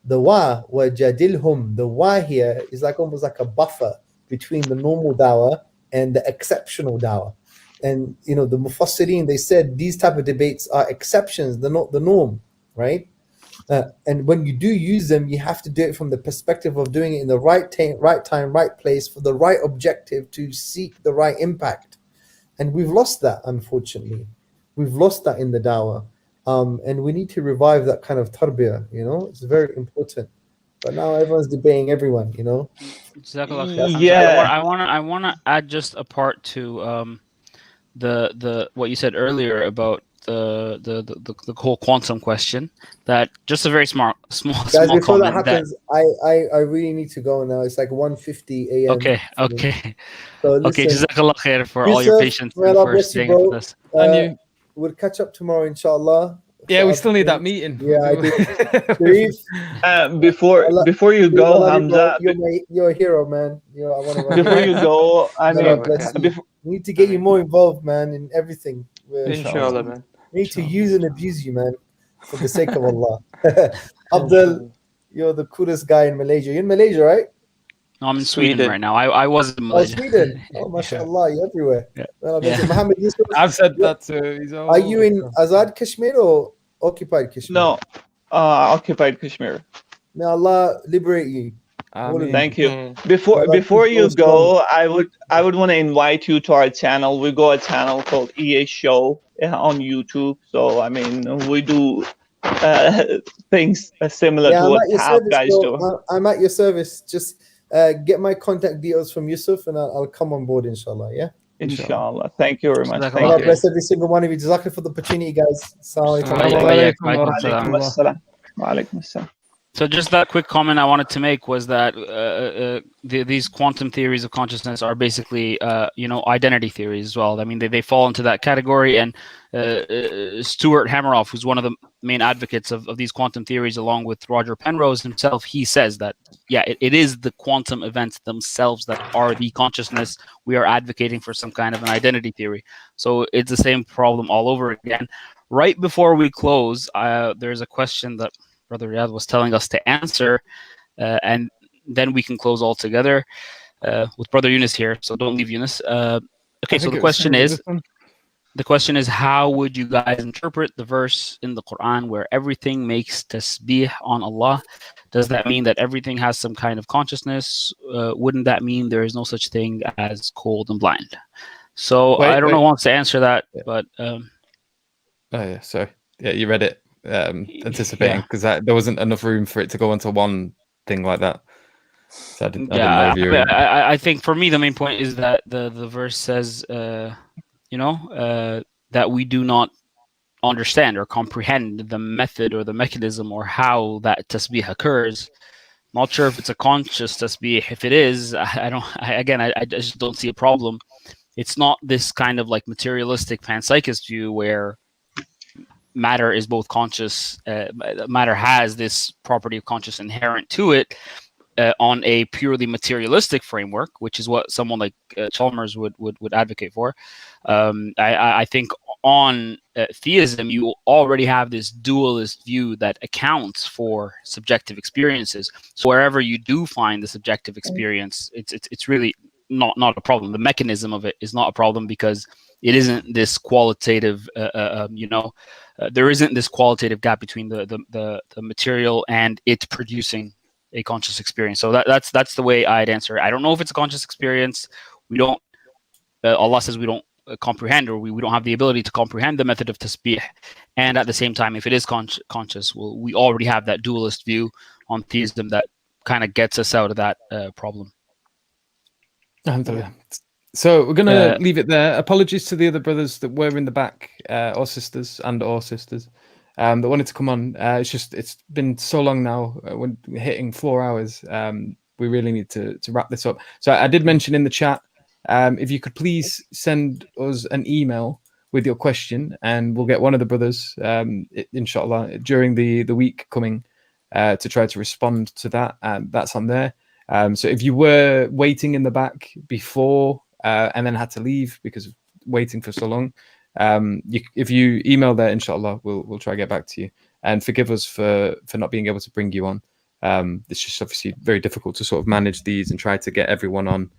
Speaker 2: The wajadilhum, the wa here is like almost like a buffer between the normal dawah and the exceptional dawah. And the Mufassirin, they said these type of debates are exceptions, they're not the norm, right? And when you do use them, you have to do it from the perspective of doing it in the right time, right place, for the right objective, to seek the right impact. And we've lost that, unfortunately. We've lost that in the dawah. And we need to revive that kind of tarbiyah, it's very important. But now everyone's debating everyone,
Speaker 9: Yeah.
Speaker 3: I wanna add just a part to the what you said earlier about the whole quantum question. That just a very small
Speaker 2: Guys,
Speaker 3: small
Speaker 2: before that
Speaker 3: comment.
Speaker 2: happens, I really need to go now. It's like 1:50 a.m.
Speaker 3: Okay.
Speaker 2: So
Speaker 3: Okay,
Speaker 2: listen,
Speaker 3: Jazakallah khair for all your
Speaker 2: Yusuf,
Speaker 3: patience
Speaker 2: may
Speaker 3: and
Speaker 2: Allah
Speaker 3: for
Speaker 2: bless you,
Speaker 3: staying with
Speaker 2: bro.
Speaker 3: us.
Speaker 7: And you,
Speaker 2: We'll catch up tomorrow, inshallah.
Speaker 7: yeah, we still need that meeting.
Speaker 2: Yeah, I do. Sharif,
Speaker 9: Before you
Speaker 2: Sharif,
Speaker 9: go,
Speaker 2: I love you, bro.
Speaker 9: Hamza,
Speaker 2: You're a hero, man. I want to.
Speaker 9: before you go, I
Speaker 2: Allah
Speaker 9: mean,
Speaker 2: bless you.
Speaker 9: before,
Speaker 2: We need to get you more involved, man, in everything.
Speaker 1: Inshallah, man.
Speaker 2: We need to use and abuse you, man, for the sake of Allah. Abdul, you're the coolest guy in Malaysia. You're in Malaysia, right?
Speaker 3: No, I'm in Sweden right now. I was in
Speaker 2: Oh,
Speaker 3: Malaysia.
Speaker 2: Sweden. Oh, mashallah, you're everywhere.
Speaker 3: Yeah.
Speaker 2: Well,
Speaker 3: Yeah.
Speaker 2: Mohammad,
Speaker 7: I've said that too. He's
Speaker 2: are you in Azad Kashmir or occupied Kashmir?
Speaker 9: no, occupied Kashmir.
Speaker 2: May Allah liberate you.
Speaker 9: Thank you.
Speaker 1: Mm.
Speaker 9: Before you go, I would want to invite you to our channel. We got a channel called EA Show on YouTube. So I mean, we do things similar to what Tab guys do.
Speaker 2: I'm at your service. Just get my contact details from Yusuf, and I'll come on board, inshallah. Yeah.
Speaker 9: Inshallah. Thank you very much.
Speaker 3: Jazakallah
Speaker 9: Thank
Speaker 2: Allah
Speaker 9: you.
Speaker 2: bless every single one of you. Jazakallah for the opportunity, guys. Assalamu alaikum.
Speaker 9: Wa alaikum assalam.
Speaker 3: So just that quick comment I wanted to make was that these quantum theories of consciousness are basically, identity theories as well. I mean, they fall into that category. And Stuart Hameroff, who's one of the main advocates of these quantum theories, along with Roger Penrose himself, he says that, it is the quantum events themselves that are the consciousness. We are advocating for some kind of an identity theory. So it's the same problem all over again. Right before we close, there's a question that Brother Riyad was telling us to answer, and then we can close all together with Brother Yunus here. So don't leave Yunus. Okay, so the question is, how would you guys interpret the verse in the Quran where everything makes tasbih on Allah? Does that mean that everything has some kind of consciousness? Wouldn't that mean there is no such thing as cold and blind? So I don't know who wants to answer that, but
Speaker 10: oh yeah, sorry. Yeah, you read it. Anticipating because there wasn't enough room for it to go into one thing like that. So I didn't know if you were...
Speaker 3: I think for me the main point is that the verse says, that we do not understand or comprehend the method or the mechanism or how that tasbih occurs. Not sure if it's a conscious tasbih. If it is, I just don't see a problem. It's not this kind of like materialistic panpsychist view where matter is both conscious. Matter has this property of conscious inherent to it on a purely materialistic framework, which is what someone like Chalmers would advocate for. I think on theism, you already have this dualist view that accounts for subjective experiences. So wherever you do find the subjective experience, it's really not a problem. The mechanism of it is not a problem because it isn't this qualitative, there isn't this qualitative gap between the material and it producing a conscious experience. So that's the way I'd answer it. I don't know if it's a conscious experience. We don't. Allah says we don't comprehend, or we don't have the ability to comprehend the method of tasbih. And at the same time, if it is conscious, well, we already have that dualist view on theism that kind of gets us out of that problem.
Speaker 7: So we're going to leave it there. Apologies to the other brothers that were in the back, or sisters, that wanted to come on. It's been so long now. When we're hitting 4 hours, we really need to wrap this up. So I did mention in the chat, if you could please send us an email with your question, and we'll get one of the brothers, inshallah, during the week coming to try to respond to that. That's on there. So if you were waiting in the back before and then had to leave because of waiting for so long, if you email there, inshallah, we'll try to get back to you. And forgive us for not being able to bring you on. It's just obviously very difficult to sort of manage these and try to get everyone on.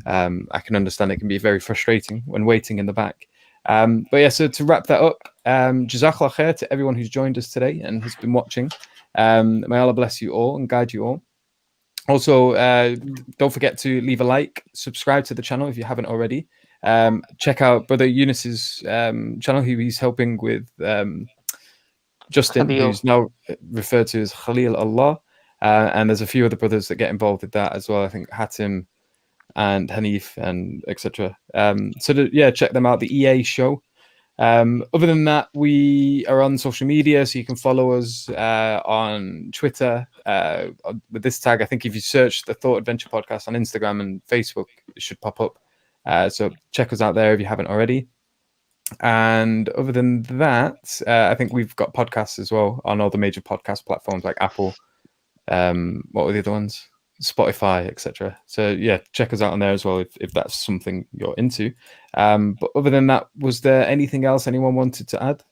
Speaker 7: I can understand it can be very frustrating when waiting in the back. But yeah, so to wrap that up, Jazakallah khair to everyone who's joined us today and has been watching. May Allah bless you all and guide you all. Also, don't forget to leave a like, subscribe to the channel if you haven't already. Check out Brother Yunus's channel. He's helping with Justin,
Speaker 1: Khalil,
Speaker 7: who's now referred to as Khalil Allah. And there's a few other brothers that get involved with that as well. I think Hatim and Hanif and etc. Check them out. The EA show. Other than that, we are on social media, so you can follow us on Twitter with this tag. I think if you search the Thought Adventure Podcast on Instagram and Facebook, it should pop up. So check us out there if you haven't already. And other than that, I think we've got podcasts as well on all the major podcast platforms like Apple. What were the other ones? Spotify, etc. So yeah, check us out on there as well if that's something you're into. But other than that, was there anything else anyone wanted to add?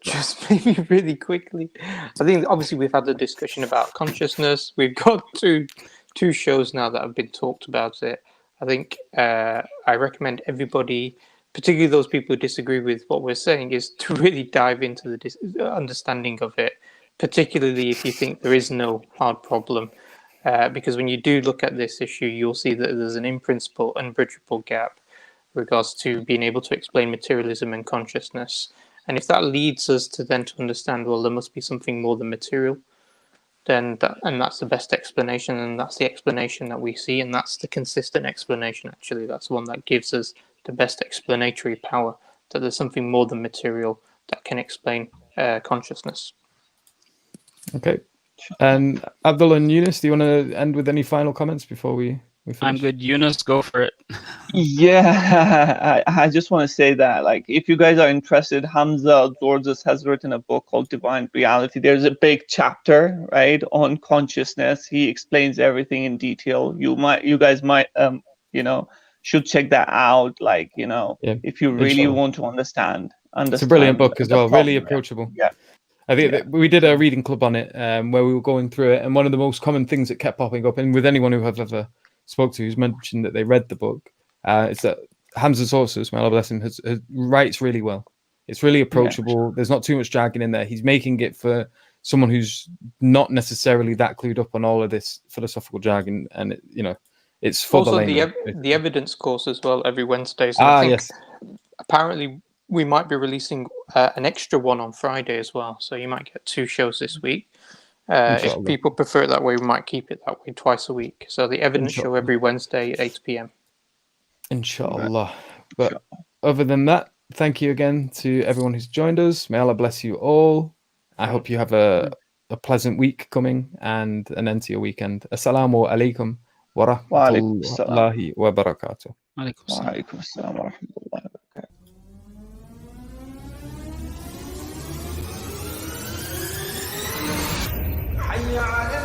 Speaker 1: Just maybe really quickly. I think obviously we've had the discussion about consciousness. We've got two shows now that have been talked about it. I think I recommend everybody, particularly those people who disagree with what we're saying, is to really dive into the understanding of it, particularly if you think there is no hard problem. Because when you do look at this issue, you'll see that there's an in-principle, unbridgeable gap in regards to being able to explain materialism and consciousness. And if that leads us to understand, well, there must be something more than material, then that's the best explanation, and that's the explanation that we see, and that's the consistent explanation, actually. That's the one that gives us the best explanatory power, that there's something more than material that can explain consciousness.
Speaker 7: Okay. And Abdullah and Yunus, do you want to end with any final comments before we finish?
Speaker 3: I'm good. Yunus, go for it.
Speaker 9: Yeah, I just want to say that, like, if you guys are interested, Hamza Tzortzis has written a book called Divine Reality. There's a big chapter, right, on consciousness. He explains everything in detail. You guys might, should check that out. Like, if you really want to understand.
Speaker 7: It's a brilliant book as well. Really approachable.
Speaker 9: Yeah.
Speaker 7: I think that we did a reading club on it where we were going through it, and one of the most common things that kept popping up, and with anyone who I've ever spoke to who's mentioned that they read the book, is that Hamza Tzortzis, may Allah bless him, writes really well. It's really approachable. Yeah. There's not too much jargon in there. He's making it for someone who's not necessarily that clued up on all of this philosophical jargon, and it's for
Speaker 1: also the evidence course as well every Wednesday. So I think apparently we might be releasing an extra one on Friday as well. So you might get 2 shows this week. If
Speaker 7: Inshallah.
Speaker 1: people prefer it that way, we might keep it that way twice a week. So the evidence show
Speaker 7: Inshallah.
Speaker 1: every Wednesday at 8 p.m.
Speaker 7: Inshallah. But other than that, thank you again to everyone who's joined us. May Allah bless you all. I hope you have a pleasant week coming and an end to your weekend. Assalamu alaikum wa rahmatullahi wa barakatuh.
Speaker 3: Alaikum salam.
Speaker 9: وعليكم السلام ورحمة الله وبركاته.
Speaker 11: حي على